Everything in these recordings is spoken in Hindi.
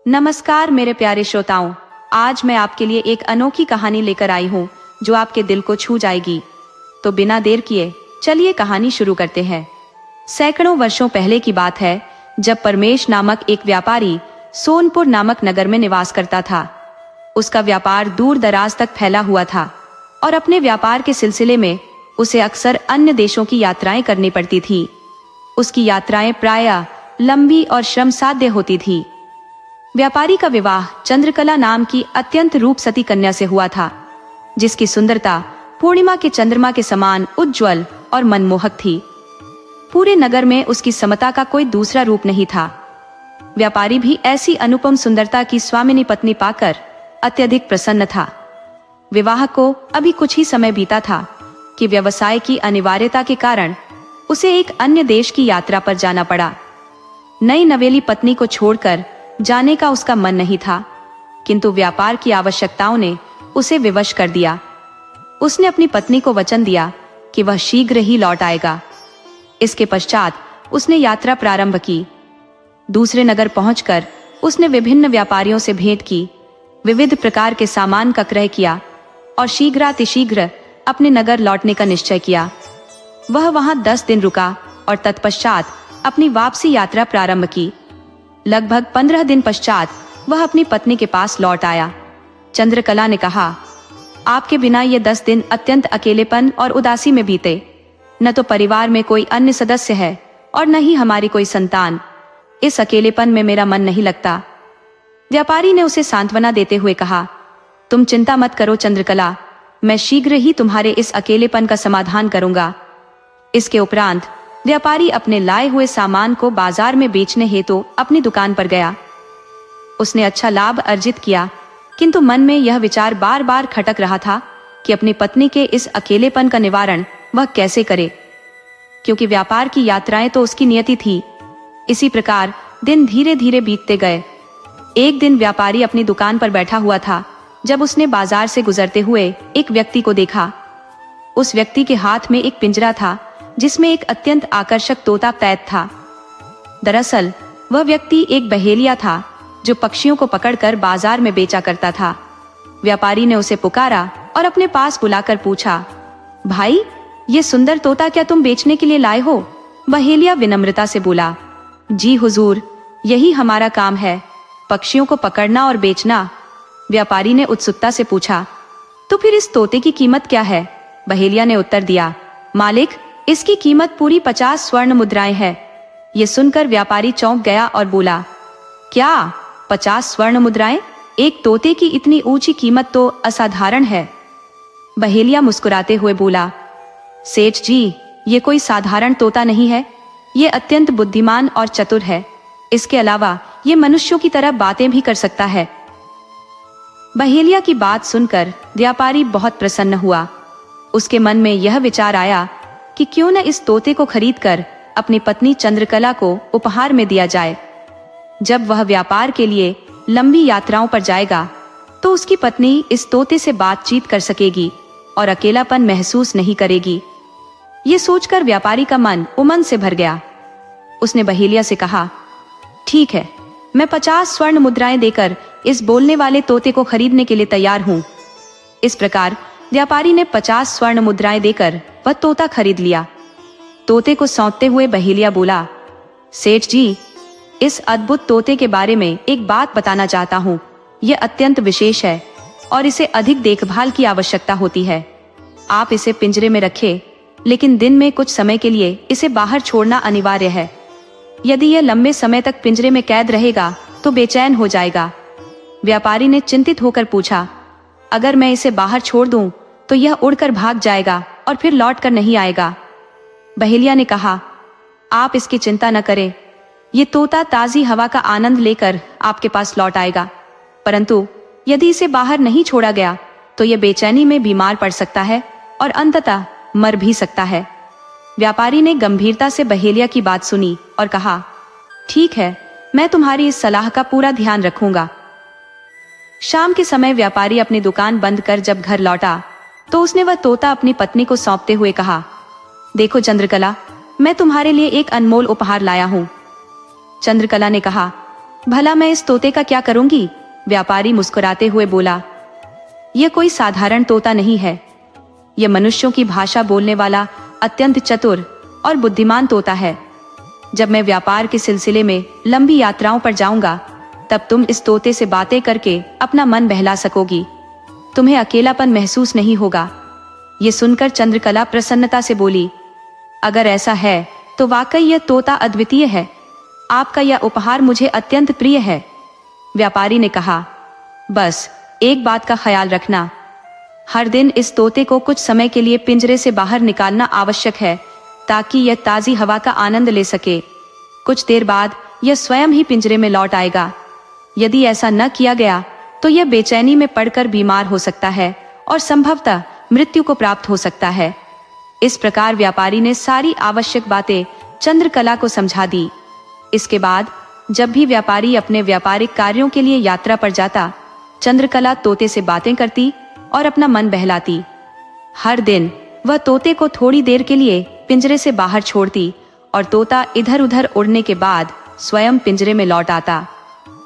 नमस्कार मेरे प्यारे श्रोताओं, आज मैं आपके लिए एक अनोखी कहानी लेकर आई हूँ जो आपके दिल को छू जाएगी। तो बिना देर किए चलिए कहानी शुरू करते हैं। सैकड़ों वर्षों पहले की बात है, जब परमेश नामक एक व्यापारी सोनपुर नामक नगर में निवास करता था। उसका व्यापार दूर दराज तक फैला हुआ था और अपने व्यापार के सिलसिले में उसे अक्सर अन्य देशों की यात्राएं करनी पड़ती थी। उसकी यात्राएं प्रायः लंबी और श्रमसाध्य होती थी। व्यापारी का विवाह चंद्रकला नाम की अत्यंत रूपसती कन्या से हुआ था, जिसकी सुंदरता पूर्णिमा के चंद्रमा के समान उज्ज्वल और मनमोहक थी। पूरे नगर में उसकी समता का कोई दूसरा रूप नहीं था। व्यापारी भी ऐसी अनुपम सुंदरता की स्वामिनी पत्नी पाकर अत्यधिक प्रसन्न था। विवाह को अभी कुछ ही समय बीता था कि व्यवसाय की अनिवार्यता के कारण उसे एक अन्य देश की यात्रा पर जाना पड़ा। नई नवेली पत्नी को छोड़कर जाने का उसका मन नहीं था, किंतु व्यापार की आवश्यकताओं ने उसे विवश कर दिया। उसने अपनी पत्नी को वचन दिया कि वह शीघ्र ही लौट आएगा। इसके पश्चात उसने यात्रा प्रारंभ की। दूसरे नगर पहुंचकर उसने विभिन्न व्यापारियों से भेंट की, विविध प्रकार के सामान का क्रय किया और शीघ्रातिशीघ्र अपने नगर लौटने का निश्चय किया। वह वहां 10 दिन रुका और तत्पश्चात अपनी वापसी यात्रा प्रारंभ की। लगभग 15 दिन पश्चात वह अपनी पत्नी के पास लौट आया। चंद्रकला ने कहा, आपके बिना ये 10 दिन अत्यंत अकेलेपन और उदासी में बीते। न तो परिवार में कोई अन्य सदस्य है और न ही हमारी कोई संतान। इस अकेलेपन में मेरा मन नहीं लगता। व्यापारी ने उसे सांत्वना देते हुए कहा, तुम चिंता मत करो चंद्रकला, मैं शीघ्र ही तुम्हारे इस अकेलेपन का समाधान करूंगा। इसके उपरांत व्यापारी अपने लाए हुए सामान को बाजार में बेचने हेतु अपनी दुकान पर गया। उसने अच्छा लाभ अर्जित किया, किंतु मन में यह विचार बार बार खटक रहा था कि अपनी पत्नी के इस अकेलेपन का निवारण वह कैसे करे, क्योंकि व्यापार की यात्राएं तो उसकी नियति थी। इसी प्रकार दिन धीरे धीरे बीतते गए। एक दिन व्यापारी अपनी दुकान पर बैठा हुआ था जब उसने बाजार से गुजरते हुए एक व्यक्ति को देखा। उस व्यक्ति के हाथ में एक पिंजरा था जिसमें एक अत्यंत आकर्षक तोता कैद था। दरअसल वह व्यक्ति एक बहेलिया था जो पक्षियों को पकड़कर बाजार में बेचा करता था। व्यापारी ने उसे पुकारा और अपने पास बुलाकर पूछा, भाई, ये सुंदर तोता क्या तुम बेचने के लिए लाए हो? बहेलिया विनम्रता से बोला, जी हुजूर, यही हमारा काम है, पक्षियों को पकड़ना और बेचना। व्यापारी ने उत्सुकता से पूछा, तो फिर इस तोते की कीमत क्या है? बहेलिया ने उत्तर दिया, मालिक, इसकी कीमत पूरी 50 स्वर्ण मुद्राएं है। ये सुनकर व्यापारी चौंक गया और बोला, क्या 50 स्वर्ण मुद्राएं? एक तोते की इतनी ऊंची कीमत तो असाधारण है। बहेलिया मुस्कुराते हुए बोला, सेठ जी, ये कोई साधारण तोता नहीं है, ये अत्यंत बुद्धिमान और चतुर है। इसके अलावा ये मनुष्यों की तरह बातें भी कर सकता है। बहेलिया की बात सुनकर व्यापारी बहुत प्रसन्न हुआ। उसके मन में यह विचार आया कि क्यों न इस तोते को खरीदकर अपनी पत्नी चंद्रकला को उपहार में दिया जाए। जब वह व्यापार के लिए लंबी यात्राओं पर जाएगा तो उसकी पत्नी इस तोते से बातचीत कर सकेगी और अकेलापन महसूस नहीं करेगी। ये सोचकर व्यापारी का मन उमंग से भर गया। उसने बहेलिया से कहा, ठीक है, मैं 50 स्वर्ण मुद्राएं देकर इस बोलने वाले तोते को खरीदने के लिए तैयार हूं। इस प्रकार व्यापारी ने 50 स्वर्ण मुद्राएं देकर वह तोता खरीद लिया। तोते को सौंपते हुए बहेलिया बोला, सेठ जी, इस अद्भुत तोते के बारे में एक बात बताना चाहता हूँ। यह अत्यंत विशेष है और इसे अधिक देखभाल की आवश्यकता होती है। आप इसे पिंजरे में रखें, लेकिन दिन में कुछ समय के लिए इसे बाहर छोड़ना अनिवार्य है। यदि यह लंबे समय तक पिंजरे में कैद रहेगा तो बेचैन हो जाएगा। व्यापारी ने चिंतित होकर पूछा, अगर मैं इसे बाहर छोड़ दूं तो यह उड़कर भाग जाएगा और फिर लौट कर नहीं आएगा। बहेलिया ने कहा, आप इसकी चिंता न करें, ये तोता ताजी हवा का आनंद लेकर आपके पास लौट आएगा। परंतु यदि इसे बाहर नहीं छोड़ा गया तो यह बेचैनी में बीमार पड़ सकता है और अंततः मर भी सकता है। व्यापारी ने गंभीरता से बहेलिया की बात सुनी और कहा, ठीक है, मैं तुम्हारी इस सलाह का पूरा ध्यान रखूंगा। शाम के समय व्यापारी अपनी दुकान बंद कर जब घर लौटा तो उसने वह तोता अपनी पत्नी को सौंपते हुए कहा, देखो चंद्रकला, मैं तुम्हारे लिए एक अनमोल उपहार लाया हूं। चंद्रकला ने कहा, भला मैं इस तोते का क्या करूंगी? व्यापारी मुस्कुराते हुए बोला, यह कोई साधारण तोता नहीं है। यह मनुष्यों की भाषा बोलने वाला अत्यंत चतुर और बुद्धिमान तोता है। जब मैं व्यापार के सिलसिले में लंबी यात्राओं पर जाऊंगा, तब तुम इस तोते से बातें करके अपना मन बहला सकोगी। तुम्हें अकेलापन महसूस नहीं होगा। ये सुनकर चंद्रकला प्रसन्नता से बोली, अगर ऐसा है तो वाकई यह तोता अद्वितीय है। आपका यह उपहार मुझे अत्यंत प्रिय है। व्यापारी ने कहा, बस एक बात का ख्याल रखना, हर दिन इस तोते को कुछ समय के लिए पिंजरे से बाहर निकालना आवश्यक है, ताकि यह ताजी हवा का आनंद ले सके। कुछ देर बाद यह स्वयं ही पिंजरे में लौट आएगा। यदि ऐसा न किया गया तो यह बेचैनी में पड़कर बीमार हो सकता है और संभवतः मृत्यु को प्राप्त हो सकता है। इस प्रकार व्यापारी ने सारी आवश्यक बातें चंद्रकला को समझा दी। इसके बाद जब भी व्यापारी अपने व्यापारिक कार्यों के लिए यात्रा पर जाता, चंद्रकला तोते से बातें करती और अपना मन बहलाती। हर दिन वह तोते को थोड़ी देर के लिए पिंजरे से बाहर छोड़ती और तोता इधर उधर उड़ने के बाद स्वयं पिंजरे में लौट आता।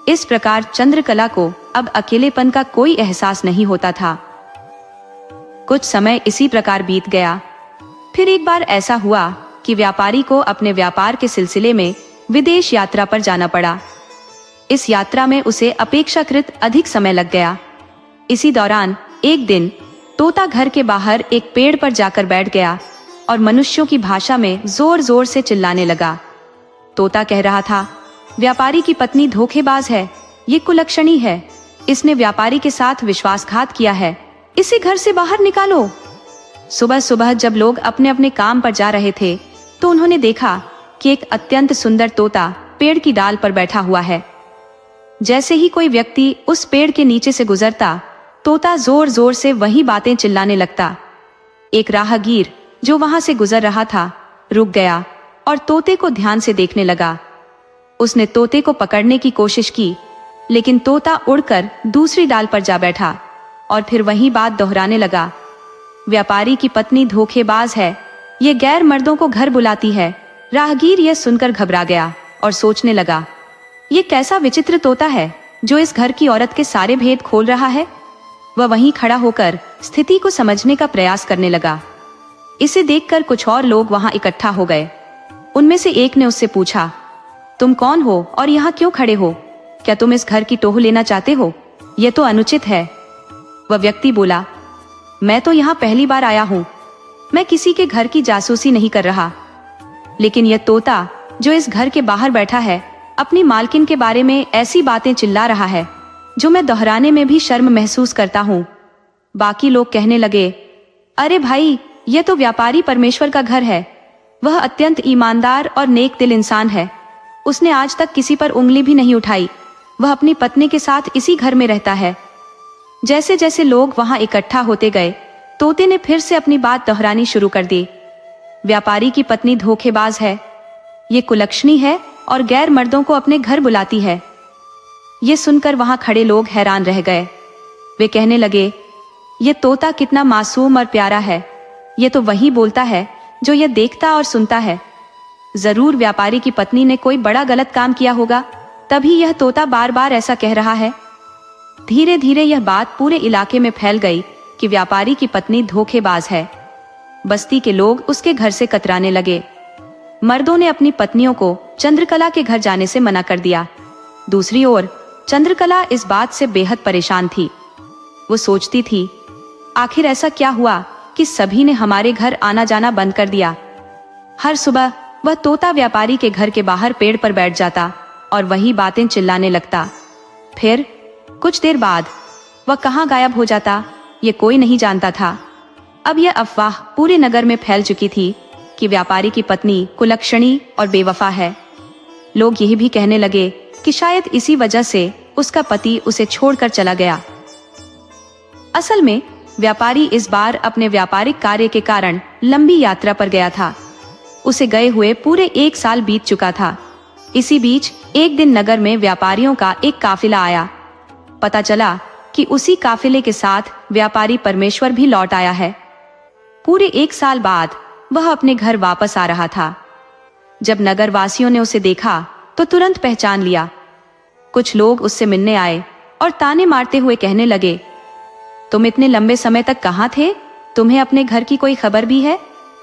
इस प्रकार चंद्रकला को अब अकेलेपन का कोई एहसास नहीं होता था। कुछ समय इसी प्रकार बीत गया। फिर एक बार ऐसा हुआ कि व्यापारी को अपने व्यापार के सिलसिले में विदेश यात्रा पर जाना पड़ा। इस यात्रा में उसे अपेक्षाकृत अधिक समय लग गया। इसी दौरान एक दिन तोता घर के बाहर एक पेड़ पर जाकर बैठ गया और मनुष्यों की भाषा में जोर जोर से चिल्लाने लगा। तोता कह रहा था, व्यापारी की पत्नी धोखेबाज है, ये कुलक्षणी है, इसने व्यापारी के साथ विश्वासघात किया है, इसे घर से बाहर निकालो। सुबह सुबह जब लोग अपने अपने काम पर जा रहे थे, तो उन्होंने देखा कि एक अत्यंत सुंदर तोता पेड़ की डाल पर बैठा हुआ है। जैसे ही कोई व्यक्ति उस पेड़ के नीचे से गुजरता, तोता जोर जोर से वही बातें चिल्लाने लगता। एक राहगीर जो वहां से गुजर रहा था रुक गया और तोते को ध्यान से देखने लगा। उसने तोते को पकड़ने की कोशिश की, लेकिन तोता उड़कर दूसरी डाल पर जा बैठा और फिर वही बात दोहराने लगा, व्यापारी की पत्नी धोखेबाज है, ये गैर मर्दों को घर बुलाती है। राहगीर यह सुनकर घबरा गया और सोचने लगा, ये कैसा विचित्र तोता है जो इस घर की औरत के सारे भेद खोल रहा है। वह वहीं खड़ा होकर स्थिति को समझने का प्रयास करने लगा। इसे देखकर कुछ और लोग वहां इकट्ठा हो गए। उनमें से एक ने उससे पूछा, तुम कौन हो और यहाँ क्यों खड़े हो? क्या तुम इस घर की टोह लेना चाहते हो? यह तो अनुचित है। वह व्यक्ति बोला, मैं तो यहाँ पहली बार आया हूँ, मैं किसी के घर की जासूसी नहीं कर रहा। लेकिन यह तोता जो इस घर के बाहर बैठा है, अपनी मालकिन के बारे में ऐसी बातें चिल्ला रहा है जो मैं दोहराने में भी शर्म महसूस करता हूँ। बाकी लोग कहने लगे, अरे भाई, यह तो व्यापारी परमेश्वर का घर है। वह अत्यंत ईमानदार और नेक दिल इंसान है। उसने आज तक किसी पर उंगली भी नहीं उठाई। वह अपनी पत्नी के साथ इसी घर में रहता है। जैसे जैसे लोग वहां इकट्ठा होते गए, तोते ने फिर से अपनी बात दोहरानी शुरू कर दी, व्यापारी की पत्नी धोखेबाज है, ये कुलक्षणी है और गैर मर्दों को अपने घर बुलाती है। ये सुनकर वहां खड़े लोग हैरान रह गए। वे कहने लगे, ये तोता कितना मासूम और प्यारा है। ये तो वही बोलता है जो यह देखता और सुनता है। जरूर व्यापारी की पत्नी ने कोई बड़ा गलत काम किया होगा, तभी यह तोता बार बार ऐसा कह रहा है। धीरे धीरे यह बात पूरे इलाके में फैल गई कि व्यापारी की पत्नी धोखेबाज है। बस्ती के लोग उसके घर से कतराने लगे। मर्दों ने अपनी पत्नियों को चंद्रकला के घर जाने से मना कर दिया। दूसरी ओर चंद्रकला इस बात से बेहद परेशान थी। वो सोचती थी, आखिर ऐसा क्या हुआ कि सभी ने हमारे घर आना जाना बंद कर दिया। हर सुबह वह तोता व्यापारी के घर के बाहर पेड़ पर बैठ जाता और वही बातें चिल्लाने लगता। फिर कुछ देर बाद वह कहाँ गायब हो जाता, ये कोई नहीं जानता था। अब यह अफवाह पूरे नगर में फैल चुकी थी कि व्यापारी की पत्नी कुलक्षणी और बेवफा है। लोग यही भी कहने लगे कि शायद इसी वजह से उसका पति उसे छोड़कर चला गया। असल में व्यापारी इस बार अपने व्यापारिक कार्य के कारण लंबी यात्रा पर गया था। उसे गए हुए पूरे 1 साल बीत चुका था। इसी बीच एक दिन नगर में व्यापारियों का एक काफिला आया। पता चला कि उसी काफिले के साथ व्यापारी परमेश्वर भी लौट आया है। पूरे 1 साल बाद वह अपने घर वापस आ रहा था। जब नगर वासियों ने उसे देखा तो तुरंत पहचान लिया। कुछ लोग उससे मिलने आए और ताने मारते हुए कहने लगे, तुम इतने लंबे समय तक कहाँ थे? तुम्हें अपने घर की कोई खबर भी है?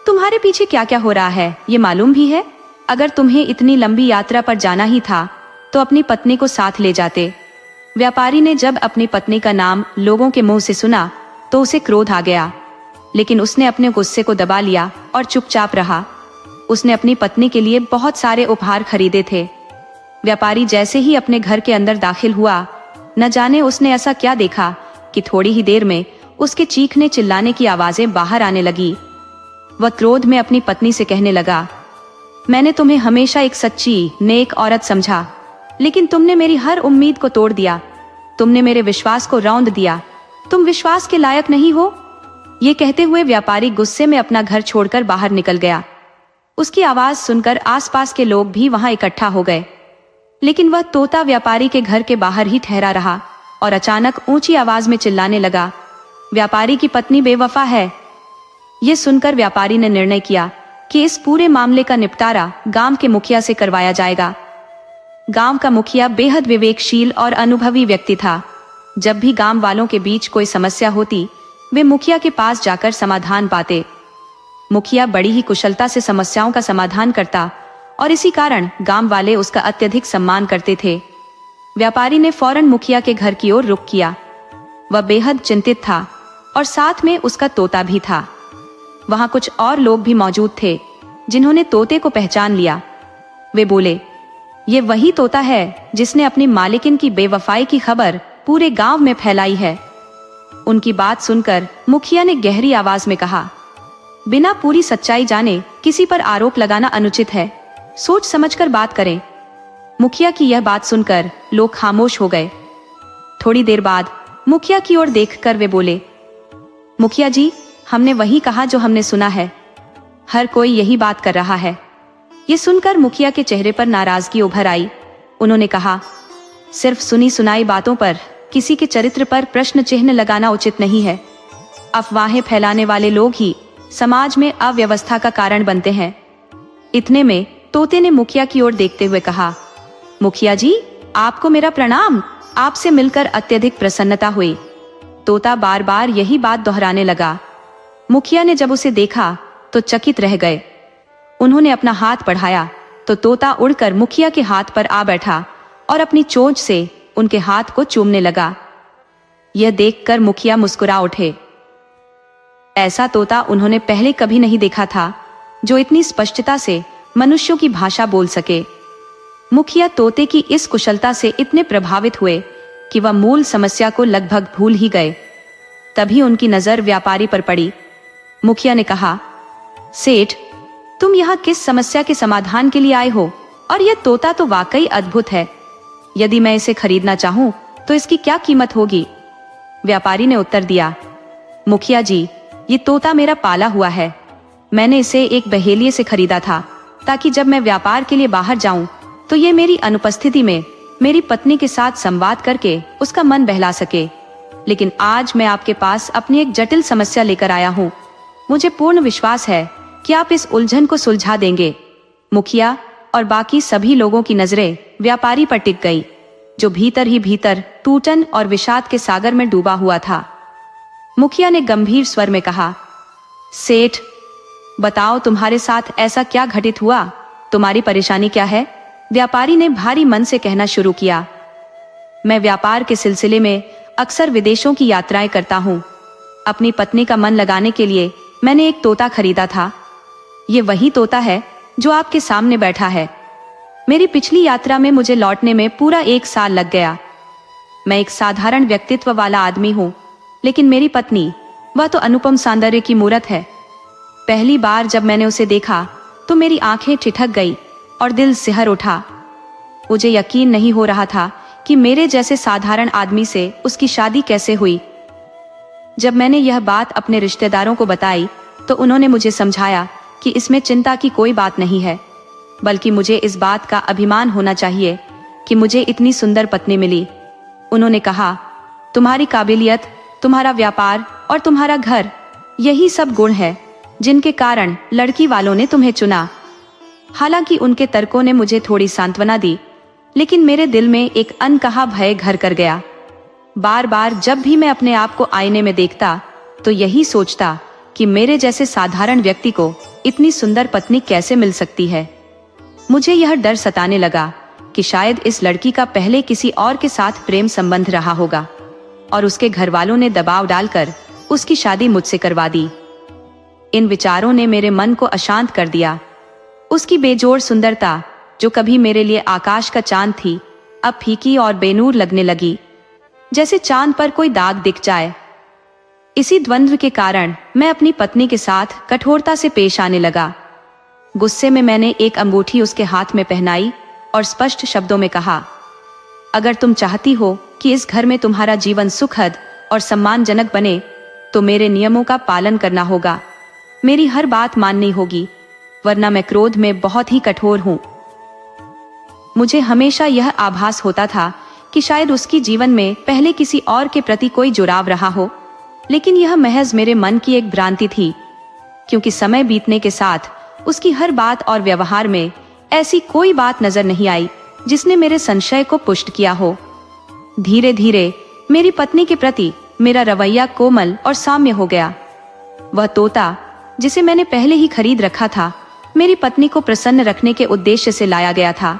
तुम्हारे पीछे क्या क्या हो रहा है ये मालूम भी है? अगर तुम्हें इतनी लंबी यात्रा पर जाना ही था तो अपनी पत्नी को साथ ले जाते। व्यापारी ने जब अपनी पत्नी का नाम लोगों के मुंह से सुना तो उसे क्रोध आ गया, लेकिन उसने अपने गुस्से को दबा लिया और चुपचाप रहा। उसने अपनी पत्नी के लिए बहुत सारे उपहार खरीदे थे। व्यापारी जैसे ही अपने घर के अंदर दाखिल हुआ, न जाने उसने ऐसा क्या देखा कि थोड़ी ही देर में उसके चीखने चिल्लाने की आवाजें बाहर आने लगी। वह क्रोध में अपनी पत्नी से कहने लगा, मैंने तुम्हें हमेशा एक सच्ची नेक औरत समझा, लेकिन तुमने मेरी हर उम्मीद को तोड़ दिया। तुमने मेरे विश्वास को रौंद दिया। तुम विश्वास के लायक नहीं हो। ये कहते हुए व्यापारी गुस्से में अपना घर छोड़कर बाहर निकल गया। उसकी आवाज सुनकर आसपास के लोग भी वहां इकट्ठा हो गए, लेकिन वह तोता व्यापारी के घर के बाहर ही ठहरा रहा और अचानक ऊंची आवाज में चिल्लाने लगा, व्यापारी की पत्नी बेवफा है। यह सुनकर व्यापारी ने निर्णय किया कि इस पूरे मामले का निपटारा गांव के मुखिया से करवाया जाएगा। गांव का मुखिया बेहद विवेकशील और अनुभवी व्यक्ति था। जब भी गांव वालों के बीच कोई समस्या होती, वे मुखिया के पास जाकर समाधान पाते। मुखिया बड़ी ही कुशलता से समस्याओं का समाधान करता और इसी कारण गांव वाले उसका अत्यधिक सम्मान करते थे। व्यापारी ने फौरन मुखिया के घर की ओर रुख किया। वह बेहद चिंतित था और साथ में उसका तोता भी था। वहां कुछ और लोग भी मौजूद थे जिन्होंने तोते को पहचान लिया। वे बोले, ये वही तोता है जिसने अपनी मालिकिन की बेवफाई की खबर पूरे गांव में फैलाई है। उनकी बात सुनकर मुखिया ने गहरी आवाज में कहा, बिना पूरी सच्चाई जाने किसी पर आरोप लगाना अनुचित है। सोच समझकर बात करें। मुखिया की यह बात सुनकर लोग खामोश हो गए। थोड़ी देर बाद मुखिया की ओर देखकर वे बोले, मुखिया जी, हमने वही कहा जो हमने सुना है। हर कोई यही बात कर रहा है। ये सुनकर मुखिया के चेहरे पर नाराजगी उभर आई। उन्होंने कहा, सिर्फ सुनी सुनाई बातों पर किसी के चरित्र पर प्रश्न चिन्ह लगाना उचित नहीं है। अफवाहें फैलाने वाले लोग ही समाज में अव्यवस्था का कारण बनते हैं। इतने में तोते ने मुखिया की ओर देखते हुए कहा, मुखिया जी, आपको मेरा प्रणाम। आपसे मिलकर अत्यधिक प्रसन्नता हुई। तोता बार बार यही बात दोहराने लगा। मुखिया ने जब उसे देखा तो चकित रह गए। उन्होंने अपना हाथ बढ़ाया तो तोता उड़कर मुखिया के हाथ पर आ बैठा और अपनी चोंच से उनके हाथ को चूमने लगा। यह देखकर मुखिया मुस्कुरा उठे। ऐसा तोता उन्होंने पहले कभी नहीं देखा था जो इतनी स्पष्टता से मनुष्यों की भाषा बोल सके। मुखिया तोते की इस कुशलता से इतने प्रभावित हुए कि वह मूल समस्या को लगभग भूल ही गए। तभी उनकी नजर व्यापारी पर पड़ी। मुखिया ने कहा, सेठ, तुम यहाँ किस समस्या के समाधान के लिए आए हो? और यह तोता तो वाकई अद्भुत है। यदि मैं इसे खरीदना चाहूं तो इसकी क्या कीमत होगी? व्यापारी ने उत्तर दिया, मुखिया जी, ये तोता मेरा पाला हुआ है। मैंने इसे एक बहेलिये से खरीदा था ताकि जब मैं व्यापार के लिए बाहर जाऊं तो ये मेरी अनुपस्थिति में मेरी पत्नी के साथ संवाद करके उसका मन बहला सके। लेकिन आज मैं आपके पास अपनी एक जटिल समस्या लेकर आया हूँ। मुझे पूर्ण विश्वास है कि आप इस उलझन को सुलझा देंगे। मुखिया और बाकी सभी लोगों की नजरें व्यापारी पर टिक गई, जो भीतर ही भीतर टूटन और विषाद के सागर में डूबा हुआ था। मुखिया ने गंभीर स्वर में कहा, सेठ, बताओ तुम्हारे साथ ऐसा क्या घटित हुआ? तुम्हारी परेशानी क्या है? व्यापारी ने भारी मन से कहना शुरू किया, मैं व्यापार के सिलसिले में अक्सर विदेशों की यात्राएं करता हूँ। अपनी पत्नी का मन लगाने के लिए मैंने एक तोता खरीदा था। ये वही तोता है जो आपके सामने बैठा है। मेरी पिछली यात्रा में मुझे लौटने में पूरा 1 साल लग गया। मैं एक साधारण व्यक्तित्व वाला आदमी हूँ, लेकिन मेरी पत्नी, वह तो अनुपम सौंदर्य की मूरत है। पहली बार जब मैंने उसे देखा तो मेरी आंखें ठिठक गई और दिल सिहर उठा। मुझे यकीन नहीं हो रहा था कि मेरे जैसे साधारण आदमी से उसकी शादी कैसे हुई। जब मैंने यह बात अपने रिश्तेदारों को बताई तो उन्होंने मुझे समझाया कि इसमें चिंता की कोई बात नहीं है, बल्कि मुझे इस बात का अभिमान होना चाहिए कि मुझे इतनी सुंदर पत्नी मिली। उन्होंने कहा, तुम्हारी काबिलियत, तुम्हारा व्यापार और तुम्हारा घर, यही सब गुण है जिनके कारण लड़की वालों ने तुम्हें चुना। हालांकि उनके तर्कों ने मुझे थोड़ी सांत्वना दी, लेकिन मेरे दिल में एक अनकहा भय घर कर गया। बार बार जब भी मैं अपने आप को आईने में देखता तो यही सोचता कि मेरे जैसे साधारण व्यक्ति को इतनी सुंदर पत्नी कैसे मिल सकती है। मुझे यह डर सताने लगा कि शायद इस लड़की का पहले किसी और के साथ प्रेम संबंध रहा होगा और उसके घर वालों ने दबाव डालकर उसकी शादी मुझसे करवा दी। इन विचारों ने मेरे मन को अशांत कर दिया। उसकी बेजोड़ सुंदरता, जो कभी मेरे लिए आकाश का चांद थी, अब फीकी और बेनूर लगने लगी, जैसे चांद पर कोई दाग दिख जाए। इसी द्वंद्व के कारण मैं अपनी पत्नी के साथ कठोरता से पेश आने लगा। गुस्से में मैंने एक अंगूठी उसके हाथ में पहनाई और स्पष्ट शब्दों में कहा, अगर तुम चाहती हो कि इस घर में तुम्हारा जीवन सुखद और सम्मानजनक बने तो मेरे नियमों का पालन करना होगा, मेरी हर बात माननी होगी, वरना मैं क्रोध में बहुत ही कठोर हूं। मुझे हमेशा यह आभास होता था कि शायद उसकी जीवन में पहले किसी और के प्रति कोई जुड़ाव रहा हो, लेकिन यह महज मेरे मन की एक भ्रांति थी, क्योंकि समय बीतने के साथ उसकी हर बात और व्यवहार में ऐसी कोई बात नजर नहीं आई जिसने मेरे संशय को पुष्ट किया हो। धीरे धीरे मेरी पत्नी के प्रति मेरा रवैया कोमल और साम्य हो गया। वह तोता जिसे मैंने पहले ही खरीद रखा था, मेरी पत्नी को प्रसन्न रखने के उद्देश्य से लाया गया था।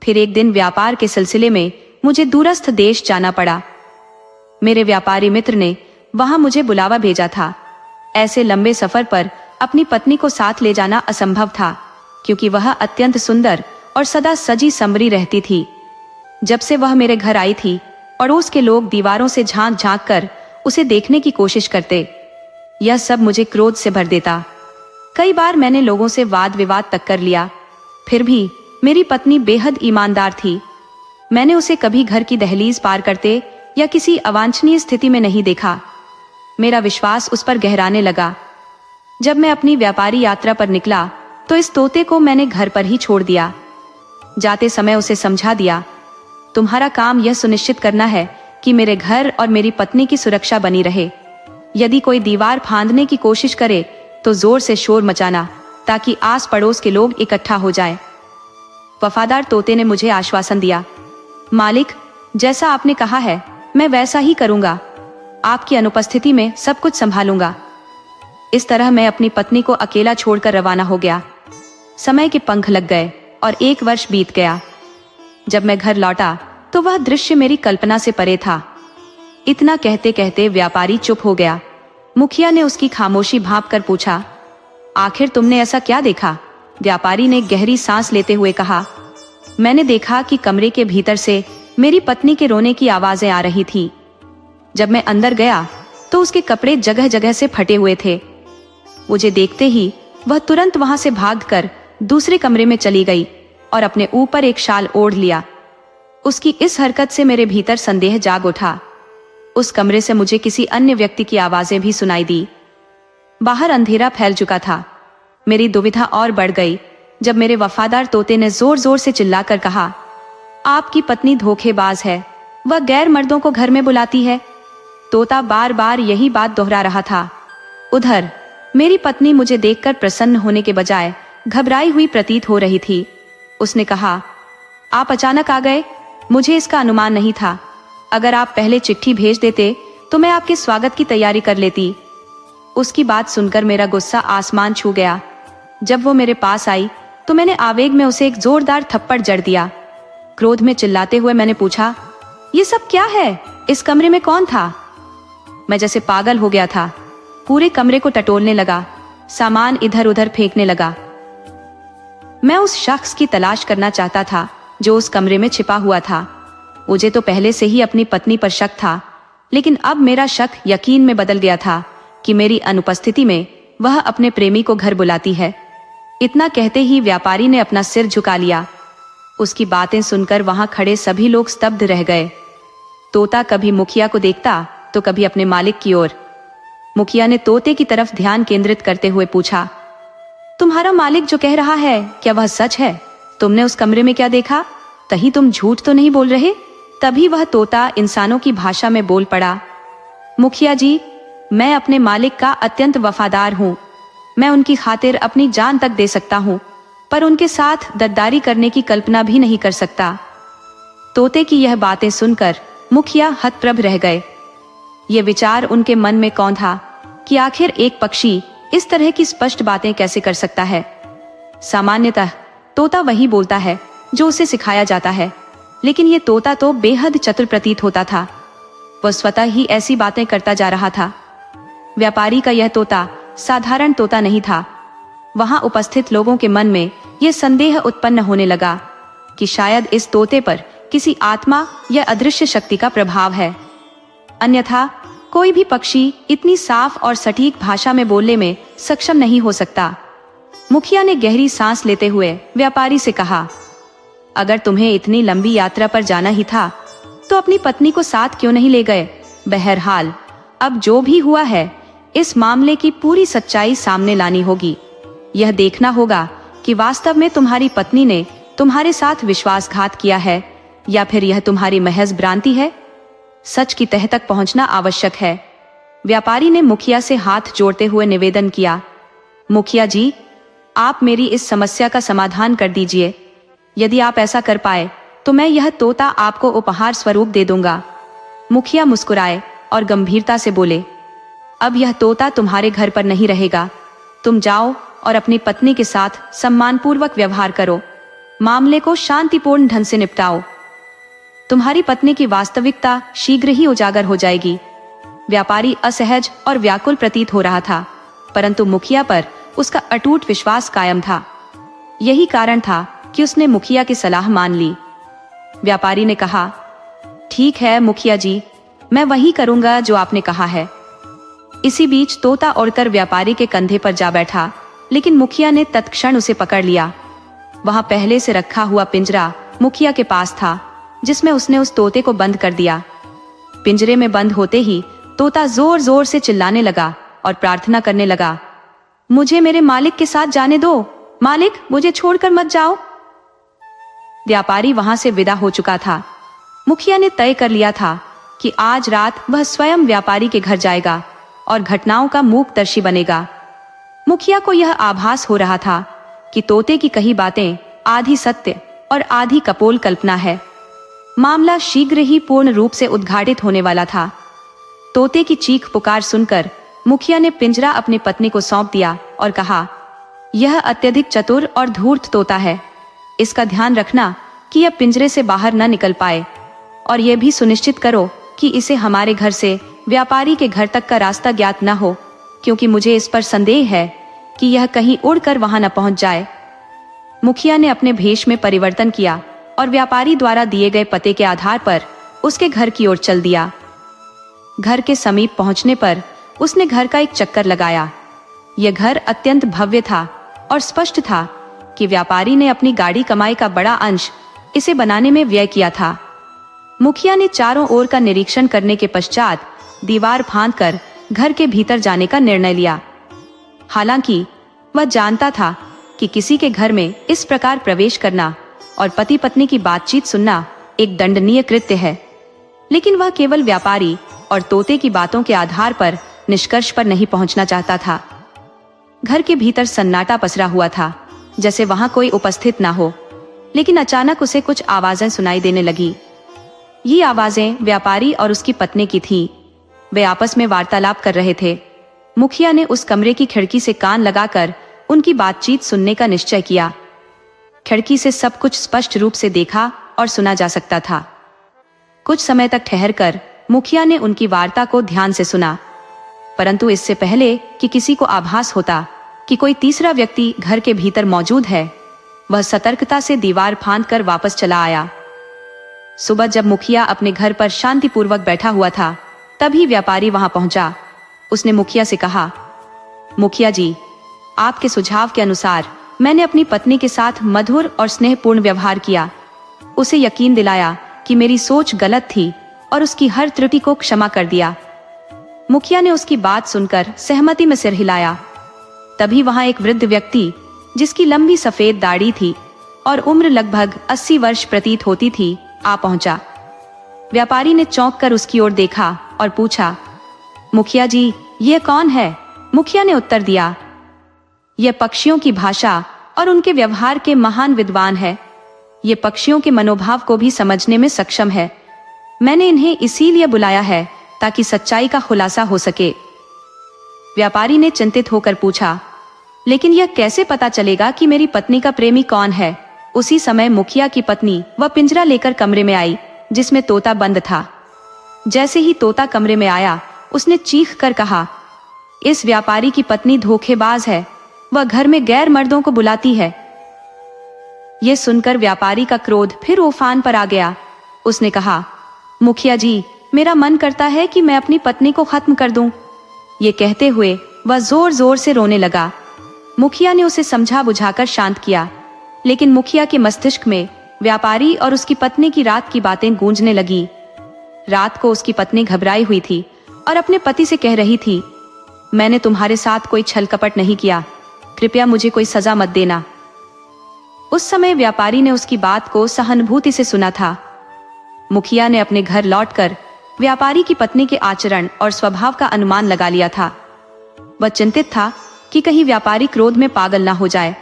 फिर एक दिन व्यापार के सिलसिले में मुझे दूरस्थ देश जाना पड़ा। मेरे व्यापारी मित्र ने वहां मुझे बुलावा भेजा था। ऐसे लंबे सफर पर अपनी पत्नी को साथ ले जाना असंभव था, क्योंकि वह अत्यंत सुंदर और सदा सजी संवरी रहती थी। जब से वह मेरे घर आई थी, पड़ोस के लोग दीवारों से झांक झांक कर उसे देखने की कोशिश करते। यह सब मुझे क्रोध से भर देता। कई बार मैंने लोगों से वाद विवाद तक कर लिया, फिर भी मेरी पत्नी बेहद ईमानदार थी। मैंने उसे कभी घर की दहलीज पार करते या किसी अवांछनीय स्थिति में नहीं देखा। मेरा विश्वास उस पर गहराने लगा। जब मैं अपनी व्यापारी यात्रा पर निकला तो इस तोते को मैंने घर पर ही छोड़ दिया। जाते समय उसे समझा दिया, तुम्हारा काम यह सुनिश्चित करना है कि मेरे घर और मेरी पत्नी की सुरक्षा बनी रहे। यदि कोई दीवार फांदने की कोशिश करे तो जोर से शोर मचाना, ताकि आस पड़ोस के लोग इकट्ठा हो जाएं। वफादार तोते ने मुझे आश्वासन दिया, मालिक, जैसा आपने कहा है मैं वैसा ही करूंगा। आपकी अनुपस्थिति में सब कुछ संभालूंगा। इस तरह मैं अपनी पत्नी को अकेला छोड़कर रवाना हो गया। समय के पंख लग गए और 1 वर्ष बीत गया। जब मैं घर लौटा तो वह दृश्य मेरी कल्पना से परे था। इतना कहते कहते व्यापारी चुप हो गया। मुखिया ने उसकी खामोशी भांपकर पूछा, आखिर तुमने ऐसा क्या देखा? व्यापारी ने गहरी सांस लेते हुए कहा, मैंने देखा कि कमरे के भीतर से मेरी पत्नी के रोने की आवाजें आ रही थी। जब मैं अंदर गया तो उसके कपड़े जगह जगह से फटे हुए थे। मुझे देखते ही वह तुरंत वहां से भागकर दूसरे कमरे में चली गई और अपने ऊपर एक शाल ओढ़ लिया। उसकी इस हरकत से मेरे भीतर संदेह जाग उठा। उस कमरे से मुझे किसी अन्य व्यक्ति की आवाजें भी सुनाई दी। बाहर अंधेरा फैल चुका था। मेरी दुविधा और बढ़ गई जब मेरे वफादार तोते ने जोर जोर से चिल्लाकर कहा, आपकी पत्नी धोखेबाज है, वह गैर मर्दों को घर में बुलाती है। तोता बार बार यही बात दोहरा रहा था। उधर मेरी पत्नी मुझे देखकर प्रसन्न होने के बजाय घबराई हुई प्रतीत हो रही थी। उसने कहा, आप अचानक आ गए, मुझे इसका अनुमान नहीं था। अगर आप पहले चिट्ठी भेज देते तो मैं आपके स्वागत की तैयारी कर लेती। उसकी बात सुनकर मेरा गुस्सा आसमान छू गया। जब वो मेरे पास आई तो मैंने आवेग में उसे एक जोरदार थप्पड़ जड़ दिया। क्रोध में चिल्लाते हुए मैंने पूछा, ये सब क्या है? इस कमरे में कौन था? मैं जैसे पागल हो गया था। पूरे कमरे को टटोलने लगा, सामान इधर उधर फेंकने लगा। मैं उस शख्स की तलाश करना चाहता था जो उस कमरे में छिपा हुआ था। मुझे तो पहले से ही अपनी पत्नी पर शक था, लेकिन अब मेरा शक यकीन में बदल गया था कि मेरी अनुपस्थिति में वह अपने प्रेमी को घर बुलाती है। इतना कहते ही व्यापारी ने अपना सिर झुका लिया। उसकी बातें सुनकर वहां खड़े सभी लोग स्तब्ध रह गए। तोता कभी मुखिया को देखता तो कभी अपने मालिक की ओर। मुखिया ने तोते की तरफ ध्यान केंद्रित करते हुए पूछा, तुम्हारा मालिक जो कह रहा है क्या वह सच है? तुमने उस कमरे में क्या देखा? कहीं तुम झूठ तो नहीं बोल रहे? तभी वह तोता इंसानों की भाषा में बोल पड़ा, मुखिया जी, मैं अपने मालिक का अत्यंत वफादार हूँ। मैं उनकी खातिर अपनी जान तक दे सकता हूँ, पर उनके साथ गद्दारी करने की कल्पना भी नहीं कर सकता। तोते की यह बातें सुनकर मुखिया हतप्रभ रह गए। ये विचार उनके मन में कौन था कि आखिर एक पक्षी इस तरह की स्पष्ट बातें कैसे कर सकता है। सामान्यतः तोता वही बोलता है जो उसे सिखाया जाता है, लेकिन ये तोता तो बेहद चतुर प्रतीत होता था। वह स्वतः ही ऐसी बातें करता जा रहा था। व्यापारी का यह तोता साधारण तोता नहीं था। वहां उपस्थित लोगों के मन में यह संदेह उत्पन्न होने लगा कि शायद इस तोते पर किसी आत्मा या अदृश्य शक्ति का प्रभाव है, अन्यथा कोई भी पक्षी इतनी साफ और सटीक भाषा में बोलने में सक्षम नहीं हो सकता। मुखिया ने गहरी सांस लेते हुए व्यापारी से कहा, अगर तुम्हें इतनी लंबी यात्रा पर जाना ही था तो अपनी पत्नी को साथ क्यों नहीं ले गए। बहरहाल अब जो भी हुआ है, इस मामले की पूरी सच्चाई सामने लानी होगी। यह देखना होगा कि वास्तव में तुम्हारी पत्नी ने तुम्हारे साथ विश्वासघात किया है या फिर यह तुम्हारी महज भ्रांति है। सच की तह तक पहुंचना आवश्यक है। व्यापारी ने मुखिया से हाथ जोड़ते हुए निवेदन किया, मुखिया जी, आप मेरी इस समस्या का समाधान कर दीजिए। यदि आप ऐसा कर पाए तो मैं यह तोता आपको उपहार स्वरूप दे दूंगा। मुखिया मुस्कुराए और गंभीरता से बोले, अब यह तोता तुम्हारे घर पर नहीं रहेगा। तुम जाओ और अपनी पत्नी के साथ सम्मानपूर्वक व्यवहार करो। मामले को शांतिपूर्ण ढंग से निपटाओ। तुम्हारी पत्नी की वास्तविकता शीघ्र ही उजागर हो जाएगी। व्यापारी असहज और व्याकुल प्रतीत हो रहा था, परंतु मुखिया पर उसका अटूट विश्वास कायम था। यही कारण था कि उसने मुखिया की सलाह मान ली। व्यापारी ने कहा, ठीक है मुखिया जी, मैं वही करूंगा जो आपने कहा है। इसी बीच तोता उड़कर व्यापारी के कंधे पर जा बैठा, लेकिन मुखिया ने तत्क्षण उसे पकड़ लिया। वहां पहले से रखा हुआ पिंजरा मुखिया के पास था, जिसमें उसने उस तोते को बंद कर दिया। पिंजरे में बंद होते ही तोता जोर जोर से चिल्लाने लगा और प्रार्थना करने लगा, मुझे मेरे मालिक के साथ जाने दो, मालिक मुझे छोड़कर मत जाओ। व्यापारी वहां से विदा हो चुका था। मुखिया ने तय कर लिया था कि आज रात वह स्वयं व्यापारी के घर जाएगा और घटनाओं का मूकदर्शी बनेगा। मुखिया को यह आभास हो रहा था कि तोते की कही बातें आधी सत्य और आधी कपोल कल्पना है। मामला शीघ्र ही पूर्ण रूप से उद्घाटित होने वाला था। तोते की चीख पुकार सुनकर मुखिया ने पिंजरा अपनी पत्नी को सौंप दिया और कहा, यह अत्यधिक चतुर और धूर्त तोता है। इसका ध्यान रखना कि यह पिंजरे से बाहर न निकल पाए, और यह भी सुनिश्चित करो कि इसे हमारे घर से व्यापारी के घर तक का रास्ता ज्ञात न हो, क्योंकि मुझे इस पर संदेह है कि यह कहीं उड़कर वहां न पहुंच जाए। मुखिया ने अपने भेष में परिवर्तन किया और व्यापारी द्वारा दिए गए पते के आधार पर उसके घर की ओर चल दिया। घर के समीप पहुंचने पर उसने घर का एक चक्कर लगाया। यह घर अत्यंत भव्य था और स्पष्ट था कि व्यापारी ने अपनी गाड़ी कमाई का बड़ा अंश इसे बनाने में व्यय किया था। मुखिया ने चारों ओर का निरीक्षण करने के पश्चात दीवार फांदकर घर के भीतर जाने का निर्णय लिया। हालांकि वह जानता था कि किसी के घर में इस प्रकार प्रवेश करना और पति पत्नी की बातचीत सुनना एक दंडनीय कृत्य है, लेकिन वह केवल व्यापारी और तोते की बातों के आधार पर निष्कर्ष पर नहीं पहुंचना चाहता था। घर के भीतर सन्नाटा पसरा हुआ था, जैसे वहां कोई उपस्थित ना हो, लेकिन अचानक उसे कुछ आवाजें सुनाई देने लगी। ये आवाजें व्यापारी और उसकी पत्नी की थीं। वे आपस में वार्तालाप कर रहे थे। मुखिया ने उस कमरे की खिड़की से कान लगाकर उनकी बातचीत सुनने का निश्चय किया। खिड़की से सब कुछ स्पष्ट रूप से देखा और सुना जा सकता था। कुछ समय तक ठहरकर मुखिया ने उनकी वार्ता को ध्यान से सुना, परंतु इससे पहले कि किसी को आभास होता कि कोई तीसरा व्यक्ति घर के भीतर मौजूद है, वह सतर्कता से दीवार फांदकर वापस चला आया। सुबह जब मुखिया अपने घर पर शांतिपूर्वक बैठा हुआ था, तभी व्यापारी वहां पहुंचा। उसने मुखिया से कहा, मुखिया जी, आपके सुझाव के अनुसार मैंने अपनी पत्नी के साथ मधुर और स्नेहपूर्ण व्यवहार किया। उसे यकीन दिलाया कि मेरी सोच गलत थी और उसकी हर त्रुटि को क्षमा कर दिया। मुखिया ने उसकी बात सुनकर सहमति में सिर हिलाया। तभी वहां एक वृद्ध व्यक्ति, जिसकी लंबी सफेद दाढ़ी थी और उम्र लगभग 80 वर्ष प्रतीत होती थी, आ पहुंचा। व्यापारी ने चौंक कर उसकी ओर देखा और पूछा, मुखिया जी, ये कौन है? मुखिया ने उत्तर दिया, यह पक्षियों की भाषा और उनके व्यवहार के महान विद्वान है। ये पक्षियों के मनोभाव को भी समझने में सक्षम है। मैंने इन्हें इसीलिए बुलाया है ताकि सच्चाई का खुलासा हो सके। व्यापारी ने चिंतित होकर पूछा, लेकिन यह कैसे पता चलेगा कि मेरी पत्नी का प्रेमी कौन है? उसी समय मुखिया की पत्नी वह पिंजरा लेकर कमरे में आई जिसमें तोता बंद था। जैसे ही तोता कमरे में आया, उसने चीख कर कहा, इस व्यापारी की पत्नी धोखेबाज है, वह घर में गैर मर्दों को बुलाती है। यह सुनकर व्यापारी का क्रोध फिर उफान पर आ गया। उसने कहा, मुखिया जी, मेरा मन करता है कि मैं अपनी पत्नी को खत्म कर दूं। ये कहते हुए वह जोर जोर से रोने लगा। मुखिया ने उसे समझा बुझाकर शांत किया, लेकिन मुखिया के मस्तिष्क में व्यापारी और उसकी पत्नी की रात की बातें गूंजने लगी। रात को उसकी पत्नी घबराई हुई थी और अपने पति से कह रही थी, मैंने तुम्हारे साथ कोई छल कपट नहीं किया, कृपया मुझे कोई सजा मत देना। उस समय व्यापारी ने उसकी बात को सहानुभूति से सुना था। मुखिया ने अपने घर लौटकर व्यापारी की पत्नी के आचरण और स्वभाव का अनुमान लगा लिया था। वह चिंतित था कि कहीं व्यापारी क्रोध में पागल ना हो जाए।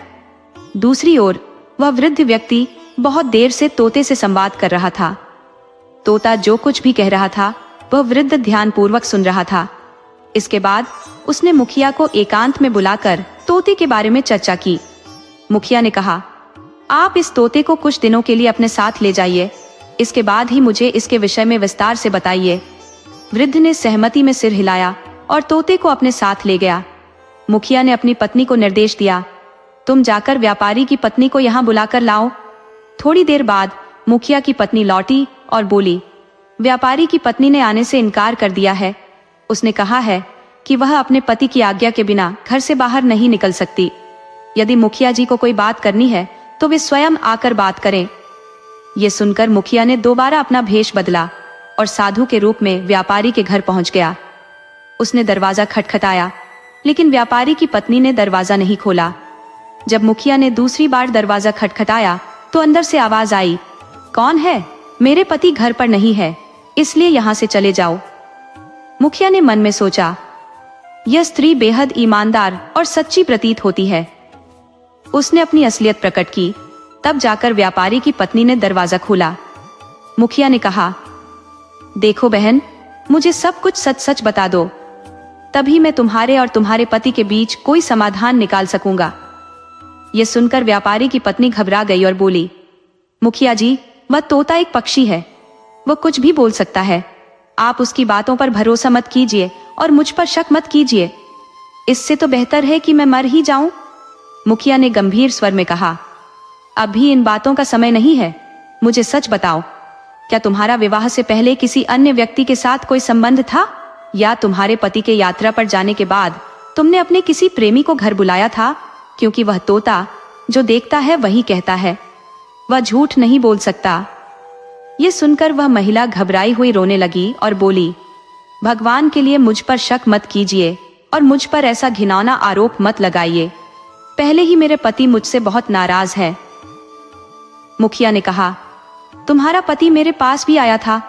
दूसरी ओर वह वृद्ध व्यक्ति बहुत देर से तोते से संवाद कर रहा था। तोता जो कुछ भी कह रहा था वह वृद्ध ध्यानपूर्वक सुन रहा था। इसके बाद उसने मुखिया को एकांत में बुलाकर तोते के बारे में चर्चा की। मुखिया ने कहा, आप इस तोते को कुछ दिनों के लिए अपने साथ ले जाइए, इसके बाद ही मुझे इसके विषय में विस्तार से बताइए। वृद्ध ने सहमति में सिर हिलाया और तोते को अपने साथ ले गया। मुखिया ने अपनी पत्नी को निर्देश दिया, तुम जाकर व्यापारी की पत्नी को यहाँ बुलाकर लाओ। थोड़ी देर बाद मुखिया की पत्नी लौटी और बोली, व्यापारी की पत्नी ने आने से इनकार कर दिया है। उसने कहा है कि वह अपने पति की आज्ञा के बिना घर से बाहर नहीं निकल सकती। यदि मुखिया जी को कोई बात करनी है तो वे स्वयं आकर बात करें। ये सुनकर मुखिया ने दोबारा अपना भेष बदला और साधु के रूप में व्यापारी के घर पहुंच गया। उसने दरवाजा खटखटाया, लेकिन व्यापारी की पत्नी ने दरवाजा नहीं खोला। जब मुखिया ने दूसरी बार दरवाजा खटखटाया तो अंदर से आवाज आई, कौन है? मेरे पति घर पर नहीं है, इसलिए यहाँ से चले जाओ। मुखिया ने मन में सोचा, यह स्त्री बेहद ईमानदार और सच्ची प्रतीत होती है। उसने अपनी असलियत प्रकट की। तब जाकर व्यापारी की पत्नी ने दरवाजा खोला। मुखिया ने कहा, देखो बहन, मुझे सब कुछ सच सच बता दो, तभी मैं तुम्हारे और तुम्हारे पति के बीच कोई समाधान निकाल सकूंगा। यह सुनकर व्यापारी की पत्नी घबरा गई और बोली, मुखिया जी, वह तोता एक पक्षी है, वह कुछ भी बोल सकता है। आप उसकी बातों पर भरोसा मत कीजिए और मुझ पर शक मत कीजिए। इससे तो बेहतर है कि मैं मर ही जाऊं। मुखिया ने गंभीर स्वर में कहा, अभी इन बातों का समय नहीं है, मुझे सच बताओ, क्या तुम्हारा विवाह से पहले किसी अन्य व्यक्ति के साथ कोई संबंध था, या तुम्हारे पति के यात्रा पर जाने के बाद तुमने अपने किसी प्रेमी को घर बुलाया था? क्योंकि वह तोता जो देखता है वही कहता है, वह झूठ नहीं बोल सकता। ये सुनकर वह महिला घबराई हुई रोने लगी और बोली, भगवान के लिए मुझ पर शक मत कीजिए और मुझ पर ऐसा घिनौना आरोप मत लगाइए। पहले ही मेरे पति मुझसे बहुत नाराज है। मुखिया ने कहा, तुम्हारा पति मेरे पास भी आया था,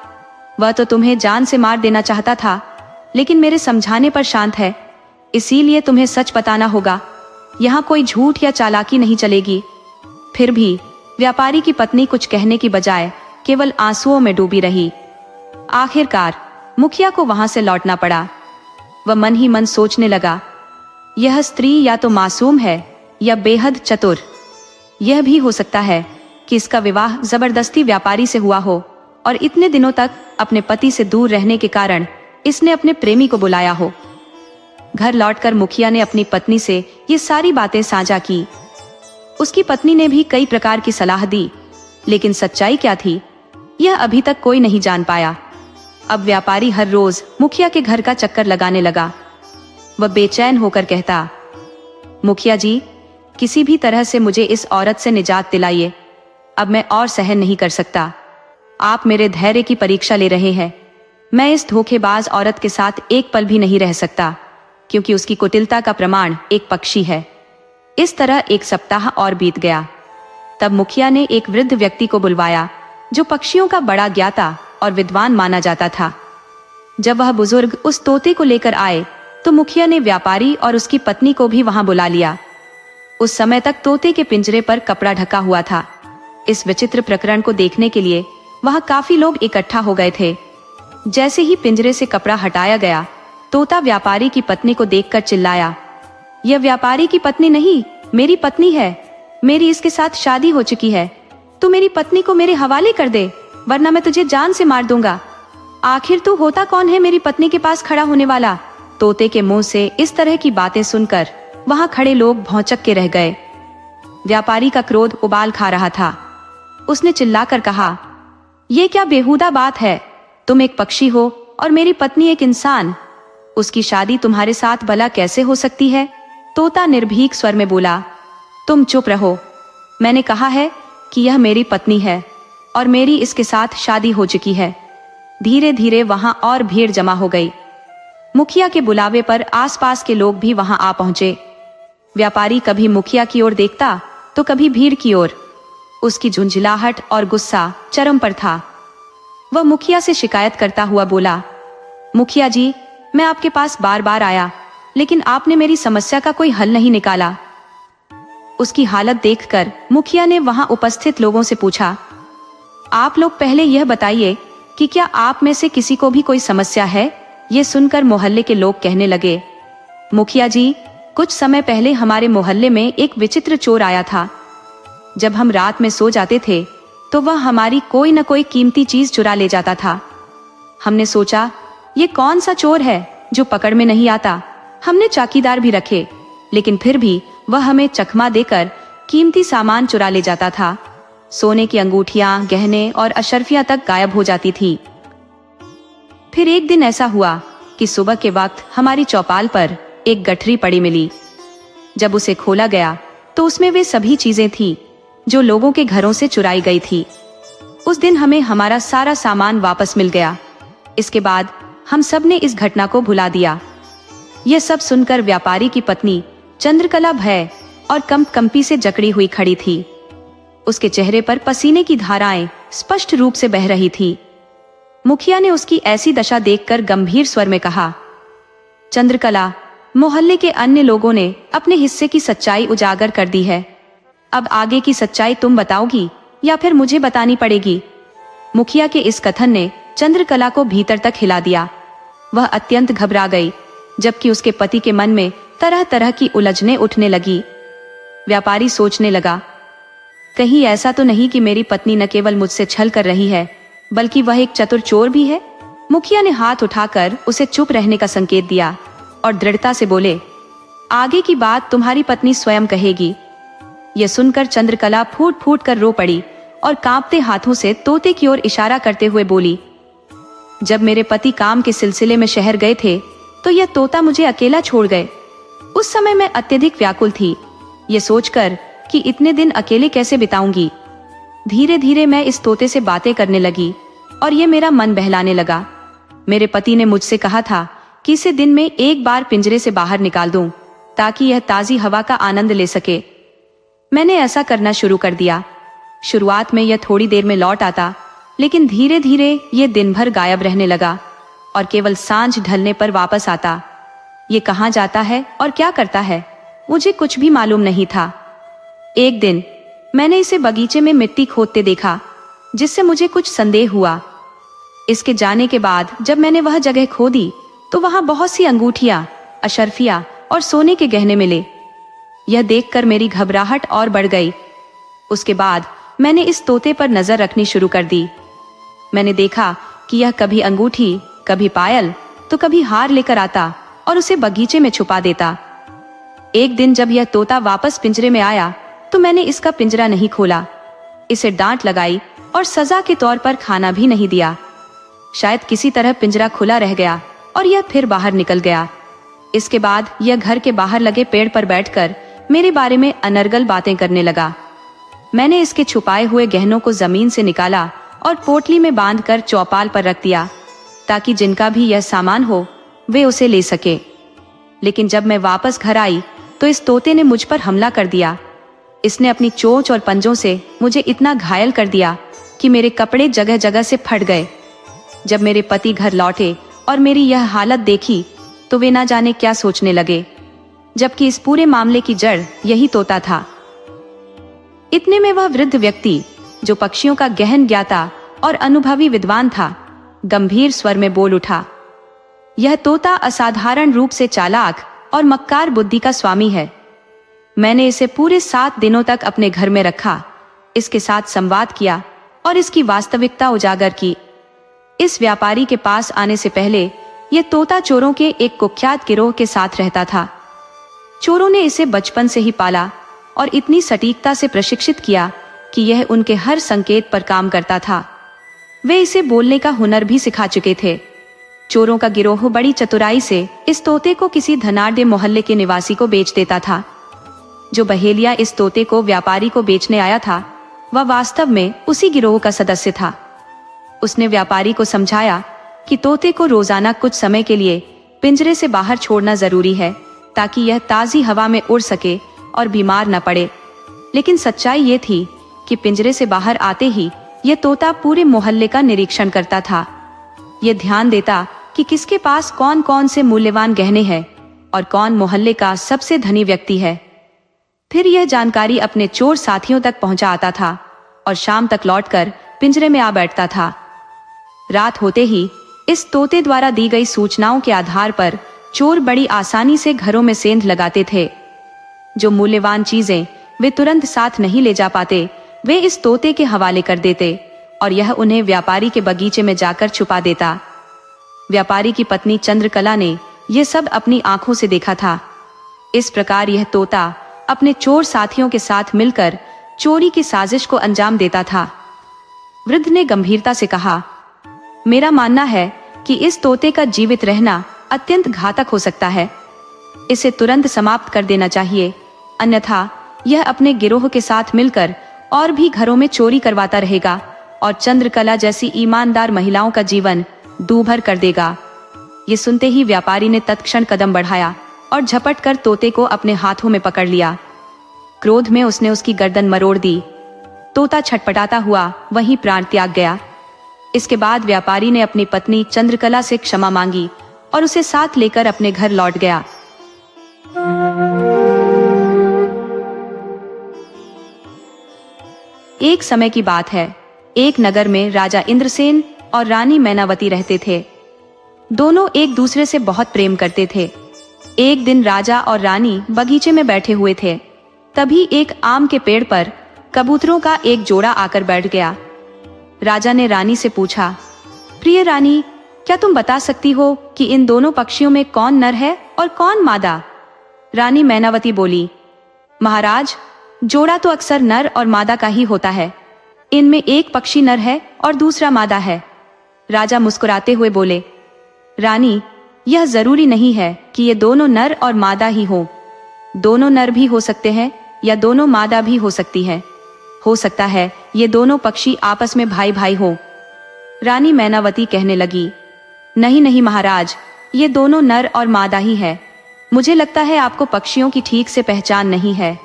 वह तो तुम्हें जान से मार देना चाहता था, लेकिन मेरे समझाने पर शांत है, इसीलिए तुम्हें सच बताना होगा। यहाँ कोई झूठ या चालाकी नहीं चलेगी। फिर भी व्यापारी की पत्नी कुछ कहने की बजाय केवल आंसुओं में डूबी रही। आखिरकार मुखिया को वहां से लौटना पड़ा। वह मन ही मन सोचने लगा, यह स्त्री या तो मासूम है या बेहद चतुर। यह भी हो सकता है कि इसका विवाह जबरदस्ती व्यापारी से हुआ हो और इतने दिनों तक अपने पति से दूर रहने के कारण इसने अपने प्रेमी को बुलाया हो। घर लौटकर मुखिया ने अपनी पत्नी से ये सारी बातें साझा की। उसकी पत्नी ने भी कई प्रकार की सलाह दी, लेकिन सच्चाई क्या थी यह अभी तक कोई नहीं जान पाया। अब व्यापारी हर रोज मुखिया के घर का चक्कर लगाने लगा। वह बेचैन होकर कहता, मुखिया जी, किसी भी तरह से मुझे इस औरत से निजात दिलाइए, अब मैं और सहन नहीं कर सकता। आप मेरे धैर्य की परीक्षा ले रहे हैं। मैं इस धोखेबाज औरत के साथ एक पल भी नहीं रह सकता, क्योंकि उसकी कुटिलता का प्रमाण एक पक्षी है। इस तरह एक सप्ताह और बीत गया। तब मुखिया ने एक वृद्ध व्यक्ति को बुलवाया जो पक्षियों का बड़ा ज्ञाता और विद्वान माना जाता था। जब वह बुजुर्ग उस तोते को लेकर आए तो मुखिया ने व्यापारी और उसकी पत्नी को भी वहां बुला लिया। उस समय तक तोते के पिंजरे पर कपड़ा ढका हुआ था। इस विचित्र प्रकरण को देखने के लिए वहां काफी लोग इकट्ठा हो गए थे। जैसे ही पिंजरे से कपड़ा हटाया गया, तोता व्यापारी की पत्नी को देखकर चिल्लाया, यह व्यापारी की पत्नी नहीं, मेरी पत्नी है। मेरी इसके साथ शादी हो चुकी है। तू मेरी पत्नी को मेरे हवाले कर दे, वरना मैं तुझे जान से मार दूंगा। आखिर तू होता कौन है मेरी पत्नी के पास खड़ा होने वाला? तोते के मुंह से इस तरह की बातें सुनकर वहां खड़े लोग भौंचक के रह गए। व्यापारी का क्रोध उबाल खा रहा था। उसने चिल्लाकर कहा, यह क्या बेहुदा बात है? तुम एक पक्षी हो और मेरी पत्नी एक इंसान। उसकी शादी तुम्हारे साथ भला कैसे हो सकती है? तोता निर्भीक स्वर में बोला, तुम चुप रहो। मैंने कहा है कि यह मेरी पत्नी है और मेरी इसके साथ शादी हो चुकी है। धीरे धीरे वहां और भीड़ जमा हो गई। मुखिया के बुलावे पर आसपास के लोग भी वहां आ पहुंचे। व्यापारी कभी मुखिया की ओर देखता तो कभी भीड़ की ओर। उसकी झुंझलाहट और गुस्सा चरम पर था। वह मुखिया से शिकायत करता हुआ बोला, मुखिया जी, मैं आपके पास बार बार आया, लेकिन आपने मेरी समस्या का कोई हल नहीं निकाला। उसकी हालत देखकर मुखिया ने वहां उपस्थित लोगों से पूछा, आप लोग पहले यह बताइए कि क्या आप में से किसी को भी कोई समस्या है? ये सुनकर मोहल्ले के लोग कहने लगे, मुखिया जी, कुछ समय पहले हमारे मोहल्ले में एक विचित्र चोर आया था। जब हम रात में सो जाते थे तो वह हमारी कोई न कोई कीमती चीज चुरा ले जाता था। हमने सोचा, ये कौन सा चोर है जो पकड़ में नहीं आता। हमने चौकीदार भी रखे, लेकिन फिर भी वह हमें चकमा देकर कीमती सामान चुरा ले जाता था। सोने की अंगूठियां, गहने और अशर्फियां तक गायब हो जाती थी। फिर एक दिन ऐसा हुआ कि सुबह के वक्त हमारी चौपाल पर एक गठरी पड़ी मिली। जब उसे खोला गया तो उसमें वे सभी चीजें थी जो लोगों के घरों से चुराई गई थी। उस दिन हमें हमारा सारा सामान वापस मिल गया। इसके बाद हम सब ने इस घटना को भुला दिया। यह सब सुनकर व्यापारी की पत्नी चंद्रकला भय और कंपी से जकड़ी हुई खड़ी थी। उसके चेहरे पर पसीने की धाराएं स्पष्ट रूप से बह रही थी। मुखिया ने उसकी ऐसी दशा देखकर गंभीर स्वर में कहा, चंद्रकला, मोहल्ले के अन्य लोगों ने अपने हिस्से की सच्चाई उजागर कर दी है। अब आगे की सच्चाई तुम बताओगी या फिर मुझे बतानी पड़ेगी? मुखिया के इस कथन ने चंद्रकला को भीतर तक हिला दिया। वह अत्यंत घबरा गई, जबकि उसके पति के मन में तरह तरह की उलझनें उठने लगी। व्यापारी सोचने लगा, कहीं ऐसा तो नहीं कि मेरी पत्नी न केवल मुझसे छल कर रही है, बल्कि वह एक चतुर चोर भी है। मुखिया ने हाथ उठाकर उसे चुप रहने का संकेत दिया और दृढ़ता से बोले, आगे की बात तुम्हारी पत्नी स्वयं कहेगी। यह सुनकर चंद्रकला फूट फूट कर रो पड़ी और कांपते हाथों से तोते की ओर इशारा करते हुए बोली, जब मेरे पति काम के सिलसिले में शहर गए थे तो यह तोता मुझे अकेला छोड़ गए। उस समय मैं अत्यधिक व्याकुल थी, ये सोचकर कि इतने दिन अकेले कैसे बिताऊंगी। धीरे धीरे मैं इस तोते से बातें करने लगी और ये मेरा मन बहलाने लगा। मेरे पति ने मुझसे कहा था कि इसे दिन में एक बार पिंजरे से बाहर निकाल दूं, ताकि यह ताजी हवा का आनंद ले सके। मैंने ऐसा करना शुरू कर दिया। शुरुआत में यह थोड़ी देर में लौट आता, लेकिन धीरे धीरे यह दिन भर गायब रहने लगा और केवल सांझ ढलने पर वापस आता। ये कहाँ जाता है और क्या करता है, मुझे कुछ भी मालूम नहीं था। एक दिन मैंने इसे बगीचे में मिट्टी खोदते देखा, जिससे मुझे कुछ संदेह हुआ। इसके जाने के बाद जब मैंने वह जगह खोदी तो वहां बहुत सी अंगूठियां, अशर्फियां और सोने के गहने मिले। यह देखकर मेरी घबराहट और बढ़ गई। उसके बाद मैंने इस तोते पर नजर रखनी शुरू कर दी। मैंने देखा कि यह कभी अंगूठी, कभी पायल तो कभी हार लेकर आता और उसे बगीचे में छुपा देता। एक दिन जब यह तोता वापस पिंजरे में आया तो मैंने इसका पिंजरा नहीं खोला, इसे डांट लगाई और सजा के तौर पर खाना भी नहीं दिया। शायद किसी तरह पिंजरा खुला रह गया और यह फिर बाहर निकल गया। इसके बाद यह घर के बाहर लगे पेड़ पर बैठकर मेरे बारे में अनर्गल बातें करने लगा। मैंने इसके छुपाए हुए गहनों को जमीन से निकाला और पोटली में बांधकर चौपाल पर रख दिया, ताकि जिनका भी यह सामान हो वे उसे ले सके। लेकिन जब मैं वापस घर आई तो इस तोते ने मुझ पर हमला कर दिया। इसने अपनी चोंच और पंजों से मुझे इतना घायल कर दिया कि मेरे कपड़े जगह जगह से फट गए। जब मेरे पति घर लौटे और मेरी यह हालत देखी तो वे ना जाने क्या सोचने लगे, जबकि इस पूरे मामले की जड़ यही तोता था। इतने में वह वृद्ध व्यक्ति जो पक्षियों का गहन ज्ञाता और अनुभवी विद्वान था, गंभीर स्वर में बोल उठा, यह तोता असाधारण रूप से चालाक और मक्कार बुद्धि का स्वामी है। मैंने इसे पूरे 7 दिनों तक अपने घर में रखा, इसके साथ संवाद किया और इसकी वास्तविकता उजागर की। इस व्यापारी के पास आने से पहले यह तोता चोरों के एक कुख्यात गिरोह के साथ रहता था। चोरों ने इसे बचपन से ही पाला और इतनी सटीकता से प्रशिक्षित किया कि यह उनके हर संकेत पर काम करता था। वे इसे बोलने का हुनर भी सिखा चुके थे। चोरों का गिरोह बड़ी चतुराई से इस तोते को किसी धनाढ्य मोहल्ले के निवासी को बेच देता था। जो बहेलिया इस तोते को व्यापारी को बेचने आया था, वह वास्तव में उसी गिरोह का सदस्य था। उसने व्यापारी को समझाया कि तोते को रोजाना कुछ समय के लिए पिंजरे से बाहर छोड़ना जरूरी है, ताकि यह ताजी हवा में उड़ सके और बीमार न पड़े। लेकिन सच्चाई ये थी कि पिंजरे से बाहर आते ही यह तोता पूरे मोहल्ले का निरीक्षण करता था। यह ध्यान देता कि किसके पास कौन कौन से मूल्यवान गहने हैं और कौन मोहल्ले का सबसे धनी व्यक्ति है। फिर यह जानकारी अपने चोर साथियों तक पहुंचा आता था और शाम तक लौटकर पिंजरे में आ बैठता था। रात होते ही इस तोते द्वारा दी गई सूचनाओं के आधार पर चोर बड़ी आसानी से घरों में सेंध लगाते थे। जो मूल्यवान चीजें वे तुरंत साथ नहीं ले जा पाते, वे इस तोते के हवाले कर देते और यह उन्हें व्यापारी के बगीचे में जाकर छुपा देता। व्यापारी की पत्नी चंद्रकला ने यह सब अपनी आंखों से देखा था। इस प्रकार यह तोता अपने चोर साथियों के साथ मिलकर चोरी की साजिश को अंजाम देता था। वृद्ध ने गंभीरता से कहा, मेरा मानना है कि इस तोते का जीवित रहना अत्यंत घातक हो सकता है। इसे तुरंत समाप्त कर देना चाहिए, अन्यथा यह अपने गिरोह के साथ मिलकर और भी घरों में चोरी करवाता रहेगा और चंद्रकला जैसी ईमानदार महिलाओं का जीवन दूभर कर देगा। ये सुनते ही व्यापारी ने तत्क्षण कदम बढ़ाया और झपट कर तोते को अपने हाथों में पकड़ लिया। क्रोध में उसने उसकी गर्दन मरोड़ दी। तोता छटपटाता हुआ वहीं प्राण त्याग गया। इसके बाद व्यापारी ने अपनी पत्नी चंद्रकला से क्षमा मांगी और उसे साथ लेकर अपने घर लौट गया। एक समय की बात है, एक नगर में राजा इंद्रसेन और रानी मैनावती रहते थे। दोनों एक दूसरे से बहुत प्रेम करते थे। एक दिन राजा और रानी बगीचे में बैठे हुए थे। तभी एक आम के पेड़ पर कबूतरों का एक जोड़ा आकर बैठ गया। राजा ने रानी से पूछा, प्रिय रानी, क्या तुम बता सकती हो कि इन दोनों पक्षियों में कौन नर है और कौन मादा? रानी मैनावती बोली, महाराज, जोड़ा तो अक्सर नर और मादा का ही होता है। इनमें एक पक्षी नर है और दूसरा मादा है। राजा मुस्कुराते हुए बोले, रानी, यह जरूरी नहीं है कि ये दोनों नर और मादा ही हो। दोनों नर भी हो सकते हैं या दोनों मादा भी हो सकती है। हो सकता है ये दोनों पक्षी आपस में भाई भाई हो। रानी मैनावती कहने लगी, नहीं नहीं महाराज, ये दोनों नर और मादा ही है। मुझे लगता है आपको पक्षियों की ठीक से पहचान नहीं है।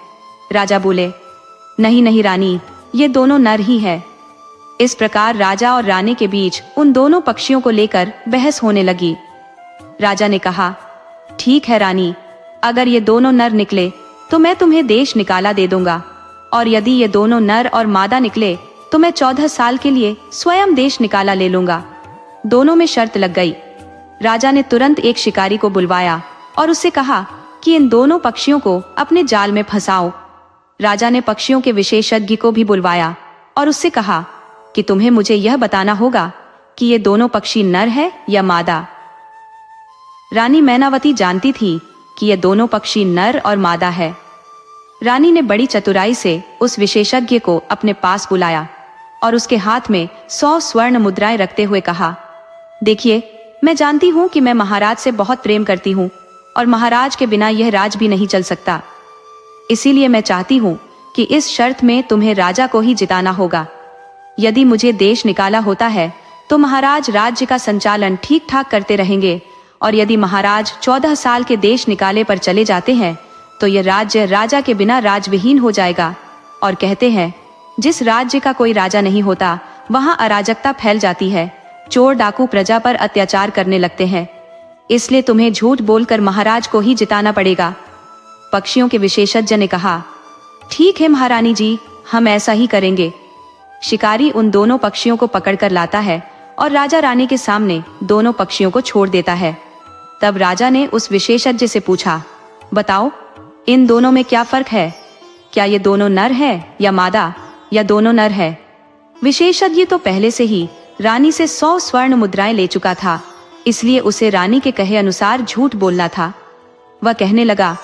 राजा बोले, नहीं नहीं रानी, ये दोनों नर ही है। इस प्रकार राजा और रानी के बीच उन दोनों पक्षियों को लेकर बहस होने लगी। राजा ने कहा, ठीक है रानी, अगर ये दोनों नर निकले तो मैं तुम्हें देश निकाला दे दूंगा, और यदि ये दोनों नर और मादा निकले तो मैं 14 साल के लिए स्वयं देश निकाला ले लूंगा। दोनों में शर्त लग गई। राजा ने तुरंत एक शिकारी को बुलवाया और उससे कहा कि इन दोनों पक्षियों को अपने जाल में फंसाओ। राजा ने पक्षियों के विशेषज्ञ को भी बुलवाया और उससे कहा कि तुम्हें मुझे यह बताना होगा कि ये दोनों पक्षी नर है या मादा। रानी मैनावती जानती थी कि ये दोनों पक्षी नर और मादा है। रानी ने बड़ी चतुराई से उस विशेषज्ञ को अपने पास बुलाया और उसके हाथ में 100 स्वर्ण मुद्राएं रखते हुए कहा, देखिए, मैं जानती हूँ कि मैं महाराज से बहुत प्रेम करती हूँ और महाराज के बिना यह राज भी नहीं चल सकता। इसीलिए मैं चाहती हूँ कि इस शर्त में तुम्हें राजा को ही जिताना होगा। यदि मुझे देश निकाला होता है तो महाराज राज्य का संचालन ठीक ठाक करते रहेंगे, और यदि महाराज 14 साल के देश निकाले पर चले जाते हैं तो यह राज्य राजा के बिना राजविहीन हो जाएगा। और कहते हैं, जिस राज्य का कोई राजा नहीं होता वहां अराजकता फैल जाती है। चोर डाकू प्रजा पर अत्याचार करने लगते हैं। इसलिए तुम्हें झूठ बोलकर महाराज को ही जिताना पड़ेगा। पक्षियों के विशेषज्ञ ने कहा, ठीक है महारानी जी, हम ऐसा ही करेंगे। शिकारी उन दोनों पक्षियों को पकड़कर लाता है और राजा रानी के सामने दोनों पक्षियों को छोड़ देता है। तब राजा ने उस विशेषज्ञ से पूछा, बताओ इन दोनों में क्या फर्क है? क्या ये दोनों नर है या मादा, या दोनों नर है? विशेषज्ञ तो पहले से ही रानी से 100 स्वर्ण मुद्राएं ले चुका था, इसलिए उसे रानी के कहे अनुसार झूठ बोलना था। वह कहने लगा,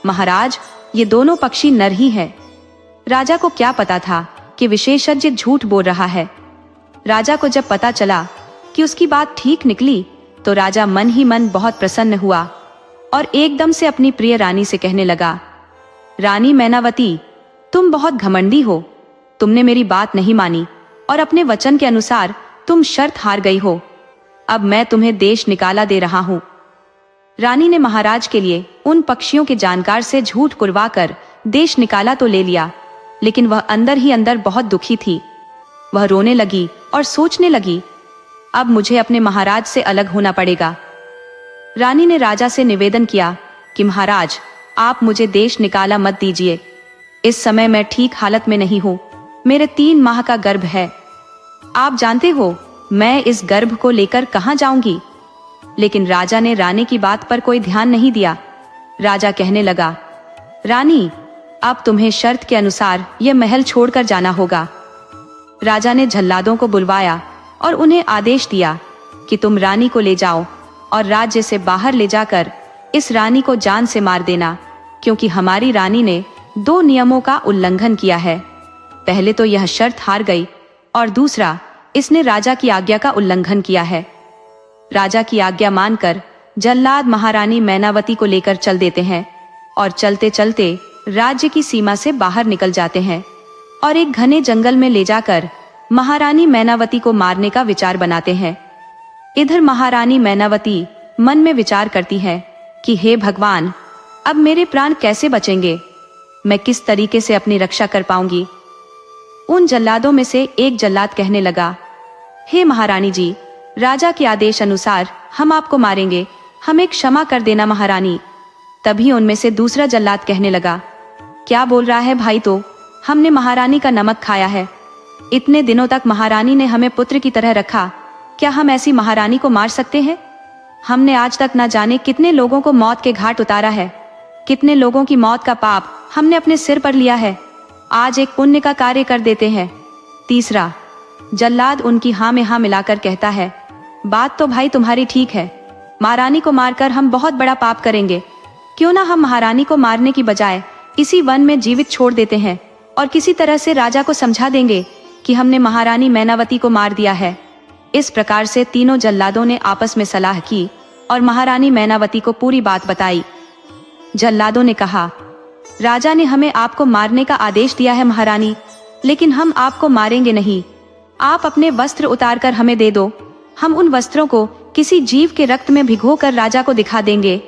महाराज ये दोनों पक्षी नर ही है। राजा को क्या पता था कि विशेषज्ञ झूठ बोल रहा है। राजा को जब पता चला कि उसकी बात ठीक निकली तो राजा मन ही मन बहुत प्रसन्न हुआ और एकदम से अपनी प्रिय रानी से कहने लगा, रानी मैनावती, तुम बहुत घमंडी हो। तुमने मेरी बात नहीं मानी और अपने वचन के अनुसार तुम शर्त हार गई हो। अब मैं तुम्हें देश निकाला दे रहा हूं। रानी ने महाराज के लिए उन पक्षियों के जानकार से झूठ कुरवाकर देश निकाला तो ले लिया, लेकिन वह अंदर ही अंदर बहुत दुखी थी। वह रोने लगी और सोचने लगी, अब मुझे अपने महाराज से अलग होना पड़ेगा। रानी ने राजा से निवेदन किया कि महाराज, आप मुझे देश निकाला मत दीजिए। इस समय मैं ठीक हालत में नहीं हूं। मेरे 3 माह का गर्भ है। आप जानते हो मैं इस गर्भ को लेकर कहां जाऊंगी? लेकिन राजा ने रानी की बात पर कोई ध्यान नहीं दिया। राजा कहने लगा, रानी, अब तुम्हें शर्त के अनुसार यह महल छोड़कर जाना होगा। राजा ने जल्लादों को बुलवाया और उन्हें आदेश दिया कि तुम रानी को ले जाओ और राज्य से बाहर ले जाकर इस रानी को जान से मार देना, क्योंकि हमारी रानी ने 2 नियमों का उल्लंघन किया है। पहले तो यह शर्त हार गई और दूसरा, इसने राजा की आज्ञा का उल्लंघन किया है। राजा की आज्ञा मानकर जल्लाद महारानी मैनावती को लेकर चल देते हैं और चलते चलते राज्य की सीमा से बाहर निकल जाते हैं और एक घने जंगल में ले जाकर महारानी मैनावती को मारने का विचार बनाते हैं। इधर महारानी मैनावती मन में विचार करती है कि हे भगवान, अब मेरे प्राण कैसे बचेंगे? मैं किस तरीके से अपनी रक्षा कर पाऊंगी? उन जल्लादों में से एक जल्लाद कहने लगा, हे महारानी जी, राजा के आदेश अनुसार हम आपको मारेंगे, हमें क्षमा कर देना महारानी। तभी उनमें से दूसरा जल्लाद कहने लगा, क्या बोल रहा है भाई? तो हमने महारानी का नमक खाया है। इतने दिनों तक महारानी ने हमें पुत्र की तरह रखा, क्या हम ऐसी महारानी को मार सकते हैं? हमने आज तक न जाने कितने लोगों को मौत के घाट उतारा है, कितने लोगों की मौत का पाप हमने अपने सिर पर लिया है। आज एक पुण्य का कार्य कर देते हैं। तीसरा जल्लाद उनकी हाँ में हाँ मिलाकर कहता है, बात तो भाई तुम्हारी ठीक है, महारानी को मारकर हम बहुत बड़ा पाप करेंगे। क्यों ना हम महारानी को मारने की बजाय इसी वन में जीवित छोड़ देते हैं और किसी तरह से राजा को समझा देंगे कि हमने महारानी मैनावती को मार दिया है। इस प्रकार से तीनों जल्लादों ने आपस में सलाह की और महारानी मैनावती को पूरी बात बताई। जल्लादों ने कहा, राजा ने हमें आपको मारने का आदेश दिया है महारानी, लेकिन हम आपको मारेंगे नहीं। आप अपने वस्त्र उतारकर हमें दे दो, हम उन वस्त्रों को किसी जीव के रक्त में भिगोकर राजा को दिखा देंगे।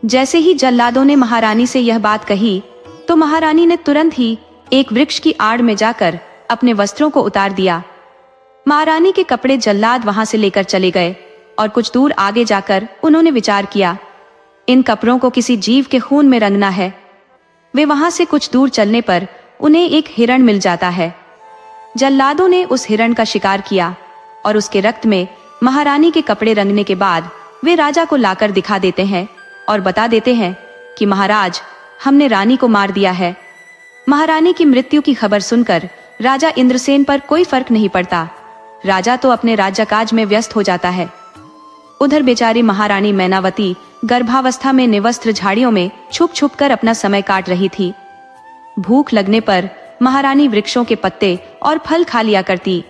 जैसे ही जल्लादों ने महारानी से यह बात कही तो महारानी ने तुरंत ही एक वृक्ष की आड़ में जाकर अपने वस्त्रों को उतार दिया। महारानी के कपड़े जल्लाद वहां से लेकर चले गए और कुछ दूर आगे जाकर उन्होंने विचार किया, इन कपड़ों को किसी जीव के खून में रंगना है। वे वहां से कुछ दूर चलने पर उन्हें एक हिरण मिल जाता है। जल्लादों ने उस हिरण का शिकार किया और उसके रक्त में महारानी के कपड़े रंगने के बाद वे राजा को लाकर दिखा देते हैं और बता देते हैं कि महाराज, हमने रानी को मार दिया है। महारानी की मृत्यु की खबर सुनकर राजा इंद्रसेन पर कोई फर्क नहीं पड़ता। राजा तो अपने राज्यकाज में व्यस्त हो जाता है। उधर बेचारी महारानी मैनावती गर्भावस्था में निवस्त्र झाड़ियों में छुप छुप कर अपना समय काट रही थी। भूख लगने पर महारानी वृक्षों के पत्ते और फल खा लिया करती।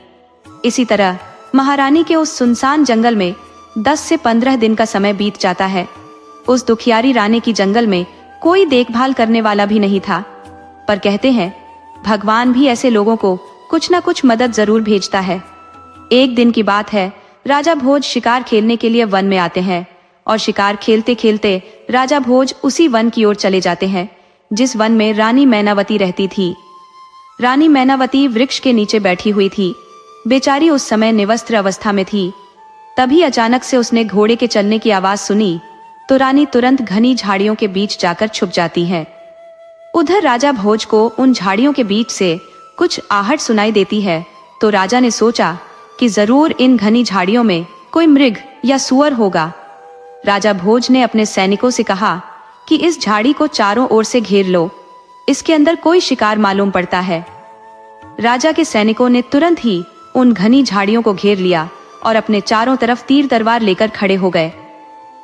इसी तरह महारानी के उस सुनसान जंगल में 10 से 15 दिन का समय बीत जाता है। उस दुखियारी रानी की जंगल में कोई देखभाल करने वाला भी नहीं था। पर कहते हैं, भगवान भी ऐसे लोगों को कुछ न कुछ मदद जरूर भेजता है। एक दिन की बात है, राजा भोज शिकार खेलने के लिए वन में आते हैं और शिकार खेलते खेलते राजा भोज उसी वन की ओर चले जाते हैं जिस वन में रानी मैनावती रहती थी। रानी मैनावती वृक्ष के नीचे बैठी हुई थी। बेचारी उस समय निवस्त्र अवस्था में थी। तभी अचानक से उसने घोड़े के चलने की आवाज सुनी तो रानी तुरंत घनी झाड़ियों के बीच जाकर छुप जाती है। उधर राजा भोज को उन झाड़ियों के बीच से कुछ आहट सुनाई देती है तो राजा ने सोचा कि जरूर इन घनी झाड़ियों में कोई मृग या सुअर होगा। राजा भोज ने अपने सैनिकों से कहा कि इस झाड़ी को चारों ओर से घेर लो, इसके अंदर कोई शिकार मालूम पड़ता है। राजा के सैनिकों ने तुरंत ही उन घनी झाड़ियों को घेर लिया और अपने चारों तरफ तीर तलवार लेकर खड़े हो गए।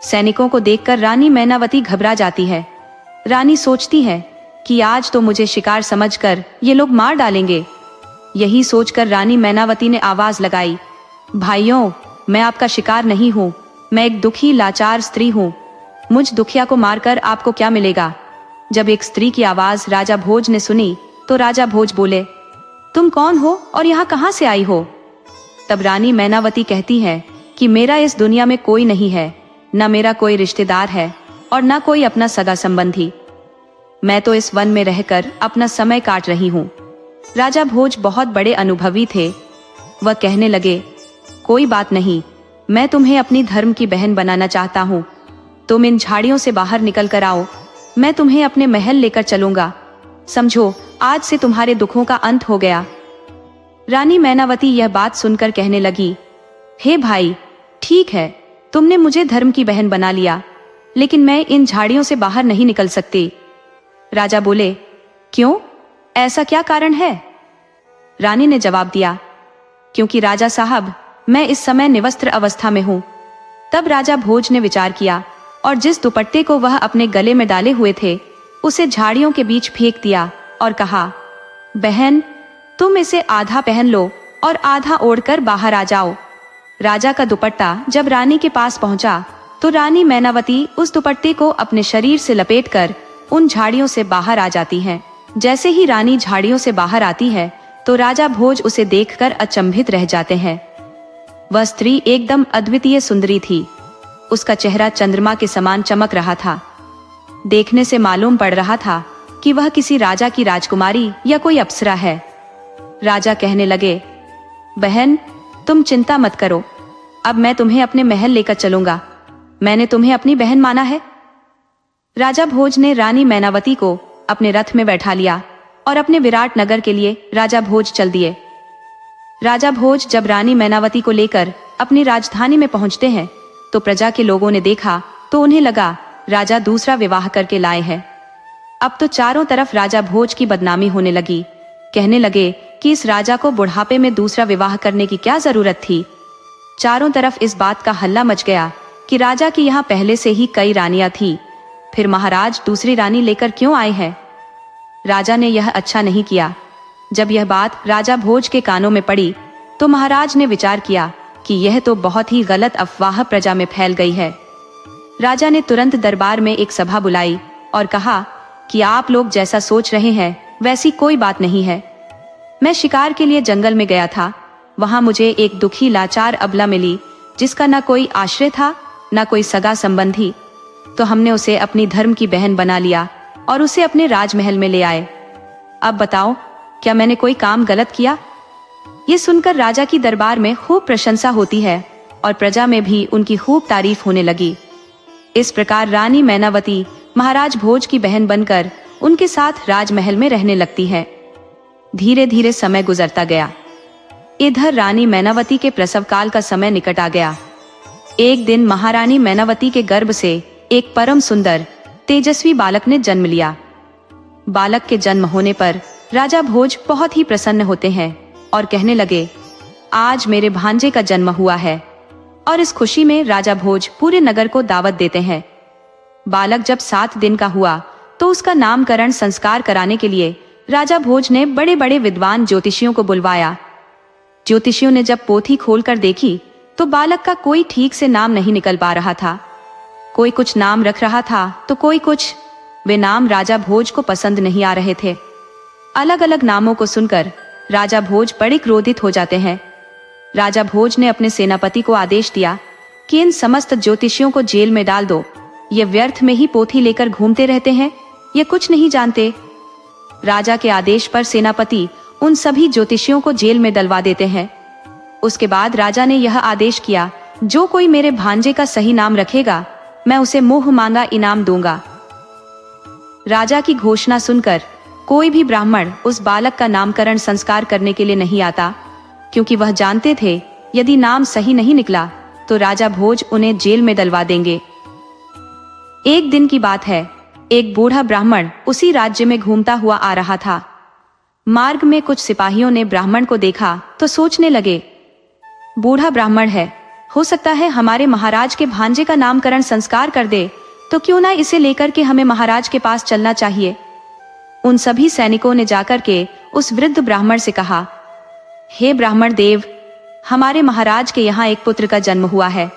सैनिकों को देखकर रानी मैनावती घबरा जाती है। रानी सोचती है कि आज तो मुझे शिकार समझकर ये लोग मार डालेंगे। यही सोचकर रानी मैनावती ने आवाज लगाई, भाइयों, मैं आपका शिकार नहीं हूँ, मैं एक दुखी लाचार स्त्री हूँ। मुझ दुखिया को मारकर आपको क्या मिलेगा। जब एक स्त्री की आवाज राजा भोज ने सुनी तो राजा भोज बोले, तुम कौन हो और यहाँ कहाँ से आई हो। तब रानी मैनावती कहती है कि मेरा इस दुनिया में कोई नहीं है, न मेरा कोई रिश्तेदार है और न कोई अपना सगा संबंधी। मैं तो इस वन में रहकर अपना समय काट रही हूँ। राजा भोज बहुत बड़े अनुभवी थे। वह कहने लगे, कोई बात नहीं, मैं तुम्हें अपनी धर्म की बहन बनाना चाहता हूँ। तुम इन झाड़ियों से बाहर निकल कर आओ, मैं तुम्हें अपने महल लेकर चलूंगा। समझो, आज से तुम्हारे दुखों का अंत हो गया। रानी मैनावती यह बात सुनकर कहने लगी, हे भाई, ठीक है, तुमने मुझे धर्म की बहन बना लिया, लेकिन मैं इन झाड़ियों से बाहर नहीं निकल सकती। राजा बोले, क्यों, ऐसा क्या कारण है। रानी ने जवाब दिया, क्योंकि राजा साहब, मैं इस समय निवस्त्र अवस्था में हूं। तब राजा भोज ने विचार किया और जिस दुपट्टे को वह अपने गले में डाले हुए थे उसे झाड़ियों के बीच फेंक दिया और कहा, बहन, तुम इसे आधा पहन लो और आधा ओढ़कर बाहर आ जाओ। राजा का दुपट्टा जब रानी के पास पहुंचा तो रानी मैनावती उस दुपट्टे को अपने शरीर से लपेटकर उन झाड़ियों से बाहर आ जाती हैं। जैसे ही रानी झाड़ियों से बाहर आती है तो राजा भोज उसे देखकर अचंभित रह जाते हैं। वह स्त्री एकदम अद्वितीय सुंदरी थी। उसका चेहरा चंद्रमा के समान चमक रहा था। देखने से मालूम पड़ रहा था कि वह किसी राजा की राजकुमारी या कोई अप्सरा है। राजा कहने लगे, बहन, तुम चिंता मत करो, अब मैं तुम्हें अपने महल लेकर चलूंगा। मैंने तुम्हें अपनी बहन माना है। राजा भोज ने रानी मैनावती को अपने रथ में बैठा लिया और अपने विराट नगर के लिए राजा भोज चल दिए। राजा भोज जब रानी मैनावती को लेकर अपनी राजधानी में पहुंचते हैं तो प्रजा के लोगों ने देखा तो उन्हें लगा राजा दूसरा विवाह करके लाए हैं। अब तो चारों तरफ राजा भोज की बदनामी होने लगी। कहने लगे कि इस राजा को बुढ़ापे में दूसरा विवाह करने की क्या जरूरत थी। चारों तरफ इस बात का हल्ला मच गया कि राजा की यहाँ पहले से ही कई रानियां थी, फिर महाराज दूसरी रानी लेकर क्यों आए हैं। राजा ने यह अच्छा नहीं किया। जब यह बात राजा भोज के कानों में पड़ी तो महाराज ने विचार किया कि यह तो बहुत ही गलत अफवाह प्रजा में फैल गई है। राजा ने तुरंत दरबार में एक सभा बुलाई और कहा कि आप लोग जैसा सोच रहे हैं वैसी कोई बात नहीं है। मैं शिकार के लिए जंगल में गया था, वहां मुझे एक दुखी लाचार अबला मिली जिसका ना कोई आश्रय था ना कोई सगा संबंधी। तो हमने उसे अपनी धर्म की बहन बना लिया और उसे अपने राजमहल में ले आए। अब बताओ, क्या मैंने कोई काम गलत किया। ये सुनकर राजा की दरबार में खूब प्रशंसा होती है और प्रजा में भी उनकी खूब तारीफ होने लगी। इस प्रकार रानी मैनावती महाराज भोज की बहन बनकर उनके साथ राजमहल में रहने लगती है। धीरे धीरे समय गुजरता गया। इधर रानी मैनावती के प्रसव काल का समय निकट आ गया। एक दिन महारानी मैनावती के गर्भ से एक परम सुंदर तेजस्वी बालक ने जन्म लिया। बालक के जन्म होने पर राजा भोज बहुत ही प्रसन्न होते हैं और कहने लगे, आज मेरे भांजे का जन्म हुआ है। और इस खुशी में राजा भोज पूरे नगर को दावत देते हैं। बालक जब 7 दिन का हुआ तो उसका नामकरण संस्कार कराने के लिए राजा भोज ने बड़े बड़े विद्वान ज्योतिषियों को बुलवाया। ज्योतिषियों ने जब पोथी खोलकर देखी तो बालक का कोई ठीक से नाम नहीं निकल पा रहा था। कोई कुछ नाम रख रहा था तो कोई कुछ। वे नाम राजा भोज को पसंद नहीं आ रहे थे। अलग अलग नामों को सुनकर राजा भोज बड़े क्रोधित हो जाते हैं। राजा भोज ने अपने सेनापति को आदेश दिया कि इन समस्त ज्योतिषियों को जेल में डाल दो। ये व्यर्थ में ही पोथी लेकर घूमते रहते हैं, ये कुछ नहीं जानते। राजा के आदेश पर सेनापति उन सभी ज्योतिषियों को जेल में डलवा देते हैं। उसके बाद राजा ने यह आदेश किया, जो कोई मेरे भांजे का सही नाम रखेगा मैं उसे मुंह मांगा इनाम दूंगा। राजा की घोषणा सुनकर कोई भी ब्राह्मण उस बालक का नामकरण संस्कार करने के लिए नहीं आता, क्योंकि वह जानते थे यदि नाम सही नहीं निकला तो राजा भोज उन्हें जेल में डलवा देंगे। एक दिन की बात है, एक बूढ़ा ब्राह्मण उसी राज्य में घूमता हुआ आ रहा था। मार्ग में कुछ सिपाहियों ने ब्राह्मण को देखा तो सोचने लगे, बूढ़ा ब्राह्मण है, हो सकता है हमारे महाराज के भांजे का नामकरण संस्कार कर दे, तो क्यों ना इसे लेकर के हमें महाराज के पास चलना चाहिए। उन सभी सैनिकों ने जाकर के उस वृद्ध ब्राह्मण से कहा, हे ब्राह्मण देव, हमारे महाराज के यहाँ एक पुत्र का जन्म हुआ है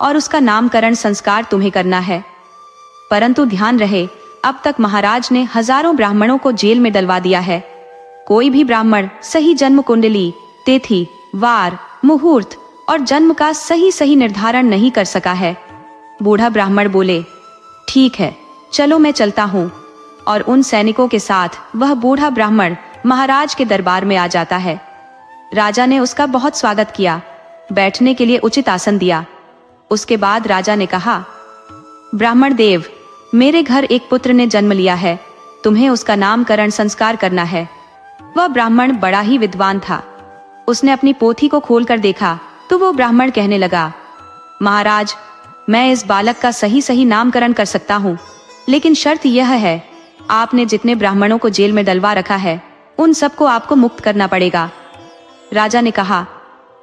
और उसका नामकरण संस्कार तुम्हें करना है। परंतु ध्यान रहे, अब तक महाराज ने हजारों ब्राह्मणों को जेल में डलवा दिया है। कोई भी ब्राह्मण सही जन्म कुंडली, तिथि, वार, मुहूर्त और जन्म का सही निर्धारण नहीं कर सका है। बूढ़ा ब्राह्मण बोले, ठीक है, चलो मैं चलता हूँ। और उन सैनिकों के साथ वह बूढ़ा ब्राह्मण महाराज के दरबार में आ जाता है। राजा ने उसका बहुत स्वागत किया, बैठने के लिए उचित आसन दिया। उसके बाद राजा ने कहा, ब्राह्मण देव, मेरे घर एक पुत्र ने जन्म लिया है, तुम्हें उसका नामकरण संस्कार करना है। वह ब्राह्मण बड़ा ही विद्वान था। उसने अपनी पोथी को खोलकर देखा तो वो ब्राह्मण कहने लगा, महाराज, मैं इस बालक का सही नामकरण कर सकता हूँ, लेकिन शर्त यह है, आपने जितने ब्राह्मणों को जेल में डलवा रखा है उन सबको आपको मुक्त करना पड़ेगा। राजा ने कहा,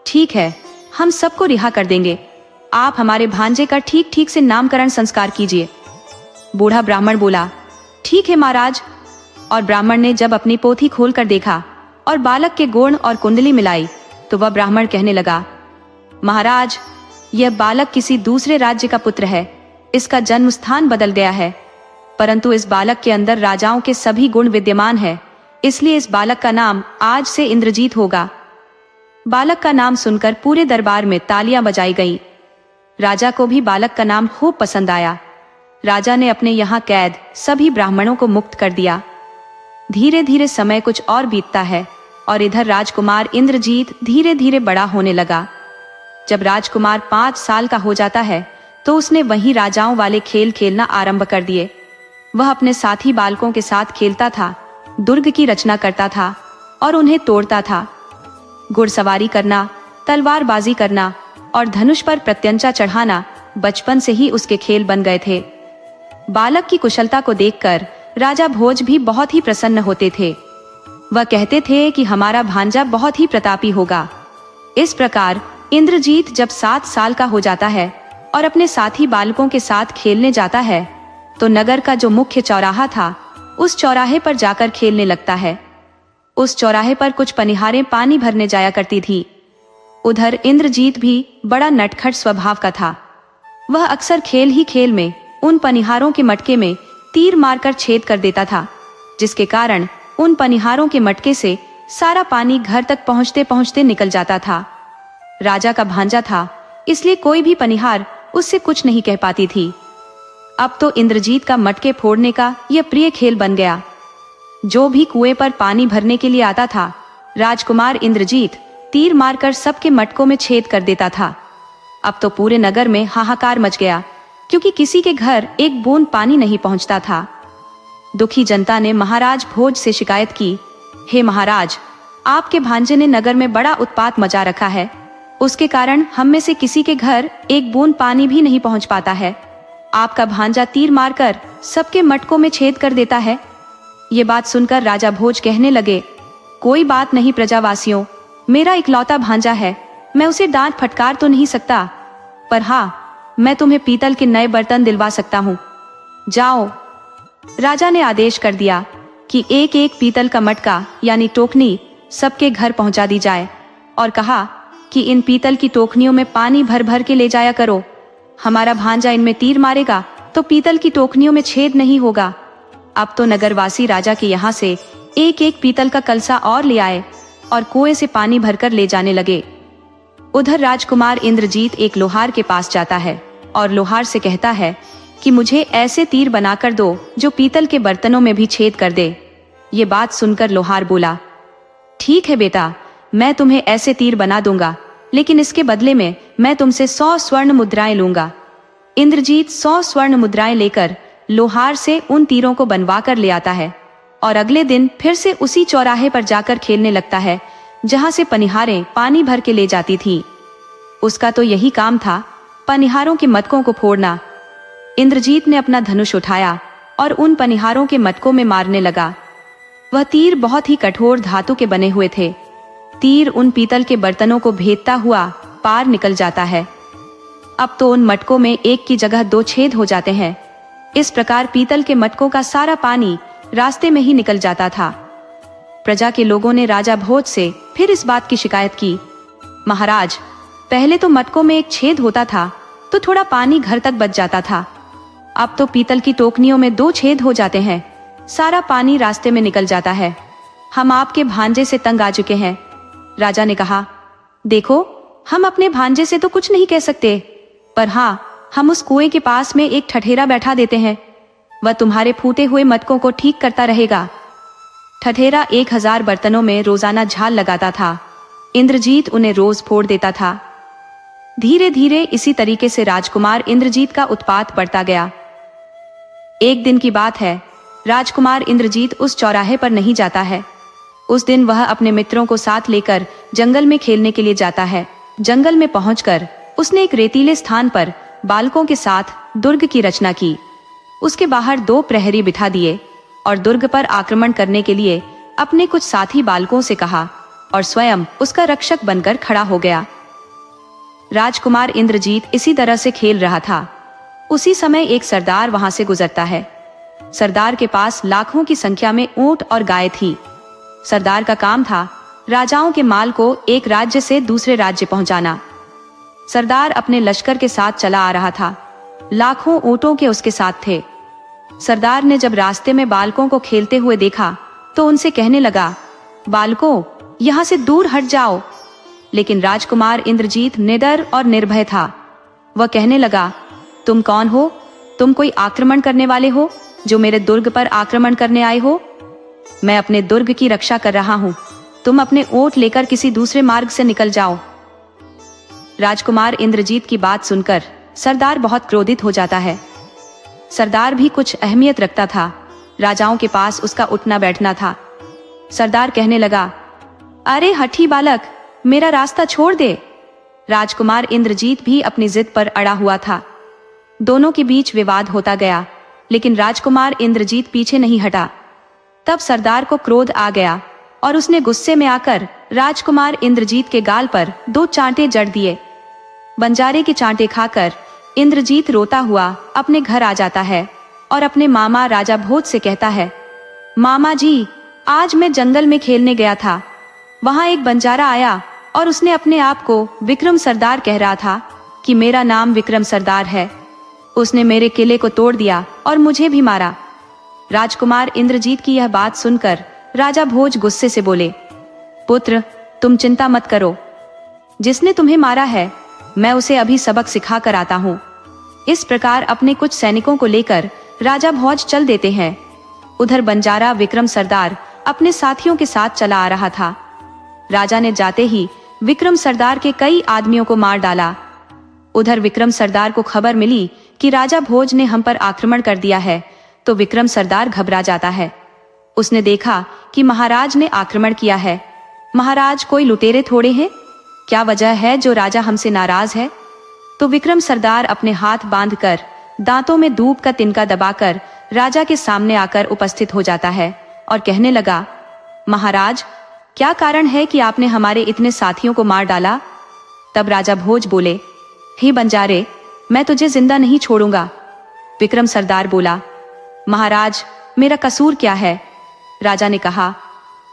ठीक है, हम सबको रिहा कर देंगे, आप हमारे भांजे का ठीक से नामकरण संस्कार कीजिए। बूढ़ा ब्राह्मण बोला, ठीक है महाराज। और ब्राह्मण ने जब अपनी पोथी खोलकर देखा और बालक के गुण और कुंडली मिलाई तो वह ब्राह्मण कहने लगा, महाराज, यह बालक किसी दूसरे राज्य का पुत्र है, इसका जन्म स्थान बदल गया है, परंतु इस बालक के अंदर राजाओं के सभी गुण विद्यमान है, इसलिए इस बालक का नाम आज से इंद्रजीत होगा। बालक का नाम सुनकर पूरे दरबार में तालियां बजाई गईं। राजा को भी बालक का नाम खूब पसंद आया। राजा ने अपने यहाँ कैद सभी ब्राह्मणों को मुक्त कर दिया। धीरे धीरे समय कुछ और बीतता है और इधर राजकुमार इंद्रजीत धीरे धीरे बड़ा होने लगा। जब राजकुमार 5 साल का हो जाता है तो उसने वहीं राजाओं वाले खेल खेलना आरंभ कर दिए। वह अपने साथी बालकों के साथ खेलता था, दुर्ग की रचना करता था और उन्हें तोड़ता था। घुड़सवारी करना, तलवारबाजी करना और धनुष पर प्रत्यंचा चढ़ाना बचपन से ही उसके खेल बन गए थे। बालक की कुशलता को देखकर राजा भोज भी बहुत ही प्रसन्न होते थे। वह कहते थे कि हमारा भांजा बहुत ही प्रतापी होगा। इस प्रकार इंद्रजीत जब 7 साल का हो जाता है और अपने साथी बालकों के साथ खेलने जाता है तो नगर का जो मुख्य चौराहा था उस चौराहे पर जाकर खेलने लगता है। उस चौराहे पर कुछ पनिहारें पानी भरने जाया करती थी। उधर इंद्रजीत भी बड़ा नटखट स्वभाव का था। वह अक्सर खेल ही खेल में उन पनिहारों के मटके में तीर मारकर छेद कर देता था, जिसके कारण उन पनिहारों के मटके से सारा पानी घर तक पहुंचते पहुंचते निकल जाता था। राजा का भांजा था, इसलिए कोई भी पनिहार उससे कुछ नहीं कह पाती थी। अब तो इंद्रजीत का मटके फोड़ने का यह प्रिय खेल बन गया। जो भी कुएं पर पानी भरने के लिए आता था, राजकुमार इंद्रजीत तीर मारकर सबके मटकों में छेद कर देता था। अब तो पूरे नगर में हाहाकार मच गया, क्योंकि किसी के घर एक बूंद पानी नहीं पहुंचता था। दुखी जनता ने महाराज भोज से शिकायत की, हे महाराज, आपके भांजे ने नगर में बड़ा उत्पात मचा रखा है। उसके कारण हम में से किसी के घर एक बूंद पानी भी नहीं पहुंच पाता है। आपका भांजा तीर मारकर सबके मटकों में छेद कर देता है। ये बात सुनकर राजा भोज कहने लगे, कोई बात नहीं प्रजावासियों, मेरा इकलौता भांजा है, मैं उसे डांट फटकार तो नहीं सकता, पर हाँ, मैं तुम्हें पीतल के नए बर्तन दिलवा सकता हूँ। जाओ। राजा ने आदेश कर दिया कि एक एक पीतल का मटका यानी टोकनी सबके घर पहुंचा दी जाए और कहा कि इन पीतल की टोकनियों में पानी भर भर के ले जाया करो। हमारा भांजा इनमें तीर मारेगा तो पीतल की टोकनियों में छेद नहीं होगा। अब तो नगरवासी राजा के यहाँ से एक एक पीतल का कलसा और ले आए और कुएं से पानी भरकर ले जाने लगे। उधर राजकुमार इंद्रजीत एक लोहार के पास जाता है और लोहार से कहता है कि मुझे ऐसे तीर बनाकर दो जो पीतल के बर्तनों में भी छेद कर दे। ये बात सुनकर लोहार बोला, ठीक है बेटा, मैं तुम्हें ऐसे तीर बना दूंगा, लेकिन इसके बदले में मैं तुमसे 100 स्वर्ण मुद्राएं लूंगा। इंद्रजीत 100 स्वर्ण मुद्राएं लेकर लोहार से उन तीरों को बनवा कर ले आता है और अगले दिन फिर से उसी चौराहे पर जाकर खेलने लगता है जहां से पनिहारें पानी भर के ले जाती थीं। उसका तो यही काम था, पनिहारों के मटकों को फोड़ना। इंद्रजीत ने अपना धनुष उठाया और उन पनिहारों के मटकों में मारने लगा। वह तीर बहुत ही कठोर धातु के बने हुए थे। तीर उन पीतल के बर्तनों को भेदता हुआ पार निकल जाता है। अब तो उन मटकों में एक की जगह 2 छेद हो जाते हैं। इस प्रकार पीतल के मटकों का सारा पानी रास्ते में ही निकल जाता था। प्रजा के लोगों ने राजा भोज से फिर इस बात की शिकायत की, महाराज, पहले तो मटकों में एक छेद होता था तो थोड़ा पानी घर तक बच जाता था, अब तो पीतल की टोकनियों में 2 छेद हो जाते हैं, सारा पानी रास्ते में निकल जाता है। हम आपके भांजे से तंग आ चुके हैं। राजा ने कहा, देखो, हम अपने भांजे से तो कुछ नहीं कह सकते, पर हाँ, हम उस कुएं के पास में एक ठठेरा बैठा देते हैं। वह तुम्हारे फूटे हुए मटकों को ठीक करता रहेगा। ठठेरा 1000 बर्तनों में रोजाना झाल लगाता था। इंद्रजीत उन्हें रोज फोड़ देता था। धीरे धीरे इसी तरीके से राजकुमार इंद्रजीत का उत्पात बढ़ता गया। एक दिन की बात है, राजकुमार इंद्रजीत उस चौराहे पर नहीं जाता है। उस दिन वह अपने मित्रों को साथ लेकर जंगल में खेलने के लिए जाता है। जंगल में पहुंचकर उसने एक रेतीले स्थान पर बालकों के साथ दुर्ग की रचना की। उसके बाहर 2 प्रहरी बिठा दिए और दुर्ग पर आक्रमण करने के लिए अपने कुछ साथी बालकों से कहा और स्वयं उसका रक्षक बनकर खड़ा हो गया। राजकुमार इंद्रजीत इसी तरह से खेल रहा था। उसी समय एक सरदार वहां से गुजरता है। सरदार के पास लाखों की संख्या में ऊंट और गाय थी। सरदार का काम था राजाओं के माल को एक राज्य से दूसरे राज्य पहुंचाना। सरदार अपने लश्कर के साथ चला आ रहा था। लाखों ऊंटों के उसके साथ थे। सरदार ने जब रास्ते में बालकों को खेलते हुए देखा तो उनसे कहने लगा, बालकों, यहाँ से दूर हट जाओ। लेकिन राजकुमार इंद्रजीत निडर और निर्भय था। वह कहने लगा, तुम कौन हो? तुम कोई आक्रमण करने वाले हो जो मेरे दुर्ग पर आक्रमण करने आए हो? मैं अपने दुर्ग की रक्षा कर रहा हूँ। तुम अपने ऊंट लेकर किसी दूसरे मार्ग से निकल जाओ। राजकुमार इंद्रजीत की बात सुनकर सरदार बहुत क्रोधित हो जाता है। सरदार भी कुछ अहमियत रखता था। राजाओं के पास उसका उठना बैठना था। सरदार कहने लगा, अरे हठी बालक, मेरा रास्ता छोड़ दे। राजकुमार इंद्रजीत भी अपनी जिद पर अड़ा हुआ था। दोनों के बीच विवाद होता गया, लेकिन राजकुमार इंद्रजीत पीछे नहीं हटा। तब सरदार को क्रोध आ गया और उसने गुस्से में आकर राजकुमार इंद्रजीत के गाल पर 2 चांटे जड़ दिए। बंजारे के चांटे खाकर इंद्रजीत रोता हुआ अपने घर आ जाता है और अपने मामा राजा भोज से कहता है, मामा जी, आज मैं जंगल में खेलने गया था। वहां एक बंजारा आया और उसने अपने आप को विक्रम सरदार कह रहा था कि मेरा नाम विक्रम सरदार है। उसने मेरे किले को तोड़ दिया और मुझे भी मारा। राजकुमार इंद्रजीत की यह बात सुनकर राजा भोज गुस्से से बोले, पुत्र, तुम चिंता मत करो। जिसने तुम्हें मारा है, मैं उसे अभी सबक सिखा कर आता हूँ। इस प्रकार अपने कुछ सैनिकों को लेकर राजा भोज चल देते हैं। उधर बंजारा विक्रम सरदार अपने साथियों के साथ चला आ रहा था। राजा ने जाते ही विक्रम सरदार के कई आदमियों को मार डाला। उधर विक्रम सरदार को खबर मिली कि राजा भोज ने हम पर आक्रमण कर दिया है, तो विक्रम सरदार घबरा जाता है। उसने देखा कि महाराज ने आक्रमण किया है। महाराज कोई लुटेरे थोड़े हैं? क्या वजह है जो राजा हमसे नाराज है? तो विक्रम सरदार अपने हाथ बांधकर दांतों में दूब का तिनका दबाकर राजा के सामने आकर उपस्थित हो जाता है और कहने लगा, महाराज, क्या कारण है कि आपने हमारे इतने साथियों को मार डाला? तब राजा भोज बोले, हे बंजारे, मैं तुझे जिंदा नहीं छोड़ूंगा। विक्रम सरदार बोला, महाराज, मेरा कसूर क्या है? राजा ने कहा,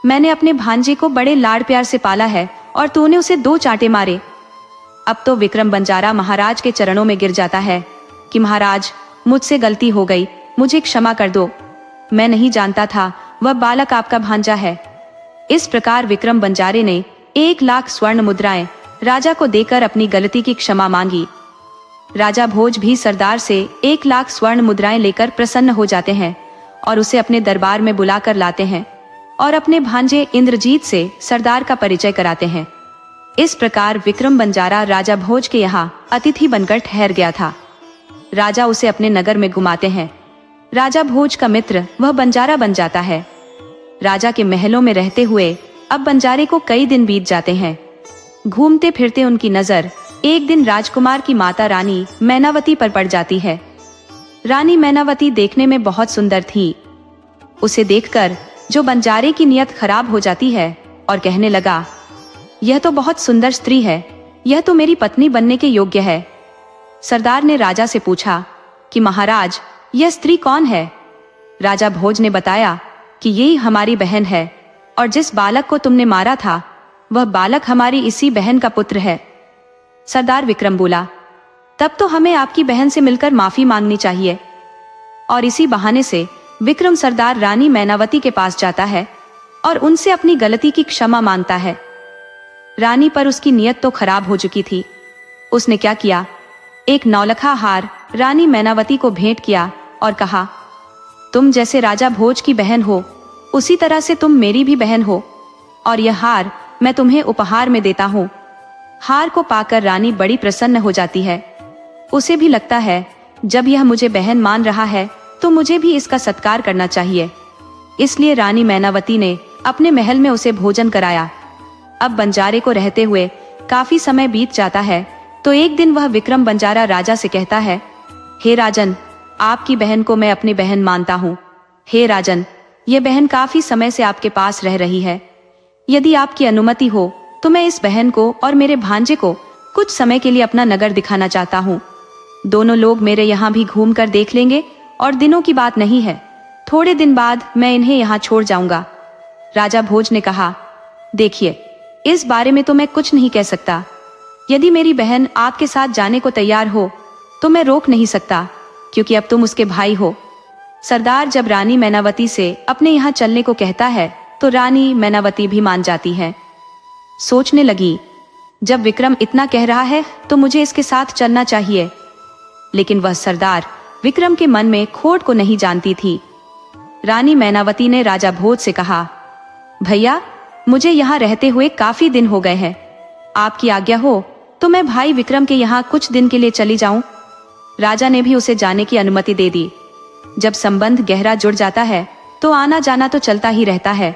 मैंने अपने भांजे को बड़े लाड़ प्यार से पाला है और तूने उसे 2 चांटे मारे। अब तो विक्रम बंजारा महाराज के चरणों में गिर जाता है कि महाराज, मुझसे गलती हो गई, मुझे क्षमा कर दो। मैं नहीं जानता था वह बालक आपका भांजा है। इस प्रकार विक्रम बंजारे ने 1 लाख स्वर्ण मुद्राएं राजा को देकर अपनी गलती की क्षमा मांगी। राजा भोज भी सरदार से 1 लाख स्वर्ण मुद्राएं लेकर प्रसन्न हो जाते हैं और उसे अपने दरबार में बुलाकर लाते हैं और अपने भांजे इंद्रजीत से सरदार का परिचय कराते हैं। इस प्रकार विक्रम बंजारा राजा भोज के यहाँ अतिथि बनकर ठहर गया था। राजा उसे अपने नगर में घुमाते हैं। राजा भोज का मित्र वह बंजारा बन जाता है। राजा के महलों में रहते हुए अब बंजारे को कई दिन बीत जाते हैं। घूमते फिरते उनकी नजर एक दिन राजकुमार की माता रानी मैनावती पर पड़ जाती है। रानी मैनावती देखने में बहुत सुंदर थी। उसे देखकर जो बंजारे की नियत खराब हो जाती है और कहने लगा, यह तो बहुत सुंदर स्त्री है, यह तो मेरी पत्नी बनने के योग्य है। सरदार ने राजा से पूछा कि महाराज, यह स्त्री कौन है? राजा भोज ने बताया कि यही हमारी बहन है और जिस बालक को तुमने मारा था वह बालक हमारी इसी बहन का पुत्र है। सरदार विक्रम बोला, तब तो हमें आपकी बहन से मिलकर माफी मांगनी चाहिए। और इसी बहाने से विक्रम सरदार रानी मैनावती के पास जाता है और उनसे अपनी गलती की क्षमा मांगता है। रानी पर उसकी नियत तो खराब हो चुकी थी। उसने क्या किया, एक नौलखा हार रानी मैनावती को भेंट किया और कहा, तुम जैसे राजा भोज की बहन हो उसी तरह से तुम मेरी भी बहन हो और यह हार मैं तुम्हें उपहार में देता हूँ। हार को पाकर रानी बड़ी प्रसन्न हो जाती है। उसे भी लगता है जब यह मुझे बहन मान रहा है तो मुझे भी इसका सत्कार करना चाहिए। इसलिए रानी मैनावती ने अपने महल में उसे भोजन कराया। अब बंजारे को रहते हुए काफी समय बीत जाता है तो एक दिन वह विक्रम बंजारा राजा से कहता है, हे राजन, आपकी बहन को मैं अपनी बहन मानता हूँ। हे राजन, ये बहन काफी समय से आपके पास रह रही है। यदि आपकी अनुमति हो तो मैं इस बहन को और मेरे भांजे को कुछ समय के लिए अपना नगर दिखाना चाहता हूँ। दोनों लोग मेरे यहाँ भी घूम कर देख लेंगे और दिनों की बात नहीं है, थोड़े दिन बाद मैं इन्हें यहाँ छोड़ जाऊंगा। राजा भोज ने कहा, देखिए, इस बारे में तो मैं कुछ नहीं कह सकता। यदि मेरी बहन आपके साथ जाने को तैयार हो तो मैं रोक नहीं सकता, क्योंकि अब तुम उसके भाई हो। सरदार जब रानी मैनावती से अपने यहाँ चलने को कहता है तो रानी मैनावती भी मान जाती है। सोचने लगी, जब विक्रम इतना कह रहा है तो मुझे इसके साथ चलना चाहिए। लेकिन वह सरदार विक्रम के मन में खोट को नहीं जानती थी। रानी मैनावती ने राजा भोज से कहा, भैया, मुझे यहाँ रहते हुए काफी दिन हो गए हैं। आपकी आज्ञा हो तो मैं भाई विक्रम के यहाँ कुछ दिन के लिए चली जाऊं। राजा ने भी उसे जाने की अनुमति दे दी। जब संबंध गहरा जुड़ जाता है तो आना जाना तो चलता ही रहता है।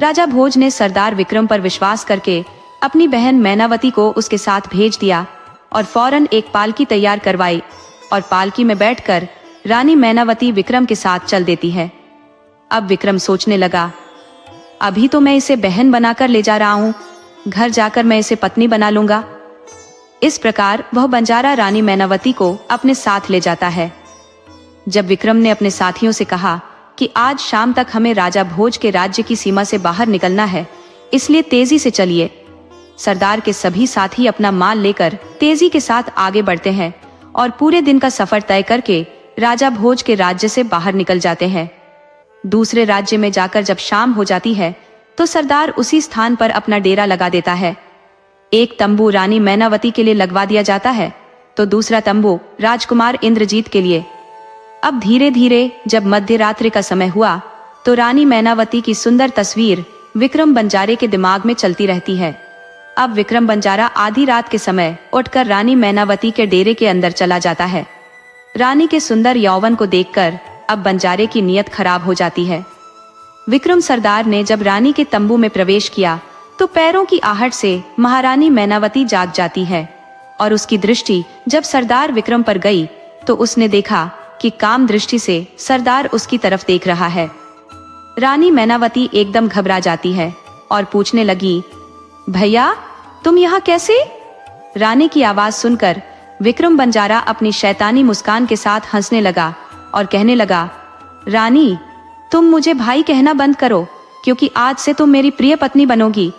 राजा भोज ने सरदार विक्रम पर विश्वास करके अपनी बहन मैनावती को उसके साथ भेज दिया और फौरन एक पालकी तैयार करवाई और पालकी में बैठकर रानी मैनावती विक्रम के साथ चल देती है। अब विक्रम सोचने लगा, अभी तो मैं इसे बहन बनाकर ले जा रहा हूँ, घर जाकर मैं इसे पत्नी बना लूंगा। इस प्रकार वह बंजारा रानी मैनावती को अपने साथ ले जाता है। जब विक्रम ने अपने साथियों से कहा कि आज शाम तक हमें राजा भोज के राज्य की सीमा से बाहर निकलना है, इसलिए तेजी से चलिए। सरदार के सभी साथी अपना माल लेकर तेजी के साथ आगे बढ़ते हैं और पूरे दिन का सफर तय करके राजा भोज के राज्य से बाहर निकल जाते हैं। दूसरे राज्य में जाकर जब शाम हो जाती है तो सरदार उसी स्थान पर अपना डेरा लगा देता है। एक तंबू रानी मैनावती के लिए लगवा दिया जाता है तो दूसरा तंबू राजकुमार इंद्रजीत के लिए। अब धीरे धीरे जब मध्य रात्रि का समय हुआ तो रानी मैनावती की सुंदर तस्वीर विक्रम बंजारे के दिमाग में चलती रहती है। अब विक्रम बंजारा आधी रात के समय उठकर रानी मैनावती के डेरे के अंदर चला जाता है। रानी के सुंदर यौवन को देखकर अब बंजारे की नीयत खराब हो जाती है। विक्रम सरदार ने जब रानी के तंबू में प्रवेश किया तो पैरों की आहट से महारानी मैनावती जाग जाती है और उसकी दृष्टि जब सरदार विक्रम पर गई तो उसने देखा कि काम दृष्टि से सरदार उसकी तरफ देख रहा है। रानी मैनावती एकदम घबरा जाती है और पूछने लगी, भैया, तुम यहाँ कैसे? रानी की आवाज सुनकर विक्रम बंजारा अपनी शैतानी मुस्कान के साथ हंसने लगा और कहने लगा, रानी, तुम मुझे भाई कहना बंद करो, क्योंकि आज से तुम मेरी प्रिय पत्नी बनोगी।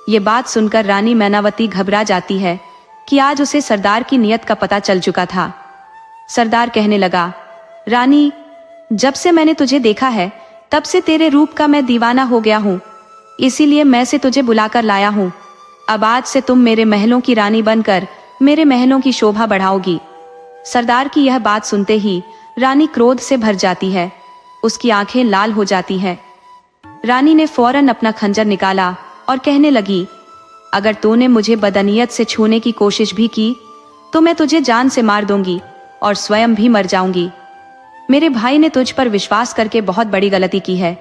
ये बात सुनकर रानी मैनावती घबरा जाती है कि आज उसे सरदार की नियत का पता चल चुका था। सरदार कहने लगा, रानी, जब से मैंने तुझे देखा है तब से तेरे रूप का मैं दीवाना हो गया हूँ, इसीलिए मैं से तुझे बुलाकर लाया हूँ। अब आज से तुम मेरे महलों की रानी बनकर मेरे महलों की शोभा बढ़ाओगी। सरदार की यह बात सुनते ही रानी क्रोध से भर जाती है, उसकी आंखें लाल हो जाती हैं। रानी ने फौरन अपना खंजर निकाला और कहने लगी, अगर तूने मुझे बदनीयत से छूने की कोशिश भी की तो मैं तुझे जान से मार दूंगी और स्वयं भी मर जाऊंगी। मेरे भाई ने तुझ पर विश्वास करके बहुत बड़ी गलती की है,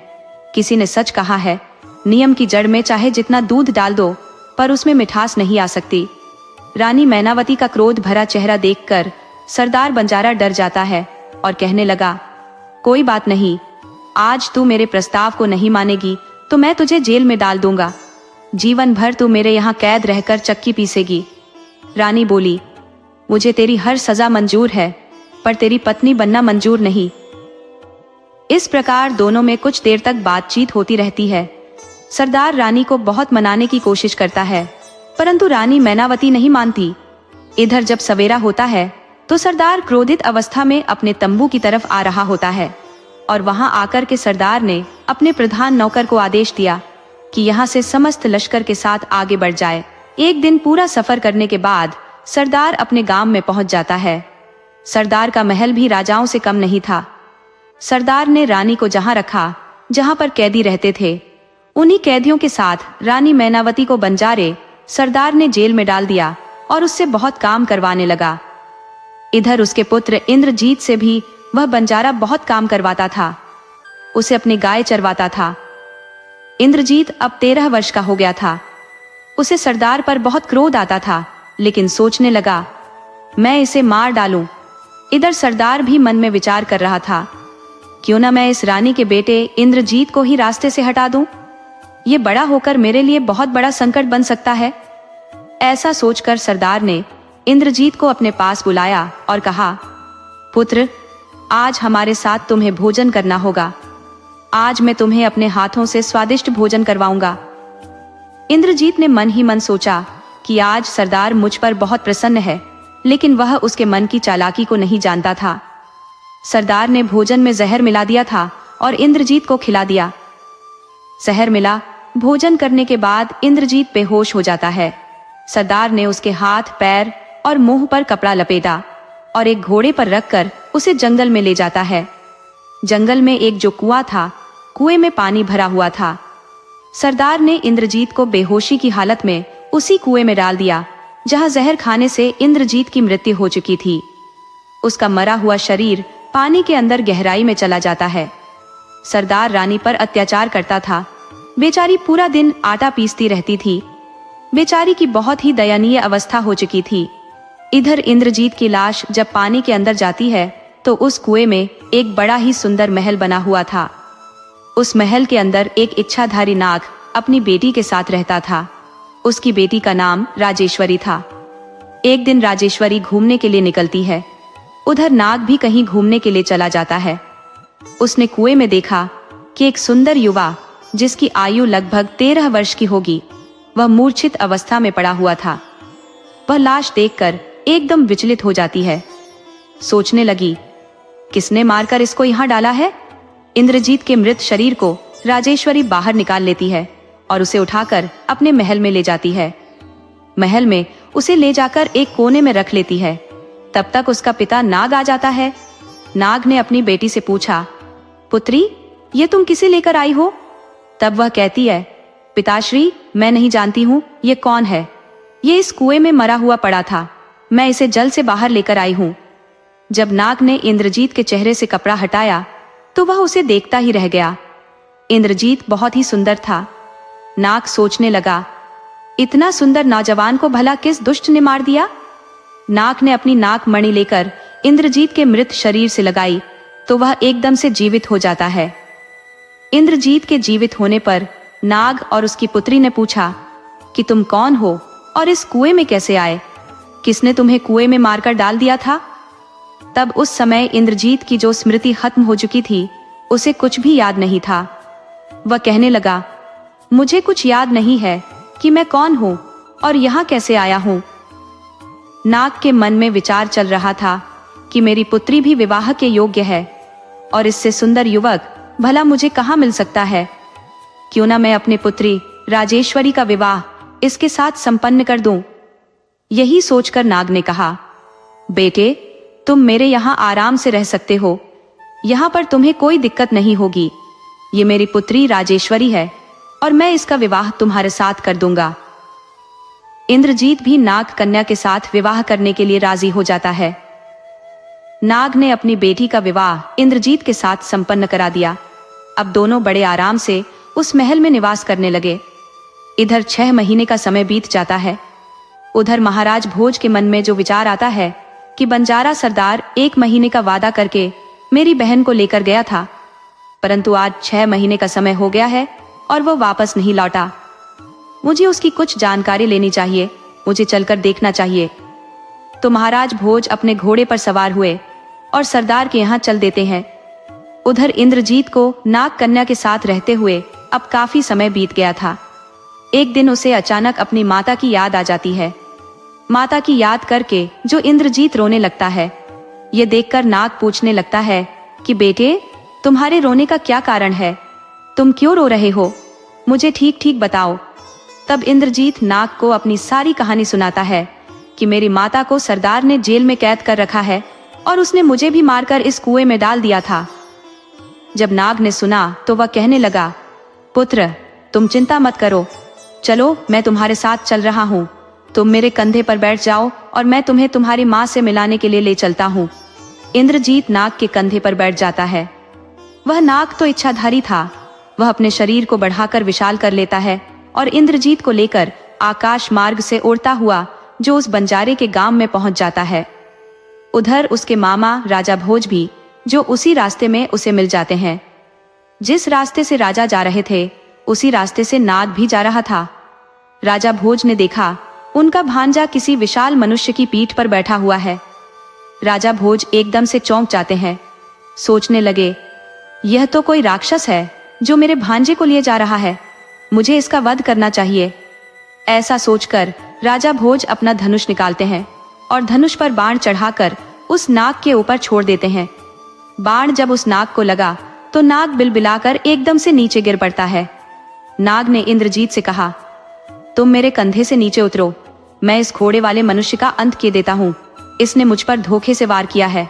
किसी ने सच कहा है, नियम की जड़ में चाहे जितना दूध डाल दो पर उसमें मिठास नहीं आ सकती। रानी मैनावती का क्रोध भरा चेहरा देखकर सरदार बंजारा डर जाता है और कहने लगा, कोई बात नहीं, आज तू मेरे प्रस्ताव को नहीं मानेगी तो मैं तुझे जेल में डाल दूंगा। जीवन भर तू मेरे यहाँ कैद रहकर चक्की पीसेगी। रानी बोली, मुझे तेरी हर सजा मंजूर है, पर तेरी पत्नी बनना मंजूर नहीं। इस प्रकार दोनों में कुछ देर तक बातचीत होती रहती है। सरदार रानी को बहुत मनाने की कोशिश करता है, परंतु रानी मैनावती नहीं मानती। इधर जब सवेरा होता है तो सरदार क्रोधित अवस्था में अपने तंबू की तरफ आ रहा होता है और वहां आकर के सरदार ने अपने प्रधान नौकर को आदेश दिया कि यहाँ से समस्त लश्कर के साथ आगे बढ़ जाए। एक दिन पूरा सफर करने के बाद सरदार अपने गांव में पहुंच जाता है। सरदार का महल भी राजाओं से कम नहीं था। सरदार ने रानी को जहां रखा जहां पर कैदी रहते थे, उन्हीं कैदियों के साथ रानी मैनावती को बंजारे सरदार ने जेल में डाल दिया और उससे बहुत काम करवाने लगा। इधर उसके पुत्र इंद्रजीत से भी वह बंजारा बहुत काम करवाता था। उसे अपनी गाय चरवाता था। इंद्रजीत अब 13 वर्ष का हो गया था। उसे सरदार पर बहुत क्रोध आता था, लेकिन सोचने लगा, मैं इसे मार डालूं। इधर सरदार भी मन में विचार कर रहा था, क्यों ना मैं इस रानी के बेटे इंद्रजीत को ही रास्ते से हटा दूं। ये बड़ा होकर मेरे लिए बहुत बड़ा संकट बन सकता है। ऐसा सोचकर सरदार ने इंद्रजीत को अपने पास बुलाया और कहा, पुत्र, आज हमारे साथ तुम्हें भोजन करना होगा। आज मैं तुम्हें अपने हाथों से स्वादिष्ट भोजन करवाऊंगा। इंद्रजीत ने मन ही मन सोचा कि आज सरदार मुझ पर बहुत प्रसन्न है, लेकिन वह उसके मन की चालाकी को नहीं जानता था। सरदार ने भोजन में जहर मिला दिया था और इंद्रजीत को खिला दिया। जहर मिला भोजन करने के बाद इंद्रजीत बेहोश हो जाता है। सरदार ने उसके हाथ, पैर और मुंह पर कपड़ा लपेटा और एक घोड़े पर रखकर उसे जंगल में ले जाता है। जंगल में एक जो कुआं था, कुएं में पानी भरा हुआ था। सरदार ने इंद्रजीत को बेहोशी की हालत में उसी कुएं में डाल दिया जहां जहर खाने से इंद्रजीत की मृत्यु हो चुकी थी। उसका मरा हुआ शरीर पानी के अंदर गहराई में चला जाता है। सरदार रानी पर अत्याचार करता था। बेचारी पूरा दिन आटा पीसती रहती थी। बेचारी की बहुत ही दयनीय अवस्था हो चुकी थी। इधर इंद्रजीत की लाश जब पानी के अंदर जाती है तो उस कुएं में एक बड़ा ही सुंदर महल बना हुआ था। उस महल के अंदर एक इच्छाधारी नाग अपनी बेटी के साथ रहता था। उसकी बेटी का नाम राजेश्वरी था। एक दिन राजेश्वरी घूमने के लिए निकलती है। उधर नाग भी कहीं घूमने के लिए चला जाता है। उसने कुएं में देखा कि एक सुंदर युवा, जिसकी आयु लगभग 13 वर्ष की होगी, वह मूर्छित अवस्था में पड़ा हुआ था। वह लाश देखकर एकदम विचलित हो जाती है। सोचने लगी, किसने मारकर इसको यहाँ डाला है। इंद्रजीत के मृत शरीर को राजेश्वरी बाहर निकाल लेती है और उसे उठाकर अपने महल में ले जाती है। महल में उसे ले जाकर एक कोने में रख लेती है। तब तक उसका पिता नाग आ जाता है। नाग ने अपनी बेटी से पूछा, पुत्री, ये तुम किसे लेकर आई हो। तब वह कहती है, पिताश्री, मैं नहीं जानती हूँ ये कौन है। ये इस कुएं में मरा हुआ पड़ा था, मैं इसे जल से बाहर लेकर आई हूँ। जब नाग ने इंद्रजीत के चेहरे से कपड़ा हटाया तो वह उसे देखता ही रह गया। इंद्रजीत बहुत ही सुंदर था। नाग सोचने लगा, इतना सुंदर नौजवान को भला किस दुष्ट ने मार दिया। नाग ने अपनी नाक मणि लेकर इंद्रजीत के मृत शरीर से लगाई तो वह एकदम से जीवित हो जाता है। इंद्रजीत के जीवित होने पर नाग और उसकी पुत्री ने पूछा कि तुम कौन हो और इस कुएं में कैसे आए, किसने तुम्हें कुएं में मारकर डाल दिया था। तब उस समय इंद्रजीत की जो स्मृति खत्म हो चुकी थी, उसे कुछ भी याद नहीं था। वह कहने लगा, मुझे कुछ याद नहीं है कि मैं कौन हूं और यहाँ कैसे आया हूं। नाग के मन में विचार चल रहा था कि मेरी पुत्री भी विवाह के योग्य है और इससे सुंदर युवक भला मुझे कहाँ मिल सकता है। क्यों ना मैं अपनी पुत्री राजेश्वरी का विवाह इसके साथ संपन्न कर दूं। यही सोचकर नाग ने कहा, बेटे, तुम मेरे यहाँ आराम से रह सकते हो। यहाँ पर तुम्हें कोई दिक्कत नहीं होगी। ये मेरी पुत्री राजेश्वरी है और मैं इसका विवाह तुम्हारे साथ कर दूंगा। इंद्रजीत भी नाग कन्या के साथ विवाह करने के लिए राजी हो जाता है। नाग ने अपनी बेटी का विवाह इंद्रजीत के साथ संपन्न करा दिया। अब दोनों बड़े आराम से उस महल में निवास करने लगे। इधर 6 महीने का समय बीत जाता है। उधर महाराज भोज के मन में जो विचार आता है कि बंजारा सरदार 1 महीने का वादा करके मेरी बहन को लेकर गया था, परंतु आज 6 महीने का समय हो गया है और वो वापस नहीं लौटा। मुझे उसकी कुछ जानकारी लेनी चाहिए, मुझे चलकर देखना चाहिए। तो महाराज भोज अपने घोड़े पर सवार हुए और सरदार के यहाँ चल देते हैं। उधर इंद्रजीत को नाग कन्या के साथ रहते हुए अब काफी समय बीत गया था। एक दिन उसे अचानक अपनी माता की याद आ जाती है। माता की याद करके जो इंद्रजीत रोने लगता है। ये देखकर नाग पूछने लगता है कि बेटे, तुम्हारे रोने का क्या कारण है? तुम क्यों रो रहे हो? मुझे ठीक ठीक बताओ। तब इंद्रजीत नाग को अपनी सारी कहानी सुनाता है कि मेरी माता को सरदार ने जेल में कैद कर रखा है और उसने मुझे भी मारकर इस कुएं में डाल दिया था। जब नाग ने सुना तो वह कहने लगा, पुत्र, तुम चिंता मत करो, चलो मैं तुम्हारे साथ चल रहा हूँ। तुम मेरे कंधे पर बैठ जाओ और मैं तुम्हें तुम्हारी माँ से मिलाने के लिए ले चलता हूँ। इंद्रजीत नाग के कंधे पर बैठ जाता है। वह नाग तो इच्छाधारी था। वह अपने शरीर को बढ़ाकर विशाल कर लेता है और इंद्रजीत को लेकर आकाश मार्ग से उड़ता हुआ जो उस बंजारे के गांव में पहुंच जाता है। उधर उसके मामा राजा भोज भी जो उसी रास्ते में उसे मिल जाते हैं। जिस रास्ते से राजा जा रहे थे उसी रास्ते से नाग भी जा रहा था। राजा भोज ने देखा उनका भांजा किसी विशाल मनुष्य की पीठ पर बैठा हुआ है। राजा भोज एकदम से चौंक जाते हैं। सोचने लगे, यह तो कोई राक्षस है जो मेरे भांजे को लिए जा रहा है, मुझे इसका वध करना चाहिए। ऐसा सोचकर राजा भोज अपना धनुष निकालते हैं और धनुष पर बाण चढ़ाकर उस नाग के ऊपर छोड़ देते हैं। बाण जब उस नाग को लगा तो नाग बिलबिलाकर एकदम से नीचे गिर पड़ता है। नाग ने इंद्रजीत से कहा, तुम मेरे कंधे से नीचे उतरो, मैं इस घोड़े वाले मनुष्य का अंत किए देता हूँ, इसने मुझ पर धोखे से वार किया है।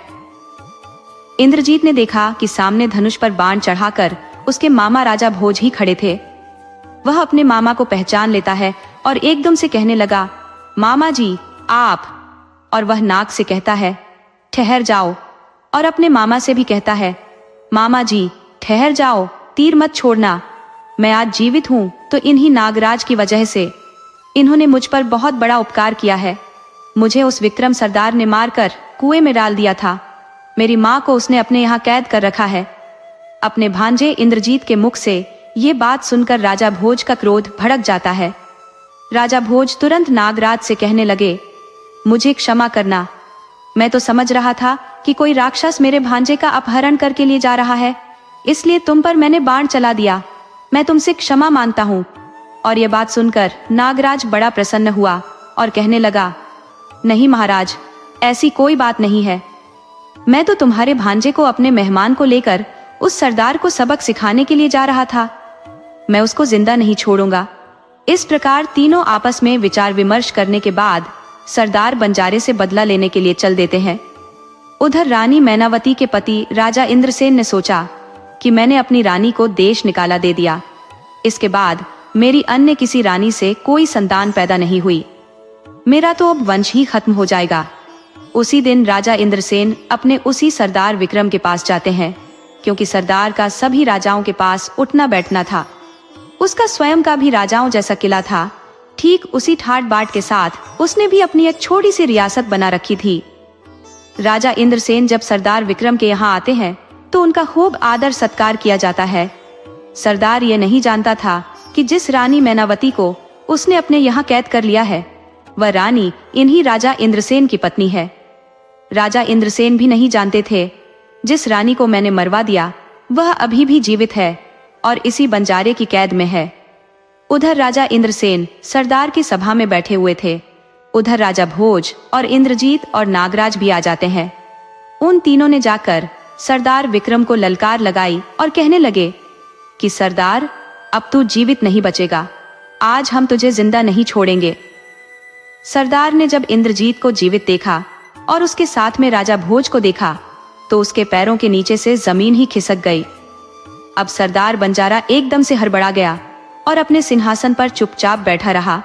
इंद्रजीत ने देखा कि सामने धनुष पर बाण चढ़ाकर उसके मामा राजा भोज ही खड़े थे। वह अपने मामा को पहचान लेता है और एकदम से कहने लगा, मामा जी आप। और वह नाग से कहता है, ठहर जाओ। और अपने मामा से भी कहता है, मामा जी ठहर जाओ, तीर मत छोड़ना। मैं आज जीवित हूँ तो इन्हीं नागराज की वजह से। इन्होंने मुझ पर बहुत बड़ा उपकार किया है। मुझे उस विक्रम सरदार ने मारकर कुएं में डाल दिया था। मेरी माँ को उसने अपने यहाँ कैद कर रखा है। अपने भांजे इंद्रजीत के मुख से ये बात सुनकर राजा भोज का क्रोध भड़क जाता है। राजा भोज तुरंत नागराज से कहने लगे, मुझे क्षमा करना, मैं तो समझ रहा था कि कोई राक्षस मेरे भांजे का अपहरण करके लिए जा रहा है, इसलिए तुम पर मैंने बाण चला दिया। मैं तुमसे क्षमा मांगता हूँ। और ये बात सुनकर नागराज बड़ा प्रसन्न हुआ और कहने लगा, नहीं महाराज, ऐसी कोई बात नहीं है। मैं तो तुम्हारे भांजे को अपने मेहमान को लेकर उस सरदार को सबक सिखाने के लिए जा रहा था। मैं उसको जिंदा नहीं छोड़ूंगा। इस प्रकार तीनों आपस में विचार विमर्श करने के बाद सरदार बंजारे से बदला लेने के लिए चल देते हैं। उधर रानी मैनावती के पति राजा इंद्रसेन ने सोचा कि मैंने अपनी रानी को देश निकाला दे दिया, इसके बाद मेरी अन्य किसी रानी से कोई संतान पैदा नहीं हुई, मेरा तो अब वंश ही खत्म हो जाएगा। उसी दिन राजा इंद्रसेन अपने उसी सरदार विक्रम के पास जाते हैं, क्योंकि सरदार का सभी राजाओं के पास उठना बैठना था। उसका स्वयं का भी राजाओं जैसा किला था। ठीक उसी ठाट बाट के साथ उसने भी अपनी एक छोटी सी रियासत बना रखी थी। राजा इंद्रसेन जब सरदार विक्रम के यहाँ आते हैं तो उनका खूब आदर सत्कार किया जाता है। सरदार ये नहीं जानता था कि जिस रानी मैनावती को उसने अपने यहाँ कैद कर लिया है वह रानी इन्हीं राजा इंद्रसेन की पत्नी है। राजा इंद्रसेन भी नहीं जानते थे जिस रानी को मैंने मरवा दिया वह अभी भी जीवित है और इसी बंजारे की कैद में है। उधर राजा इंद्रसेन सरदार की सभा में बैठे हुए थे। उधर राजा भोज और इंद्रजीत और नागराज भी आ जाते हैं। उन तीनों ने जाकर सरदार विक्रम को ललकार लगाई और कहने लगे कि सरदार, अब तू जीवित नहीं बचेगा, आज हम तुझे जिंदा नहीं छोड़ेंगे। सरदार ने जब इंद्रजीत को जीवित देखा और उसके साथ में राजा भोज को देखा तो उसके पैरों के नीचे से जमीन ही खिसक गई। अब सरदार बंजारा एकदम से हड़बड़ा गया और अपने सिंहासन पर चुपचाप बैठा रहा।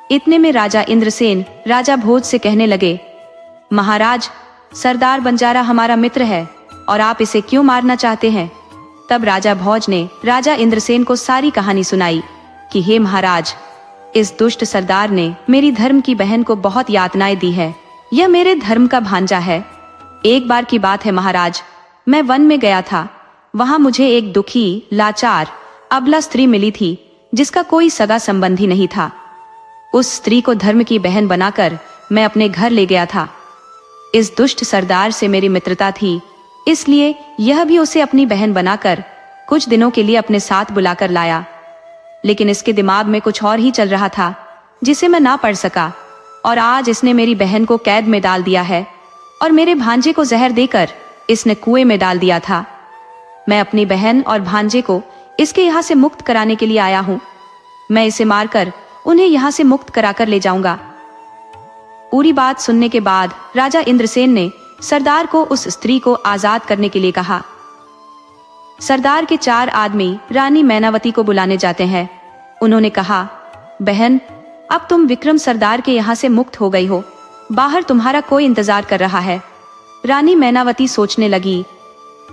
इतने में राजा इंद्रसेन राजा भोज से कहने लगे, महाराज, सरदार बंजारा हमारा मित्र है और आप इसे क्यों मारना चाहते हैं? तब राजा भोज ने राजा इंद्रसेन को सारी कहानी सुनाई कि हे महाराज, इस दुष्ट सरदार ने मेरी धर्म की बहन को बहुत यातनाएं दी है। यह मेरे धर्म का भांजा है। एक बार की बात है महाराज, मैं वन में गया था। वहां मुझे एक दुखी, लाचार, अबला स्त्री मिली थी जिसका कोई सगा संबंधी नहीं था। उस स्त्री को धर्म की बहन बनाकर मैं अपने घर ले गया था। इस दुष्ट सरदार से मेरी मित्रता थी, इसलिए यह भी उसे अपनी बहन बनाकर कुछ दिनों के लिए अपने साथ बुलाकर लाया। लेकिन इसके दिमाग में कुछ और ही चल रहा था जिसे मैं ना पढ़ सका, और आज इसने मेरी बहन को कैद में डाल दिया है और मेरे भांजे को जहर देकर इसने कुएं में डाल दिया था। मैं अपनी बहन और भांजे को इसके यहाँ से मुक्त कराने के लिए आया हूँ। मैं इसे मारकर उन्हें यहाँ से मुक्त कराकर ले जाऊंगा। पूरी बात सुनने के बाद राजा इंद्रसेन ने सरदार को उस स्त्री को आजाद करने के लिए कहा। सरदार के 4 आदमी रानी मैनावती को बुलाने जाते हैं। उन्होंने कहा, बहन, अब तुम विक्रम सरदार के यहाँ से मुक्त हो गई हो। बाहर तुम्हारा कोई इंतजार कर रहा है। रानी मैनावती सोचने लगी,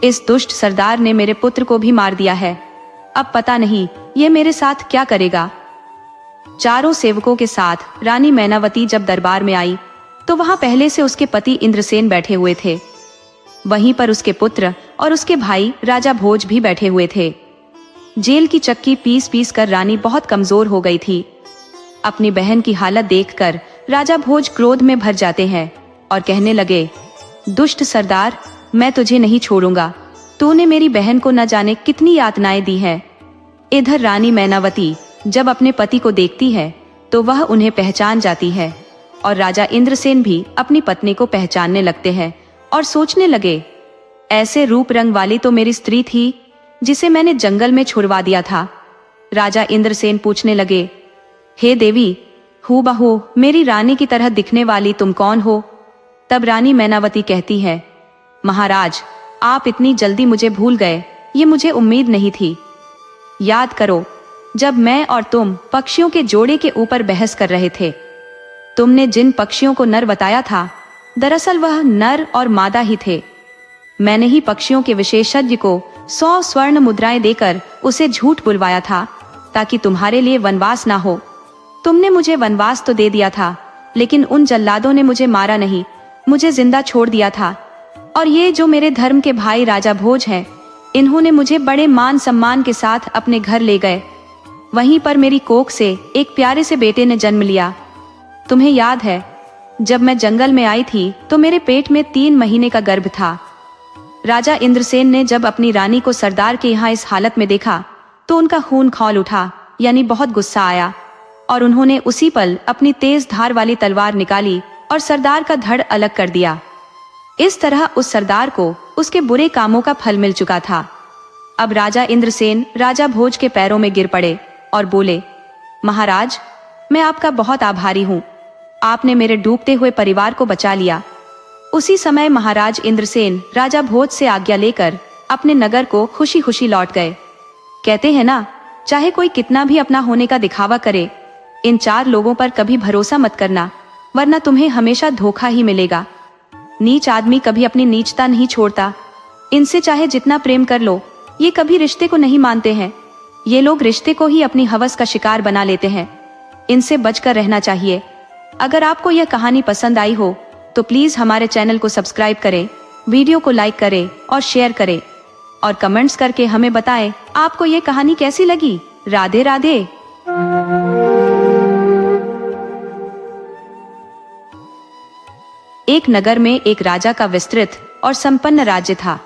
इस दुष्ट सरदार ने मेरे पुत्र को भी मार दिया है। अब पता नहीं ये मेरे साथ क्या करेगा। चारों सेवकों के साथ रानी मैनावती जब दरबार में आई तो वहां पहले से उसके पति इंद्रसेन बैठे हुए थे। वहीं पर उसके पुत्र और उसके भाई राजा भोज भी बैठे हुए थे। जेल की चक्की पीस पीस कर रानी बहुत कमजोर हो गई थी। अपनी बहन की हालत देखकर राजा भोज क्रोध में भर जाते हैं और कहने लगे, दुष्ट सरदार, मैं तुझे नहीं छोड़ूंगा। तूने मेरी बहन को न जाने कितनी यातनाएं दी हैं। इधर रानी मैनावती जब अपने पति को देखती है तो वह उन्हें पहचान जाती है, और राजा इंद्रसेन भी अपनी पत्नी को पहचानने लगते हैं और सोचने लगे, ऐसे रूप रंग वाली तो मेरी स्त्री थी जिसे मैंने जंगल में छुड़वा दिया था। राजा इंद्रसेन पूछने लगे, हे देवी, हूबहू मेरी रानी की तरह दिखने वाली तुम कौन हो? तब रानी मैनावती कहती है, महाराज, आप इतनी जल्दी मुझे भूल गए, ये मुझे उम्मीद नहीं थी। याद करो, जब मैं और तुम पक्षियों के जोड़े के ऊपर बहस कर रहे थे, तुमने जिन पक्षियों को नर बताया था, दरअसल वह नर और मादा ही थे। मैंने ही पक्षियों के विशेषज्ञ को 100 स्वर्ण मुद्राएं देकर उसे झूठ बुलवाया था ताकि तुम्हारे लिए वनवास ना हो। तुमने मुझे वनवास तो दे दिया था, लेकिन उन जल्लादों ने मुझे मारा नहीं, मुझे जिंदा छोड़ दिया था। और ये जो मेरे धर्म के भाई राजा भोज हैं, इन्होंने मुझे बड़े मान सम्मान के साथ अपने घर ले गए। वहीं पर मेरी कोख से एक प्यारे से बेटे ने जन्म लिया। तुम्हें याद है, जब मैं जंगल में आई थी तो मेरे पेट में 3 महीने का गर्भ था। राजा इंद्रसेन ने जब अपनी रानी को सरदार के यहाँ इस हालत में देखा तो उनका खून खौल उठा, यानी बहुत गुस्सा आया, और उन्होंने उसी पल अपनी तेज धार वाली तलवार निकाली और सरदार का धड़ अलग कर दिया। इस तरह उस सरदार को उसके बुरे कामों का फल मिल चुका था। अब राजा इंद्रसेन राजा भोज के पैरों में गिर पड़े और बोले, महाराज, मैं आपका बहुत आभारी हूँ। आपने मेरे डूबते हुए परिवार को बचा लिया। उसी समय महाराज इंद्रसेन राजा भोज से आज्ञा लेकर अपने नगर को खुशी खुशी लौट गए। कहते हैं ना, चाहे कोई कितना भी अपना होने का दिखावा करे, इन 4 लोगों पर कभी भरोसा मत करना, वरना तुम्हें हमेशा धोखा ही मिलेगा। नीच आदमी कभी अपनी नीचता नहीं छोड़ता। इनसे चाहे जितना प्रेम कर लो, ये कभी रिश्ते को नहीं मानते हैं। ये लोग रिश्ते को ही अपनी हवस का शिकार बना लेते हैं। इनसे बचकर रहना चाहिए। अगर आपको यह कहानी पसंद आई हो तो प्लीज हमारे चैनल को सब्सक्राइब करें, वीडियो को लाइक करें और शेयर करें, और कमेंट्स करके हमें बताएं आपको यह कहानी कैसी लगी। राधे राधे। एक नगर में एक राजा का विस्तृत और संपन्न राज्य था।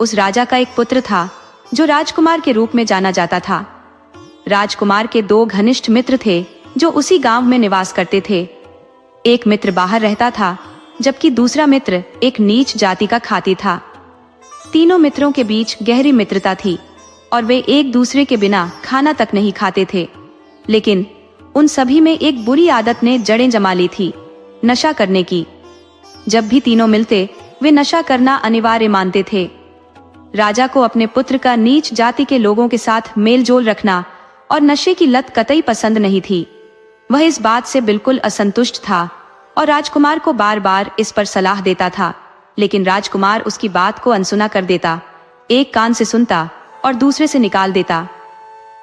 उस राजा का एक पुत्र था जो राजकुमार के रूप में जाना जाता था। राजकुमार के 2 घनिष्ठ मित्र थे जो उसी गांव में निवास करते थे। एक मित्र बाहर रहता था, जबकि दूसरा मित्र एक नीच जाति का खाती था। तीनों मित्रों के बीच गहरी मित्रता थी और वे एक दूसरे के बिना खाना तक नहीं खाते थे। लेकिन उन सभी में एक बुरी आदत ने जड़ें जमा ली थी, नशा करने की। जब भी तीनों मिलते वे नशा करना अनिवार्य मानते थे। राजा को अपने पुत्र का नीच जाति के लोगों के साथ मेल जोल रखना और नशे की लत कतई पसंद नहीं थी। वह इस बात से बिल्कुल असंतुष्ट था और राजकुमार को बार बार इस पर सलाह देता था, लेकिन राजकुमार उसकी बात को अनसुना कर देता। एक कान से सुनता और दूसरे से निकाल देता।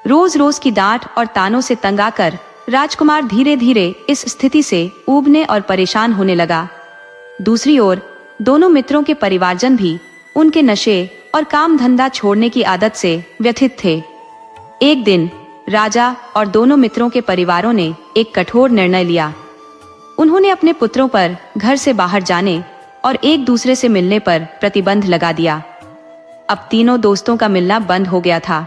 रोज रोज की डांट और तानों से तंग आकर राजकुमार धीरे धीरे इस स्थिति से ऊबने और परेशान होने लगा। दूसरी ओर दोनों मित्रों के परिवारजन भी उनके नशे और काम धंधा छोड़ने की आदत से व्यथित थे। एक दिन राजा और दोनों मित्रों के परिवारों ने एक कठोर निर्णय लिया। उन्होंने अपने पुत्रों पर घर से बाहर जाने और एक दूसरे से मिलने पर प्रतिबंध लगा दिया। अब तीनों दोस्तों का मिलना बंद हो गया था।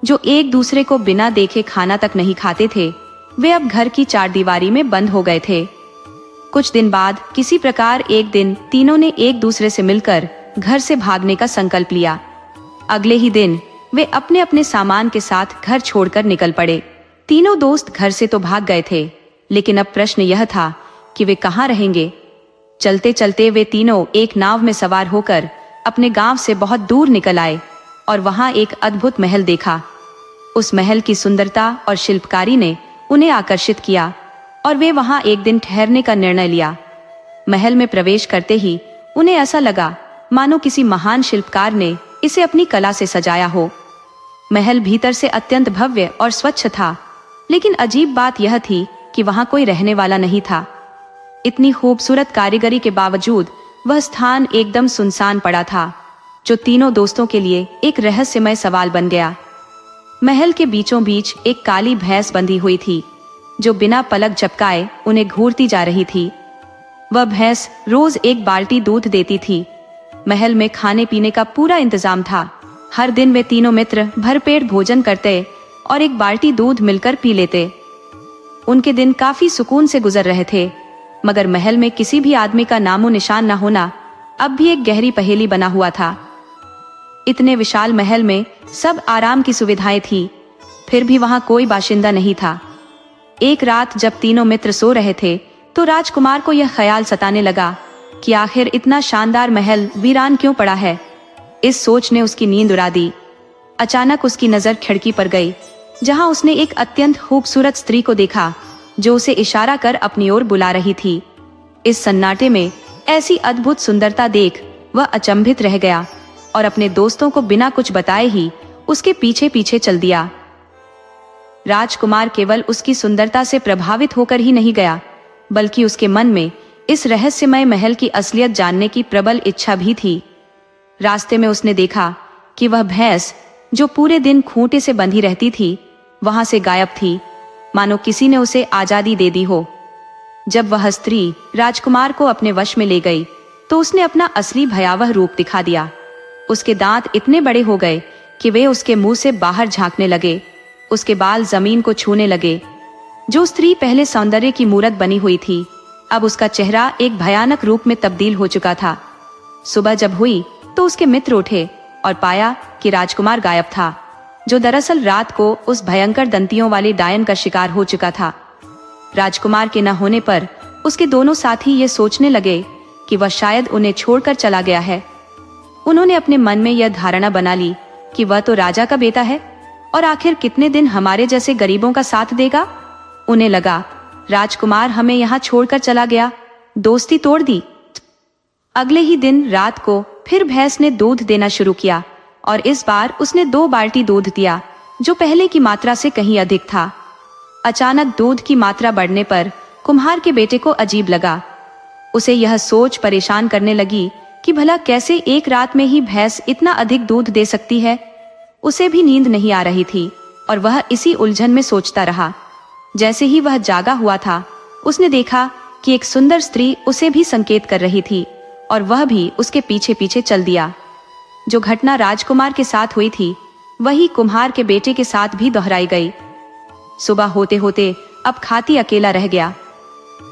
जो एक दूसरे को बिना देखे खाना तक नहीं खाते थे, वे अब घर की चारदीवारी में बंद हो गए थे। कुछ दिन बाद किसी प्रकार एक दिन तीनों ने एक दूसरे से मिलकर घर से भागने का संकल्प लिया। अगले ही दिन वे अपने अपने सामान के साथ घर छोड़कर निकल पड़े। तीनों दोस्त घर से तो भाग गए थे, लेकिन अब प्रश्न यह था कि वे कहाँ रहेंगे। चलते चलते वे तीनों एक नाव में सवार होकर अपने गांव से बहुत दूर निकल आए और वहां एक अद्भुत महल देखा। उस महल की सुंदरता और शिल्पकारी ने उन्हें आकर्षित किया और वे वहां एक दिन ठहरने का निर्णय लिया। महल में प्रवेश करते ही उन्हें ऐसा लगा मानो किसी महान शिल्पकार ने इसे अपनी कला से सजाया हो। महल भीतर से अत्यंत भव्य और स्वच्छ था, लेकिन अजीब बात यह थी कि वहां कोई रहने वाला नहीं था। इतनी खूबसूरत कारीगरी के बावजूद वह स्थान एकदम सुनसान पड़ा था, जो तीनों दोस्तों के लिए एक रहस्यमय सवाल बन गया। महल के बीचों बीच एक काली भैंस बंधी हुई थी, जो बिना पलक झपकाए उन्हें घूरती जा रही थी। वह भैंस रोज एक बाल्टी दूध देती थी। महल में खाने पीने का पूरा इंतजाम था। हर दिन वे तीनों मित्र भरपेट भोजन करते और एक बाल्टी दूध मिलकर पी लेते। उनके दिन काफी सुकून से गुजर रहे थे, मगर महल में किसी भी आदमी का नामो निशान न होना अब भी एक गहरी पहेली बना हुआ था। इतने विशाल महल में सब आराम की सुविधाएं थी, फिर भी वहां कोई बाशिंदा नहीं था। एक रात जब तीनों मित्र सो रहे थे, तो राजकुमार को यह ख्याल सताने लगा कि आखिर इतना शानदार महल वीरान क्यों पड़ा है। इस सोच ने उसकी नींद उड़ा दी। अचानक उसकी नजर खिड़की पर गई, जहां उसने एक अत्यंत खूबसूरत स्त्री को देखा, जो उसे इशारा कर अपनी ओर बुला रही थी। इस सन्नाटे में ऐसी अद्भुत सुंदरता देख वह अचंभित रह गया और अपने दोस्तों को बिना कुछ बताए ही उसके पीछे पीछे चल दिया। राजकुमार केवल उसकी सुंदरता से प्रभावित होकर ही नहीं गया, बल्कि उसके मन में इस रहस्यमय महल की असलियत जानने की प्रबल इच्छा भी थी। रास्ते में उसने देखा कि वह भैंस, जो पूरे दिन खूंटे से बंधी रहती थी, वहां से गायब थी, मानो किसी ने उसे आजादी दे दी हो। जब वह स्त्री राजकुमार को अपने वश में ले गई, तो उसने अपना असली भयावह रूप दिखा दिया। उसके दांत इतने बड़े हो गए कि वे उसके मुंह से बाहर झांकने लगे। उसके बाल जमीन को छूने लगे। जो स्त्री पहले सौंदर्य की मूरत बनी हुई थी, अब उसका चेहरा एक भयानक रूप में तब्दील हो चुका था। सुबह जब हुई तो उसके मित्र उठे और पाया कि राजकुमार गायब था, जो दरअसल रात को उस भयंकर दंतियों वाले डायन का शिकार हो चुका था। राजकुमार के न होने पर उसके दोनों साथी ये सोचने लगे कि वह शायद उन्हें छोड़कर चला गया है। उन्होंने अपने मन में यह धारणा बना ली कि वह तो राजा का बेटा है और आखिर कितने दिन हमारे जैसे गरीबों का साथ देगा। उन्हें लगा राजकुमार हमें यहाँ छोड़कर चला गया, दोस्ती तोड़ दी। अगले ही दिन रात को फिर भैंस ने दूध देना शुरू किया और इस बार उसने 2 बाल्टी दूध दिया, जो पहले की मात्रा से कहीं अधिक था। अचानक दूध की मात्रा बढ़ने पर कुम्हार के बेटे को अजीब लगा। उसे यह सोच परेशान करने लगी कि भला कैसे एक रात में ही भैंस इतना अधिक दूध दे सकती है। उसे भी नींद नहीं आ रही थी और वह इसी उलझन में सोचता रहा। जैसे ही वह जागा हुआ था, उसने देखा कि एक सुंदर स्त्री उसे भी संकेत कर रही थी और वह भी उसके पीछे पीछे चल दिया। जो घटना राजकुमार के साथ हुई थी, वही कुम्हार के बेटे के साथ भी दोहराई गई। सुबह होते होते अब खाती अकेला रह गया।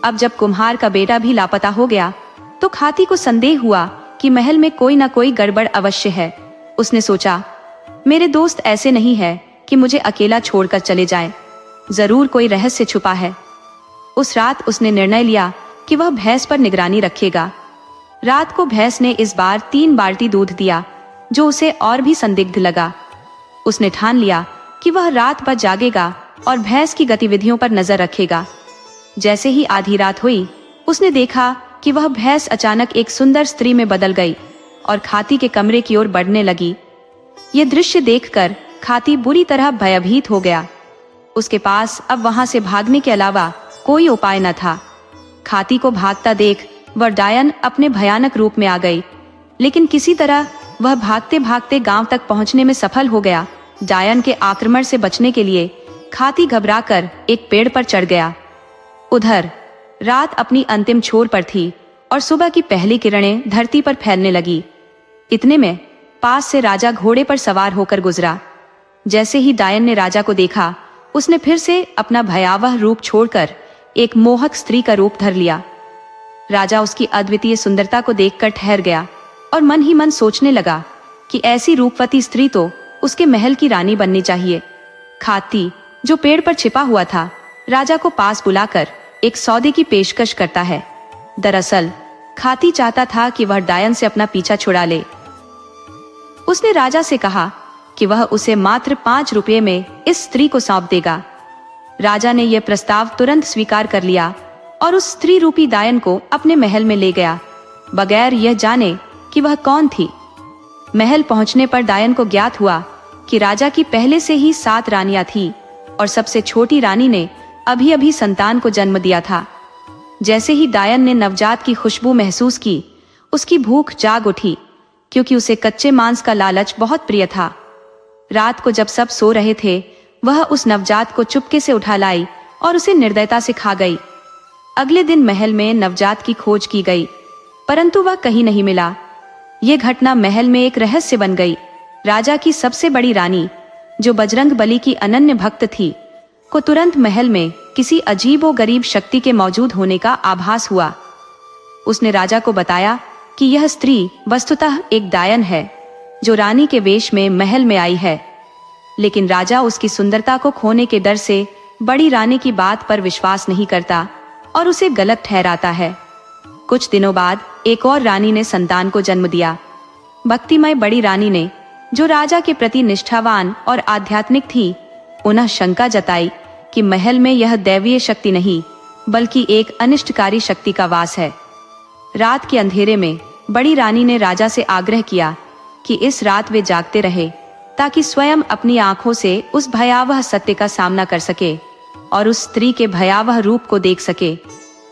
अब जब कुम्हार का बेटा भी लापता हो गया, तो खाती को संदेह हुआ कि महल में कोई ना कोई गड़बड़ अवश्य है। उसने सोचा, मेरे दोस्त ऐसे नहीं है कि मुझे अकेला छोड़कर चले जाएं। जरूर कोई रहस्य छुपा है। उस रात उसने निर्णय लिया कि वह भैंस पर निगरानी रखेगा। रात को भैंस ने इस बार 3 बाल्टी दूध दिया, जो उसे और भी संदिग्ध लगा। उसने ठान लिया कि वह रात भर जागेगा और भैंस की गतिविधियों पर नजर रखेगा। जैसे ही आधी रात हुई, उसने देखा कि वह भैंस अचानक एक सुंदर स्त्री में बदल गई और खाती के कमरे की ओर बढ़ने लगी। ये दृश्य देखकर खाती बुरी तरह भयभीत हो गया। उसके पास अब वहां से भागने के अलावा कोई उपाय न था। खाती को भागता देख वह डायन अपने भयानक रूप में आ गई, लेकिन किसी तरह वह भागते भागते गांव तक पहुंचने में सफल हो गया। डायन के आक्रमण से बचने के लिए खाती घबराकर एक पेड़ पर चढ़ गया। उधर रात अपनी अंतिम छोर पर थी और सुबह की पहली किरणें धरती पर फैलने लगी। इतने में पास से राजा घोड़े पर सवार होकर गुजरा। जैसे ही डायन ने राजा को देखा, उसने फिर से अपना भयावह रूप छोड़कर एक मोहक स्त्री का रूप धर लिया। राजा उसकी अद्वितीय सुंदरता को देखकर ठहर गया और मन ही मन सोचने लगा कि ऐसी रूपवती स्त्री तो उसके महल की रानी बननी चाहिए। खाती, जो पेड़ पर छिपा हुआ था, राजा को पास बुलाकर एक सौदे की पेशकश करता है। दरअसल खाती चाहता था कि वह डायन से अपना पीछा छुड़ा ले। उसने राजा से कहा कि वह उसे मात्र 5 रुपये में इस स्त्री को सौंप देगा। राजा ने यह प्रस्ताव तुरंत स्वीकार कर लिया और उस स्त्री रूपी डायन को अपने महल में ले गया, बगैर यह जाने कि वह कौन थी। महल पहुंचने पर डायन को ज्ञात हुआ कि राजा की पहले से ही 7 रानियां थी और सबसे छोटी रानी ने अभी अभी संतान को जन्म दिया था। जैसे ही डायन ने नवजात की खुशबू महसूस की, उसकी भूख जाग उठी, क्योंकि उसे कच्चे मांस का लालच बहुत प्रिय था। रात को जब सब सो रहे थे, वह उस नवजात को चुपके से उठा लाई और उसे निर्दयता से खा गई। अगले दिन महल में नवजात की खोज की गई, परंतु वह कहीं नहीं मिला। ये घटना महल में एक रहस्य बन गई। राजा की सबसे बड़ी रानी, जो बजरंग बली की अनन्य भक्त थी, को तुरंत महल में किसी अजीबो गरीब शक्ति के मौजूद होने का आभास हुआ। उसने राजा को बताया कि यह स्त्री वस्तुतः एक डायन है, जो रानी के वेश में महल में आई है। लेकिन राजा उसकी सुंदरता को खोने के डर से बड़ी रानी की बात पर विश्वास नहीं करता और उसे गलत ठहराता है। कुछ दिनों बाद एक और रानी ने संतान को जन्म दिया। भक्तिमय बड़ी रानी ने, जो राजा के प्रति निष्ठावान और आध्यात्मिक थी, उन्हें शंका जताई कि महल में यह दैवीय शक्ति नहीं, बल्कि एक अनिष्टकारी शक्ति का वास है। रात के अंधेरे में बड़ी रानी ने राजा से आग्रह किया कि इस रात वे जागते रहे, ताकि स्वयं अपनी आंखों से उस भयावह सत्य का सामना कर सके और उस स्त्री के भयावह रूप को देख सके,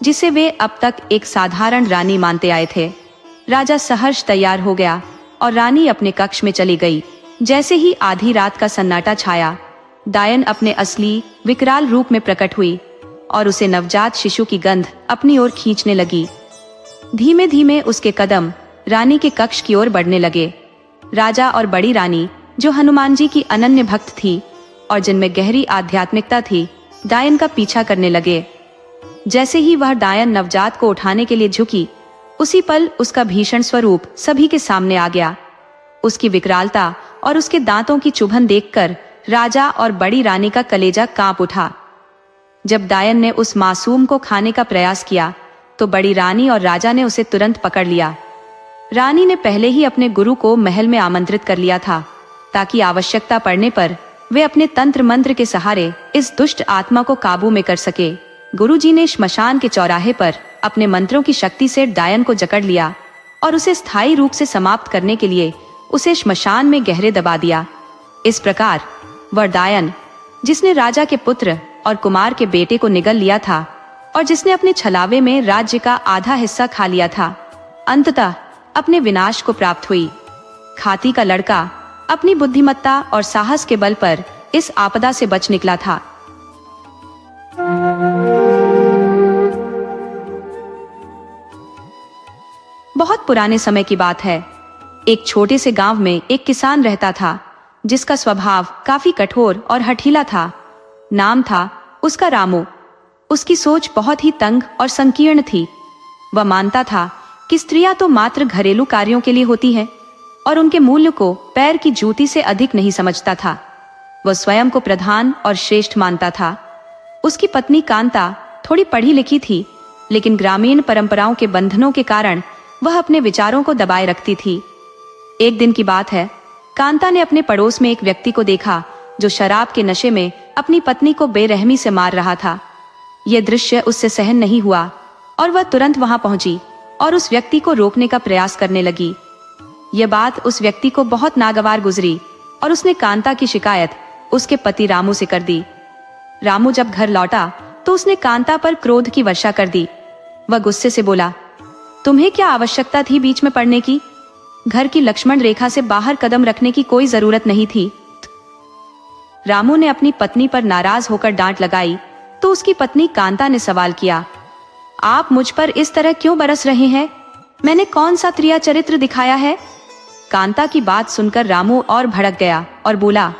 जिसे वे अब तक एक साधारण रानी मानते आए थे। राजा सहर्ष तैयार हो गया और रानी अपने कक्ष में चली गई। जैसे ही आधी रात का सन्नाटा छाया, डायन अपने असली विकराल रूप में प्रकट हुई और उसे नवजात शिशु की गंध अपनी ओर खींचने लगी। धीमे धीमे उसके कदम रानी के कक्ष की ओर बढ़ने लगे। राजा और बड़ी रानी, जो हनुमान जी की अनन्य भक्त थी और जिनमें गहरी आध्यात्मिकता थी, डायन का पीछा करने लगे। जैसे ही वह डायन नवजात को उठाने के लिए झुकी, उसी पल उसका भीषण स्वरूप सभी के सामने आ गया। उसकी विकरालता और उसके दांतों की चुभन देखकर राजा और बड़ी रानी का कलेजा कांप उठा। जब डायन ने उस मासूम को खाने का प्रयास किया, तो बड़ी रानी और राजा ने उसे तुरंत पकड़ लिया। रानी ने पहले ही अपने गुरु को महल में आमंत्रित कर लिया था, ताकि आवश्यकता पड़ने पर वे अपने तंत्र मंत्र के सहारे इस दुष्ट आत्मा को काबू में कर सके। गुरुजी ने श्मशान के चौराहे पर अपने मंत्रों की शक्ति से डायन को जकड़ लिया और उसे स्थायी रूप से समाप्त करने के लिए उसे श्मशान में गहरे दबा दिया। इस प्रकार वह डायन, जिसने राजा के पुत्र और कुमार के बेटे को निगल लिया था और जिसने अपने छलावे में राज्य का आधा हिस्सा खा लिया था, अंततः अपने विनाश को प्राप्त हुई। खाती का लड़का अपनी बुद्धिमत्ता और साहस के बल पर इस आपदा से बच निकला था। बहुत पुराने समय की बात है। एक छोटे से गांव में एक किसान रहता था, जिसका स्वभाव काफी कठोर और हठीला था। नाम था उसका रामू। उसकी सोच बहुत ही तंग और संकीर्ण थी। वह मानता था कि स्त्रियां तो मात्र घरेलू कार्यों के लिए होती हैं और उनके मूल्य को पैर की जूती से अधिक नहीं समझता था। वह स्वयं को प्रधान और श्रेष्ठ मानता था। उसकी पत्नी कांता थोड़ी पढ़ी लिखी थी, लेकिन ग्रामीण परंपराओं के बंधनों के कारण वह अपने विचारों को दबाए रखती थी। एक दिन की बात है, कांता ने अपने पड़ोस में एक व्यक्ति को देखा जो शराब के नशे में अपनी पत्नी को बेरहमी से मार रहा था। यह दृश्य उससे सहन नहीं हुआ और वह तुरंत वहां पहुंची और उस व्यक्ति को रोकने का प्रयास करने लगी। यह बात उस व्यक्ति को बहुत नागवार गुजरी, और उसने कांता की शिकायत उसके पति रामू से कर दी। रामू जब घर लौटा तो उसने कांता पर क्रोध की वर्षा कर दी। वह गुस्से से बोला, तुम्हें क्या आवश्यकता थी बीच में पड़ने की? घर की लक्ष्मण रेखा से बाहर कदम रखने की कोई जरूरत नहीं थी। रामू ने अपनी पत्नी पर नाराज होकर डांट लगाई तो उसकी पत्नी कांता ने सवाल किया, आप मुझ पर इस तरह क्यों बरस रहे हैं? मैंने कौन सा त्रिया चरित्र दिखाया है? कांता की बात सुनकर रामू और भड़क गया और बोला,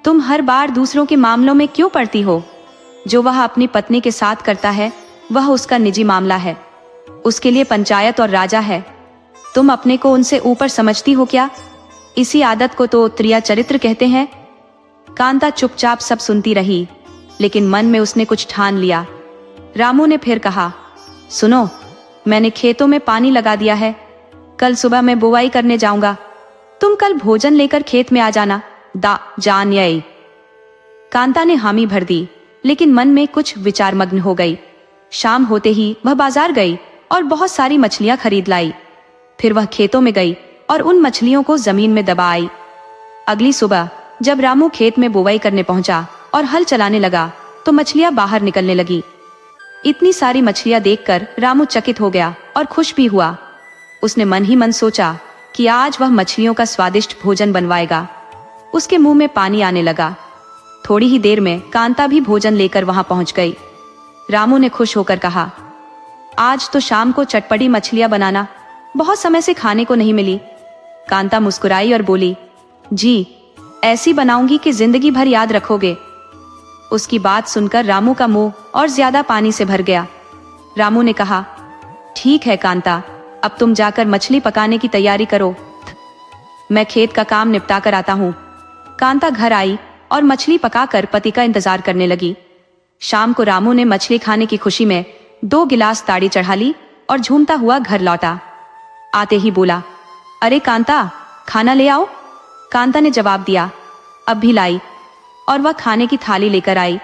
तुम हर बार दूसरों के मामलों में क्यों पड़ती हो? जो वह अपनी पत्नी के साथ करता है वह उसका निजी मामला है, उसके लिए पंचायत और राजा है। तुम अपने को उनसे ऊपर समझती हो क्या? इसी आदत को तो त्रिया चरित्र कहते हैं। कांता चुपचाप सब सुनती रही, लेकिन मन में उसने कुछ ठान लिया। रामू ने फिर कहा, सुनो, मैंने खेतों में पानी लगा दिया है, कल सुबह मैं बुवाई करने जाऊंगा, तुम कल भोजन लेकर खेत में आ जाना। जान यही। कांता ने हामी भर दी, लेकिन मन में कुछ विचार मग्न हो गई। शाम होते ही वह बाजार गई और बहुत सारी मछलियां खरीद लाई। फिर वह खेतों में गई और उन मछलियों को जमीन में दबा आई। अगली सुबह जब रामू खेत में बुवाई करने पहुंचा और हल चलाने लगा तो मछलियां बाहर निकलने लगी। इतनी सारी मछलियां देखकर रामू चकित हो गया और खुश भी हुआ। उसने मन ही मन सोचा कि आज वह मछलियों का स्वादिष्ट भोजन बनवाएगा। उसके मुंह में पानी आने लगा। थोड़ी ही देर में कांता भी भोजन लेकर वहां पहुंच गई। रामू ने खुश होकर कहा, आज तो शाम को चटपटी मछलियां बनाना, बहुत समय से खाने को नहीं मिली। कांता मुस्कुराई और बोली, जी, ऐसी बनाऊंगी कि जिंदगी भर याद रखोगे। उसकी बात सुनकर रामू का मुंह और ज्यादा पानी से भर गया। रामू ने कहा, ठीक है कांता, अब तुम जाकर मछली पकाने की तैयारी करो, मैं खेत का काम निपटा कर आता हूँ। कांता घर आई और मछली पकाकर पति का इंतजार करने लगी। शाम को रामू ने मछली खाने की खुशी में 2 गिलास ताड़ी चढ़ा ली और झूमता हुआ घर लौटा। आते ही बोला, अरे कांता, खाना ले आओ। कांता ने जवाब दिया, अब भी लाई, और वह खाने की थाली लेकर आई।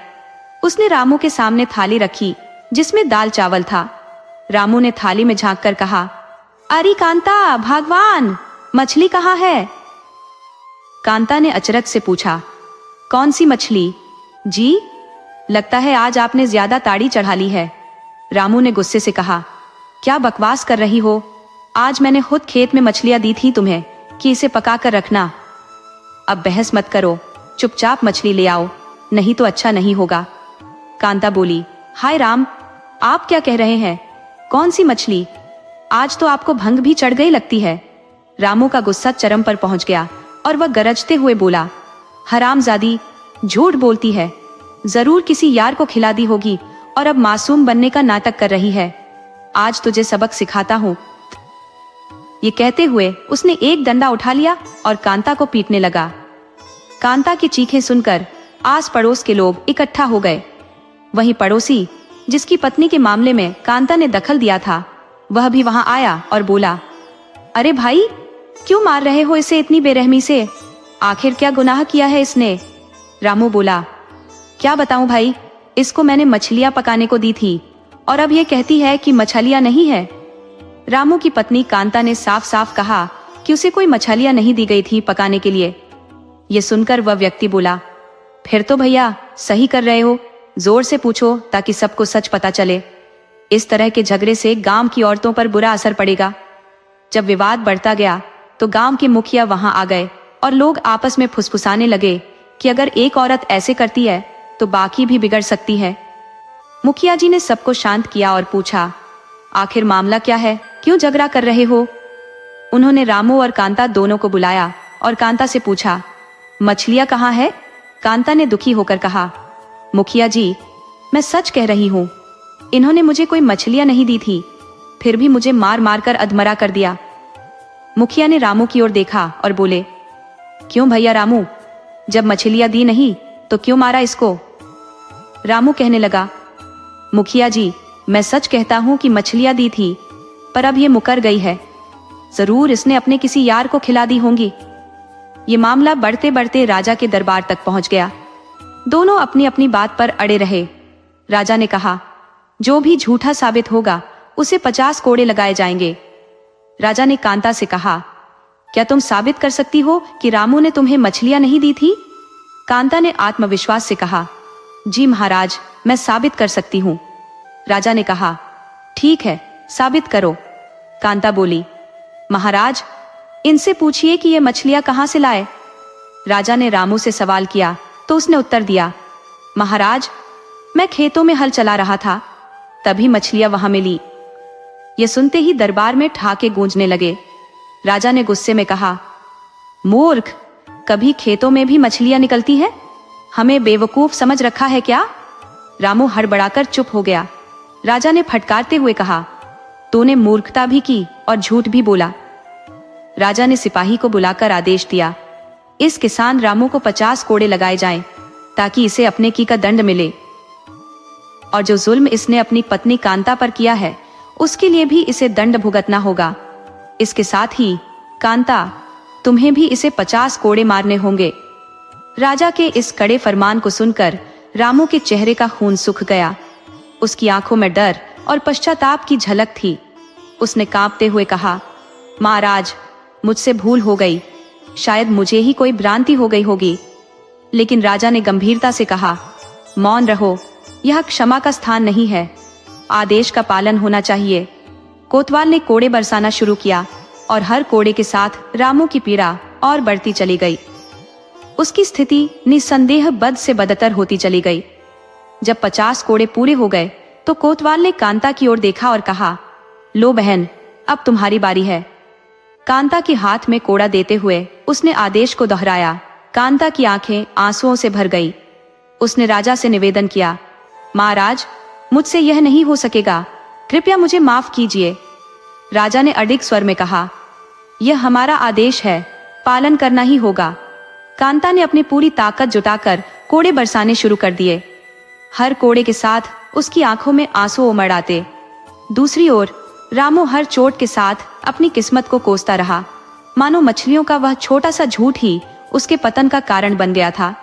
उसने रामू के सामने थाली रखी जिसमें दाल चावल था। रामू ने थाली में झांक कर कहा, अरे कांता, भगवान, मछली कहाँ है? कांता ने अचरज से पूछा, कौन सी मछली? जी, लगता है आज आपने ज्यादा ताड़ी चढ़ा ली है। रामू ने गुस्से से कहा, क्या बकवास कर रही हो? आज मैंने खुद खेत में मछलियां दी थी तुम्हें कि इसे पका कर रखना। अब बहस मत करो, चुपचाप मछली ले आओ, नहीं तो अच्छा नहीं होगा। कांता बोली, हाय राम, आप क्या कह रहे हैं? कौन सी मछली? आज तो आपको भंग भी चढ़ गई लगती है। रामू का गुस्सा चरम पर पहुंच गया और वह गरजते हुए बोला, हरामजादी, झूठ बोलती है, जरूर किसी यार को खिला दी होगी और अब मासूम बनने का नाटक कर रही है। आज तुझे सबक सिखाता हूँ। ये कहते हुए उसने एक डंडा उठा लिया और कांता को पीटने लगा। कांता की चीखें सुनकर आस पड़ोस के लोग इकट्ठा हो गए। वहीं पड़ोसी, जिसकी पत्नी के मामले में कांता ने दखल दिया था, वह भी वहां आया और बोला, अरे भाई, क्यों मार रहे हो इसे इतनी बेरहमी से? आखिर क्या गुनाह किया है इसने? रामू बोला, क्या बताऊं भाई, इसको मैंने मछलियां पकाने को दी थी और अब ये कहती है कि मछलियां नहीं है। रामू की पत्नी कांता ने साफ साफ कहा कि उसे कोई मछलियां नहीं दी गई थी पकाने के लिए। ये सुनकर वह व्यक्ति बोला, फिर तो भैया सही कर रहे हो, जोर से पूछो ताकि सबको सच पता चले। इस तरह के झगड़े से गांव की औरतों पर बुरा असर पड़ेगा। जब विवाद बढ़ता गया तो गांव के मुखिया वहां आ गए और लोग आपस में फुसफुसाने लगे कि अगर एक औरत ऐसे करती है तो बाकी भी बिगड़ सकती है। मुखिया जी ने सबको शांत किया और पूछा, आखिर मामला क्या है, क्यों झगड़ा कर रहे हो? उन्होंने रामू और कांता दोनों को बुलाया और कांता से पूछा, मछलियां कहाँ है? कांता ने दुखी होकर कहा, मुखिया जी, मैं सच कह रही हूँ, इन्होंने मुझे कोई मछलियां नहीं दी थी, फिर भी मुझे मार मार कर अधमरा कर दिया। मुखिया ने रामू की ओर देखा और बोले, क्यों भैया रामू, जब मछलियां दी नहीं तो क्यों मारा इसको? रामू कहने लगा, मुखिया जी, मैं सच कहता हूं कि मछलियां दी थी, पर अब ये मुकर गई है। जरूर इसने अपने किसी यार को खिला दी होंगी। ये मामला बढ़ते बढ़ते राजा के दरबार तक पहुंच गया। दोनों अपनी अपनी बात पर अड़े रहे। राजा ने कहा, जो भी झूठा साबित होगा उसे 50 कोड़े लगाए जाएंगे। राजा ने कांता से कहा, क्या तुम साबित कर सकती हो कि रामू ने तुम्हें मछलियां नहीं दी थी? कांता ने आत्मविश्वास से कहा। जी महाराज, मैं साबित कर सकती हूँ। राजा ने कहा। ठीक है, साबित करो। कांता बोली। महाराज, इनसे पूछिए कि ये मछलियां कहाँ से लाए। राजा ने रामू से सवाल किया तो उसने उत्तर दिया, महाराज, मैं खेतों में हल चला रहा था, तभी मछलियां वहां मिली। यह सुनते ही दरबार में ठहाके गूंजने लगे। राजा ने गुस्से में कहा, मूर्ख, कभी खेतों में भी मछलियां निकलती हैं? हमें बेवकूफ समझ रखा है क्या? रामू हड़बड़ाकर चुप हो गया। राजा ने फटकारते हुए कहा, तूने मूर्खता भी की और झूठ भी बोला। राजा ने सिपाही को बुलाकर आदेश दिया, इस किसान रामू को 50 कोड़े लगाए जाएं, ताकि इसे अपने की का दंड मिले, और जो जुल्म इसने अपनी पत्नी कांता पर किया है उसके लिए भी इसे दंड भुगतना होगा। इसके साथ ही कांता, तुम्हें भी इसे 50 कोड़े मारने होंगे। राजा के इस कड़े फरमान को सुनकर रामू के चेहरे का खून सूख गया। उसकी आंखों में डर और पश्चाताप की झलक थी। उसने कांपते हुए कहा, महाराज, मुझसे भूल हो गई, शायद मुझे ही कोई भ्रांति हो गई होगी। लेकिन राजा ने गंभीरता से कहा, मौन रहो, यह क्षमा का स्थान नहीं है, आदेश का पालन होना चाहिए। कोतवाल ने कोड़े बरसाना शुरू किया और हर कोड़े के साथ रामू की पीड़ा और बढ़ती चली गई। उसकी स्थिति निसंदेह बद से बदतर होती चली गई। जब 50 कोड़े पूरे हो गए तो कोतवाल ने कांता की ओर देखा और कहा, लो बहन, अब तुम्हारी बारी है। कांता के हाथ में कोड़ा देते हुए उसने आदेश को दोहराया। कांता की आंखें आंसुओं से भर गई। उसने राजा से निवेदन किया, महाराज, मुझसे यह नहीं हो सकेगा, कृपया मुझे माफ कीजिए। राजा ने अडिग स्वर में कहा, यह हमारा आदेश है, पालन करना ही होगा। कांता ने अपनी पूरी ताकत जुटाकर कोड़े बरसाने शुरू कर दिए। हर कोड़े के साथ उसकी आंखों में आंसू उमड़ आते। दूसरी ओर रामू हर चोट के साथ अपनी किस्मत को कोसता रहा, मानो मछलियों का वह छोटा सा झूठ ही उसके पतन का कारण बन गया था।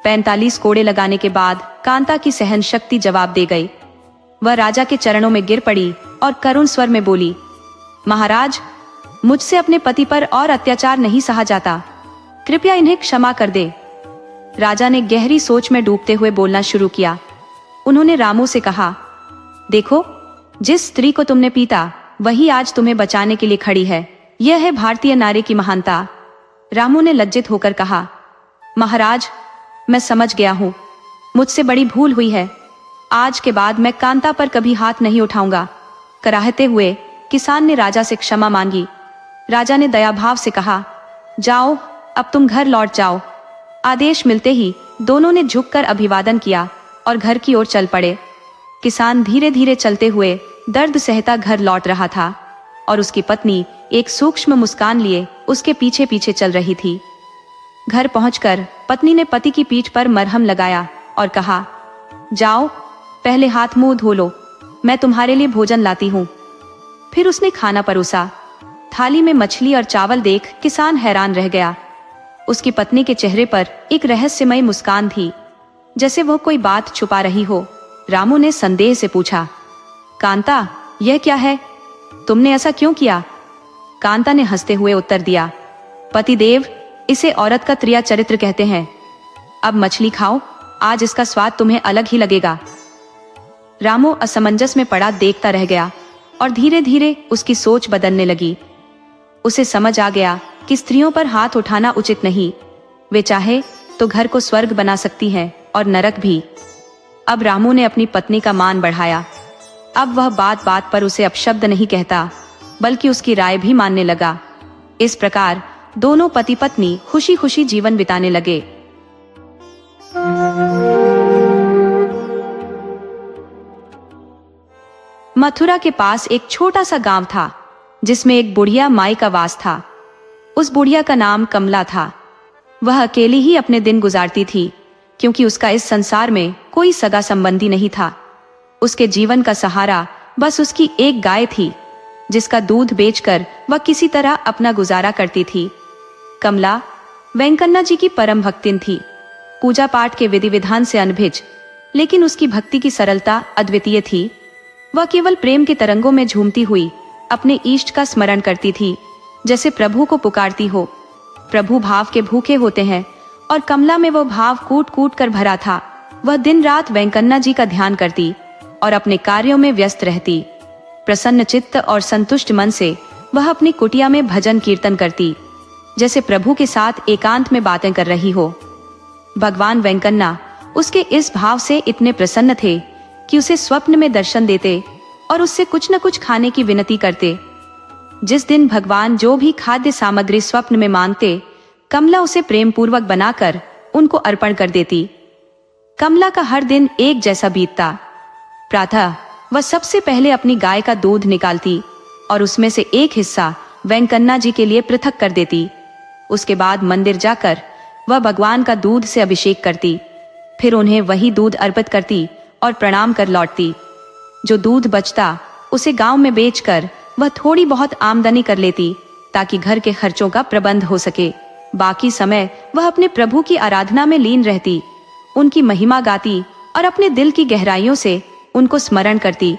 45 कोड़े लगाने के बाद कांता की सहन शक्ति जवाब दे गई। वह राजा के चरणों में गिर पड़ी और करुण स्वर में बोली, महाराज, मुझसे अपने पति पर और अत्याचार नहीं सहा जाता, कृपया इन्हें क्षमा कर दे। राजा ने गहरी सोच में डूबते हुए बोलना शुरू किया। उन्होंने रामू से कहा, देखो, जिस स्त्री को तुमने पीटा वही आज तुम्हें बचाने के लिए खड़ी है। यह है भारतीय नारी की महानता। रामू ने लज्जित होकर कहा, महाराज, मैं समझ गया हूँ, मुझसे बड़ी भूल हुई है। आज के बाद मैं कांता पर कभी हाथ नहीं उठाऊंगा। कराहते हुए किसान ने राजा से क्षमा मांगी। राजा ने दयाभाव से कहा, जाओ, अब तुम घर लौट जाओ। आदेश मिलते ही दोनों ने झुककर अभिवादन किया और घर की ओर चल पड़े। किसान धीरे धीरे चलते हुए दर्द सहता घर लौट रहा था और उसकी पत्नी एक सूक्ष्म मुस्कान लिए उसके पीछे पीछे चल रही थी। घर पहुंचकर पत्नी ने पति की पीठ पर मरहम लगाया और कहा, जाओ, पहले हाथ मुंह धो लो, मैं तुम्हारे लिए भोजन लाती हूँ। फिर उसने खाना परोसा। थाली में मछली और चावल देख किसान हैरान रह गया। उसकी पत्नी के चेहरे पर एक रहस्यमय मुस्कान थी, जैसे वह कोई बात छुपा रही हो। रामू ने संदेह से पूछा, कांता, यह क्या है? तुमने ऐसा क्यों किया? कांता ने हंसते हुए उत्तर दिया, पतिदेव, इसे औरत का त्रिया चरित्र कहते हैं। अब मछली खाओ, आज इसका स्वाद तुम्हें अलग ही लगेगा। रामू असमंजस में पड़ा देखता रह गया और धीरे धीरे उसकी सोच बदलने लगी। उसे समझ आ गया कि स्त्रियों पर हाथ उठाना उचित नहीं। वे चाहे तो घर को स्वर्ग बना सकती हैं और नरक भी। अब रामू ने अपनी पत्नी का मान बढ़ाया। अब वह बात बात पर उसे अपशब्द नहीं कहता, बल्कि उसकी राय भी मानने लगा। इस प्रकार दोनों पति पत्नी खुशी खुशी जीवन बिताने लगे। मथुरा के पास एक छोटा सा गांव था, जिसमें एक बुढ़िया माई का वास था। उस बुढ़िया का नाम कमला था। वह अकेली ही अपने दिन गुजारती थी, क्योंकि उसका इस संसार में कोई सगा संबंधी नहीं था। उसके जीवन का सहारा बस उसकी एक गाय थी, जिसका दूध बेचकर वह किसी तरह अपना गुजारा करती थी। कमला वेंकन्ना जी की परम भक्तिन थी, पूजा पाठ के विधि विधान से अनभिज, लेकिन उसकी भक्ति की सरलता अद्वितीय थी। वह केवल प्रेम के तरंगों में झूमती हुई अपने इष्ट का स्मरण करती थी, जैसे प्रभु को पुकारती हो। प्रभु भाव के भूखे होते हैं और कमला में वो भाव कूट कूट कर भरा था। वह दिन रात वेंकन्ना जी का ध्यान करती और अपने कार्यों में व्यस्त रहती। प्रसन्न चित्त और संतुष्ट मन से वह अपनी कुटिया में भजन कीर्तन करती, जैसे प्रभु के साथ एकांत में बातें कर रही हो। भगवान वेंकन्ना उसके इस भाव से इतने प्रसन्न थे कि उसे स्वप्न में दर्शन देते और उससे कुछ न कुछ खाने की विनती करते। जिस दिन भगवान जो भी खाद्य सामग्री स्वप्न में मांगते, कमला उसे प्रेम पूर्वक बनाकर उनको अर्पण कर देती। कमला का हर दिन एक जैसा बीतता। प्रातः वह सबसे पहले अपनी गाय का दूध निकालती और उसमें से एक हिस्सा वेंकन्ना जी के लिए पृथक कर देती। उसके बाद मंदिर जाकर वह भगवान का दूध से अभिषेक करती, फिर उन्हें वही दूध अर्पित करती और प्रणाम कर लौटती। जो दूध बचता उसे गांव में बेचकर वह थोड़ी बहुत आमदनी कर लेती, ताकि घर के खर्चों का प्रबंध हो सके। बाकी समय वह अपने प्रभु की आराधना में लीन रहती, उनकी महिमा गाती और अपने दिल की गहराइयों से उनको स्मरण करती।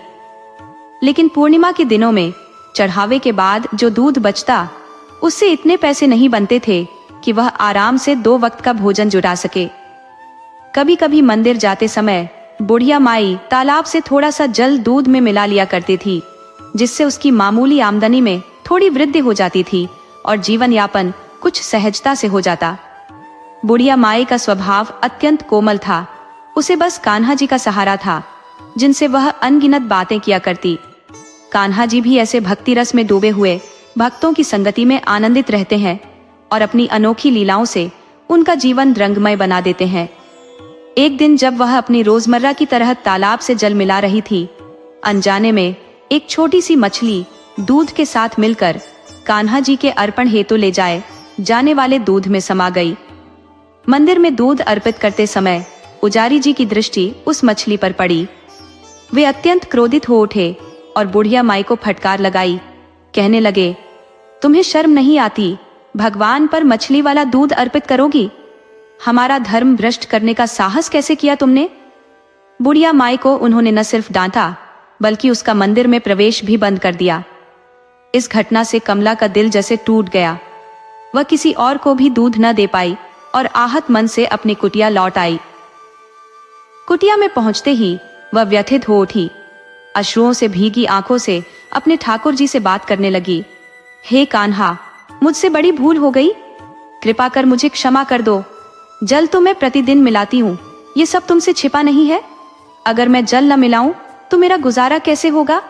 लेकिन पूर्णिमा के दिनों में चढ़ावे के बाद जो दूध बचता, उससे इतने पैसे नहीं बनते थे कि वह आराम से 2 वक्त का भोजन जुटा सके। कभी कभी मंदिर जाते समय बुढ़िया माई तालाब से थोड़ा सा जल दूध में मिला लिया करती थी, जिससे उसकी मामूली आमदनी में थोड़ी वृद्धि हो जाती थी और जीवन यापन कुछ सहजता से हो जाता। बुढ़िया माई का स्वभाव अत्यंत कोमल था। उसे बस कान्हा जी का सहारा था, जिनसे वह अनगिनत बातें किया करती। कान्हा जी भी ऐसे भक्ति रस में डूबे हुए भक्तों की संगति में आनंदित रहते हैं और अपनी अनोखी लीलाओं से उनका जीवन रंगमय बना देते हैं। एक दिन जब वह अपनी रोजमर्रा की तरह तालाब से जल मिला रही थी, अनजाने में एक छोटी सी मछली दूध के साथ मिलकर कान्हा जी के अर्पण हेतु ले जाने वाले दूध में समा गई। मंदिर में दूध अर्पित करते समय पुजारी जी की दृष्टि उस मछली पर पड़ी। वे अत्यंत क्रोधित हो उठे और बुढ़िया माई को फटकार लगाई। कहने लगे, तुम्हें शर्म नहीं आती? भगवान पर मछली वाला दूध अर्पित करोगी? हमारा धर्म भ्रष्ट करने का साहस कैसे किया तुमने? बुढ़िया माई को उन्होंने न सिर्फ डांटा, बल्कि उसका मंदिर में प्रवेश भी बंद कर दिया। इस घटना से कमला का दिल जैसे टूट गया। वह किसी और को भी दूध न दे पाई और आहत मन से अपनी कुटिया लौट आई। कुटिया में पहुंचते ही वह व्यथित हो उठी। अश्रुओं से भीगी आंखों से अपने ठाकुर जी से बात करने लगी। हे कान्हा, मुझसे बड़ी भूल हो गई, कृपा कर मुझे क्षमा कर दो। जल तो मैं प्रतिदिन मिलाती हूँ, ये सब तुमसे छिपा नहीं है। अगर मैं जल न मिलाऊं तो मेरा गुजारा कैसे होगा?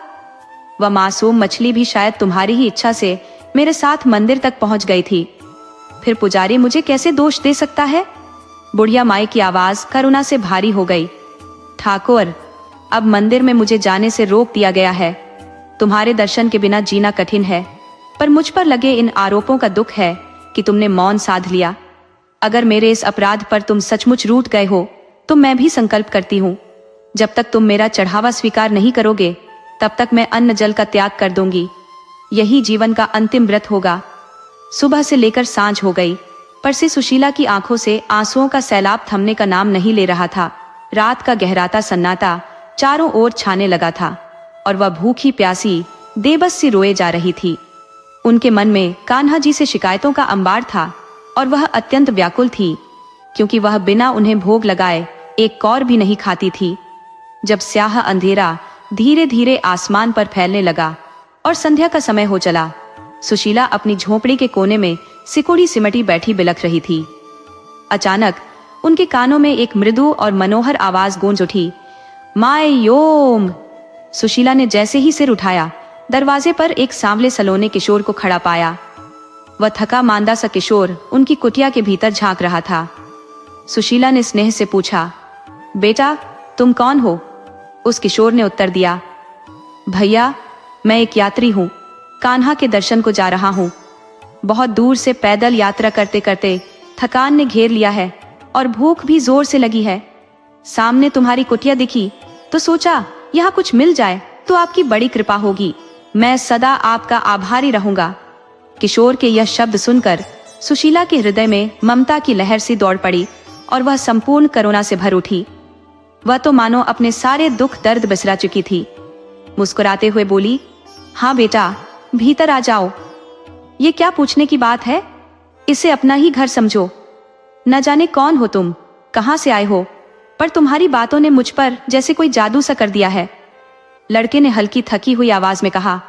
वह मासूम मछली भी शायद तुम्हारी ही इच्छा से मेरे साथ मंदिर तक पहुंच गई थी। फिर पुजारी मुझे कैसे दोष दे सकता है? बुढ़िया माई की आवाज करुणा से भारी हो गई। ठाकुर, अब मंदिर में मुझे जाने से रोक दिया गया है। तुम्हारे दर्शन के बिना जीना कठिन है, पर मुझ पर लगे इन आरोपों का दुख है कि तुमने मौन साध लिया। अगर मेरे इस अपराध पर तुम सचमुच रूठ गए हो तो मैं भी संकल्प करती हूँ, जब तक तुम मेरा चढ़ावा स्वीकार नहीं करोगे तब तक मैं अन्न जल का त्याग कर दूंगी। यही जीवन का अंतिम व्रत होगा। सुबह से लेकर सांझ हो गई, पर से सुशीला की आंखों से आंसुओं का सैलाब थमने का नाम नहीं ले रहा था। रात का गहराता सन्नाटा चारों ओर छाने लगा था और वह भूखी प्यासी बेबस सी रोए जा रही थी। उनके मन में कान्हा जी से शिकायतों का अंबार था और वह अत्यंत व्याकुल थी, क्योंकि वह बिना उन्हें भोग लगाए एक कौर भी नहीं खाती थी। जब स्याह अंधेरा धीरे धीरे आसमान पर फैलने लगा और संध्या का समय हो चला, सुशीला अपनी झोपड़ी के कोने में सिकुड़ी सिमटी बैठी बिलख रही थी। अचानक उनके कानों में एक मृदु और मनोहर आवाज गूंज उठी, माय योम। सुशीला ने जैसे ही सिर उठाया, दरवाजे पर एक सांवले सलोने किशोर को खड़ा पाया। वह थका मांदा सा किशोर उनकी कुटिया के भीतर झांक रहा था। सुशीला ने स्नेह से पूछा, बेटा तुम कौन हो? उस किशोर ने उत्तर दिया, भैया मैं एक यात्री हूँ, कान्हा के दर्शन को जा रहा हूँ। बहुत दूर से पैदल यात्रा करते करते थकान ने घेर लिया है और भूख भी जोर से लगी है। सामने तुम्हारी कुटिया दिखी तो सोचा यहाँ कुछ मिल जाए तो आपकी बड़ी कृपा होगी। मैं सदा आपका आभारी रहूंगा। किशोर के यह शब्द सुनकर सुशीला के हृदय में ममता की लहर सी दौड़ पड़ी और वह संपूर्ण करुणा से भर उठी। वह तो मानो अपने सारे दुख दर्द बिसरा चुकी थी। मुस्कुराते हुए बोली, हाँ बेटा भीतर आ जाओ। ये क्या पूछने की बात है? इसे अपना ही घर समझो। न जाने कौन हो तुम, कहाँ से आए हो, पर तुम्हारी बातों ने मुझ पर जैसे कोई जादू सा कर दिया है। लड़के ने हल्की थकी हुई आवाज में कहा,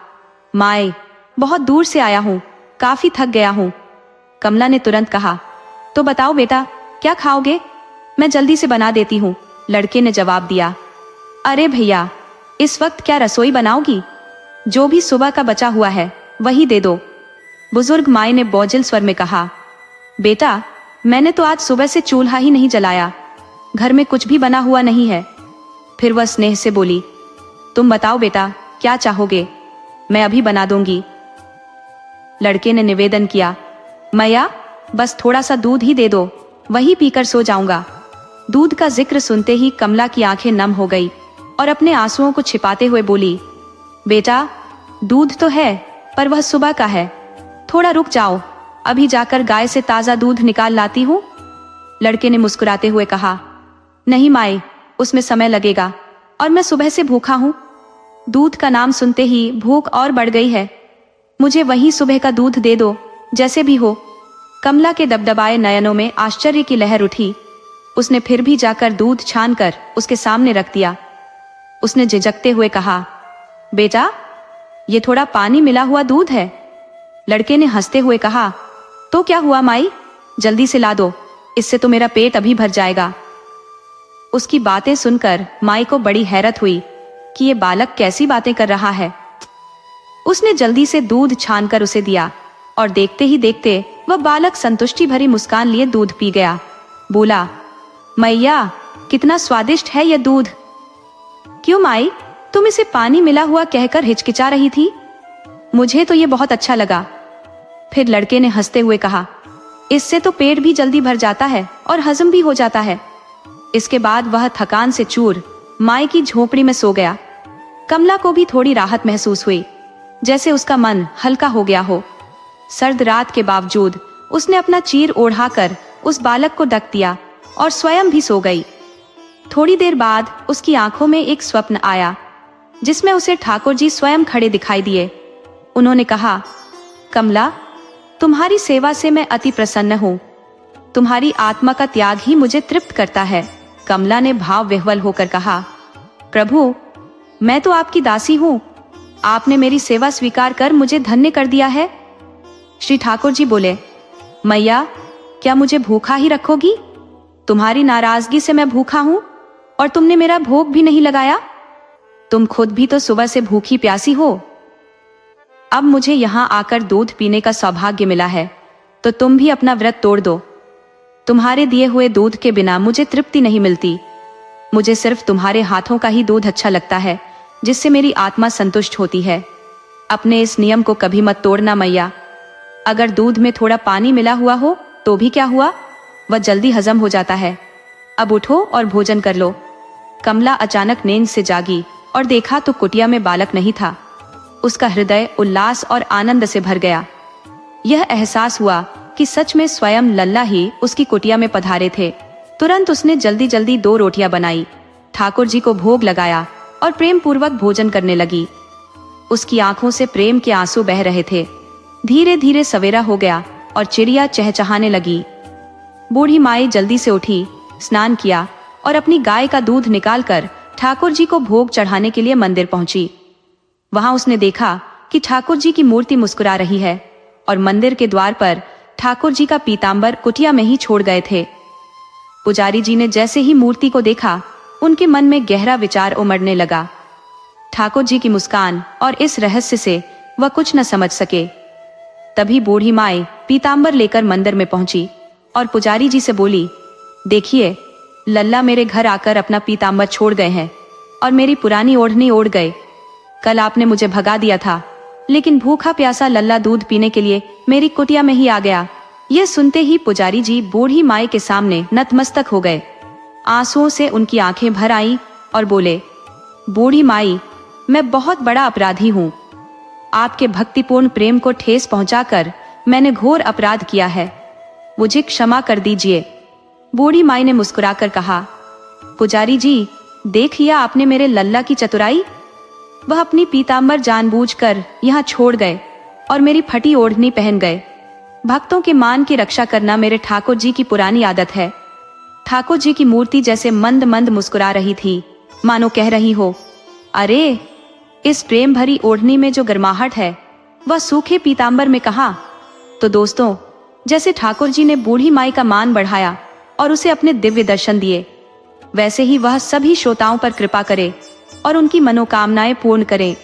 माए, बहुत दूर से आया हूँ, काफी थक गया हूँ। कमला ने तुरंत कहा, तो बताओ बेटा, क्या खाओगे? मैं जल्दी से बना देती हूँ, लड़के ने जवाब दिया। अरे भैया, इस वक्त क्या रसोई बनाओगी? जो भी सुबह का बचा हुआ है वही दे दो, बुजुर्ग माए ने बोझिल स्वर में कहा। बेटा, मैंने तो आज सुबह से चूल्हा ही नहीं जलाया, घर में कुछ भी बना हुआ नहीं है। फिर वह स्नेह से बोली, तुम बताओ बेटा, क्या चाहोगे? मैं अभी बना दूंगी। लड़के ने निवेदन किया, मैया, बस थोड़ा सा दूध ही दे दो, वही पीकर सो जाऊंगा। दूध का जिक्र सुनते ही कमला की आंखें नम हो गई और अपने आंसुओं को छिपाते हुए बोली, बेटा, दूध तो है, पर वह सुबह का है, थोड़ा रुक जाओ, अभी जाकर गाय से ताजा दूध निकाल लाती हूँ। लड़के ने मुस्कुराते हुए कहा, नहीं माए, उसमें समय लगेगा और मैं सुबह से भूखा हूँ। दूध का नाम सुनते ही भूख और बढ़ गई है, मुझे वही सुबह का दूध दे दो, जैसे भी हो। कमला के दबदबाए नयनों में आश्चर्य की लहर उठी। उसने फिर भी जाकर दूध छान कर उसके सामने रख दिया। उसने झिझकते हुए कहा, बेटा, ये थोड़ा पानी मिला हुआ दूध है। लड़के ने हंसते हुए कहा, तो क्या हुआ माई, जल्दी से ला दो, इससे तो मेरा पेट अभी भर जाएगा। उसकी बातें सुनकर माई को बड़ी हैरत हुई कि ये बालक कैसी बातें कर रहा है। उसने जल्दी से दूध छानकर उसे दिया और देखते ही देखते वह बालक संतुष्टि भरी मुस्कान लिए दूध पी गया। बोला, मैया, कितना स्वादिष्ट है यह दूध। क्यों माई, तुम इसे पानी मिला हुआ कहकर हिचकिचा रही थी? मुझे तो ये बहुत अच्छा लगा। फिर लड़के ने हंसते हुए कहा, इससे तो पेट भी जल्दी भर जाता है और हजम भी हो जाता है। इसके बाद वह थकान से चूर माई की झोपड़ी में सो गया। कमला को भी थोड़ी राहत महसूस हुई, जैसे उसका मन हल्का हो गया हो। सर्द रात के बावजूद उसने अपना चीर ओढ़ाकर उस बालक को ढक दिया और स्वयं भी सो गई। थोड़ी देर बाद उसकी आंखों में एक स्वप्न आया, जिसमें उसे ठाकुर जी स्वयं खड़े दिखाई दिए। उन्होंने कहा, कमला, तुम्हारी सेवा से मैं अति प्रसन्न हूँ, तुम्हारी आत्मा का त्याग ही मुझे तृप्त करता है। कमला ने भाव विह्वल होकर कहा, प्रभु, मैं तो आपकी दासी हूँ, आपने मेरी सेवा स्वीकार कर मुझे धन्य कर दिया है। श्री ठाकुर जी बोले, मैया, क्या मुझे भूखा ही रखोगी? तुम्हारी नाराजगी से मैं भूखा हूँ और तुमने मेरा भोग भी नहीं लगाया। तुम खुद भी तो सुबह से भूखी प्यासी हो। अब मुझे यहाँ आकर दूध पीने का सौभाग्य मिला है, तो तुम भी अपना व्रत तोड़ दो। तुम्हारे दिए हुए दूध के बिना मुझे तृप्ति नहीं मिलती। मुझे सिर्फ तुम्हारे हाथों का ही दूध अच्छा लगता है, जिससे मेरी आत्मा संतुष्ट होती है। अपने इस नियम को कभी मत तोड़ना मैया। अगर दूध में थोड़ा पानी मिला हुआ हो तो भी क्या हुआ, वह जल्दी हजम हो जाता है। अब उठो और भोजन कर लो। कमला अचानक नींद से जागी और देखा तो कुटिया में बालक नहीं था। उसका हृदय उल्लास और आनंद से भर गया। यह एहसास हुआ कि सच में स्वयं लल्ला ही उसकी कुटिया में पधारे थे। तुरंत उसने जल्दी जल्दी 2 रोटियां बनाई, ठाकुर जी को भोग लगाया और प्रेम पूर्वक भोजन करने लगी। उसकी आंखों से प्रेम के आंसू बह रहे थे। धीरे धीरे सवेरा हो गया और चिड़िया चहचहाने लगी। बूढ़ी माई जल्दी से उठी, स्नान किया और अपनी गाय का दूध निकालकर ठाकुर जी को भोग चढ़ाने के लिए मंदिर पहुंची। वहां उसने देखा कि ठाकुर जी की मूर्ति मुस्कुरा रही है और मंदिर के द्वार पर ठाकुर जी का पीतांबर कुटिया में ही छोड़ गए थे। पुजारी जी ने जैसे ही मूर्ति को देखा, उनके मन में गहरा विचार उमड़ने लगा। ठाकुर जी की मुस्कान और इस रहस्य से वह कुछ न समझ सके। तभी बूढ़ी माई पीतांबर लेकर मंदिर में पहुंची और पुजारी जी से बोली, देखिए, लल्ला मेरे घर आकर अपना पीतांबर छोड़ गए हैं और मेरी पुरानी ओढ़नी ओढ़ गए। कल आपने मुझे भगा दिया था, लेकिन भूखा प्यासा लल्ला दूध पीने के लिए मेरी कुटिया में ही आ गया। यह सुनते ही पुजारी जी बूढ़ी माई के सामने नतमस्तक हो गए। आंसुओं से उनकी आंखें भर आईं और बोले, बूढ़ी माई, मैं बहुत बड़ा अपराधी हूँ। आपके भक्तिपूर्ण प्रेम को ठेस पहुंचाकर मैंने घोर अपराध किया है, मुझे क्षमा कर दीजिए। बूढ़ी माई ने मुस्कुराकर कहा, पुजारी जी, देख लिया आपने मेरे लल्ला की चतुराई। वह अपनी पीतांबर जानबूझकर यहाँ छोड़ गए और मेरी फटी ओढ़नी पहन गए। भक्तों के मान की रक्षा करना मेरे ठाकुर जी की पुरानी आदत है। ठाकुर जी की मूर्ति जैसे मंद मंद मुस्कुरा रही थी, मानो कह रही हो, अरे इस प्रेम भरी ओढ़नी में जो गर्माहट है वह सूखे पीतांबर में कहाँ। तो दोस्तों, जैसे ठाकुर जी ने बूढ़ी माई का मान बढ़ाया और उसे अपने दिव्य दर्शन दिए, वैसे ही वह सभी श्रोताओं पर कृपा करे और उनकी मनोकामनाएं पूर्ण करे।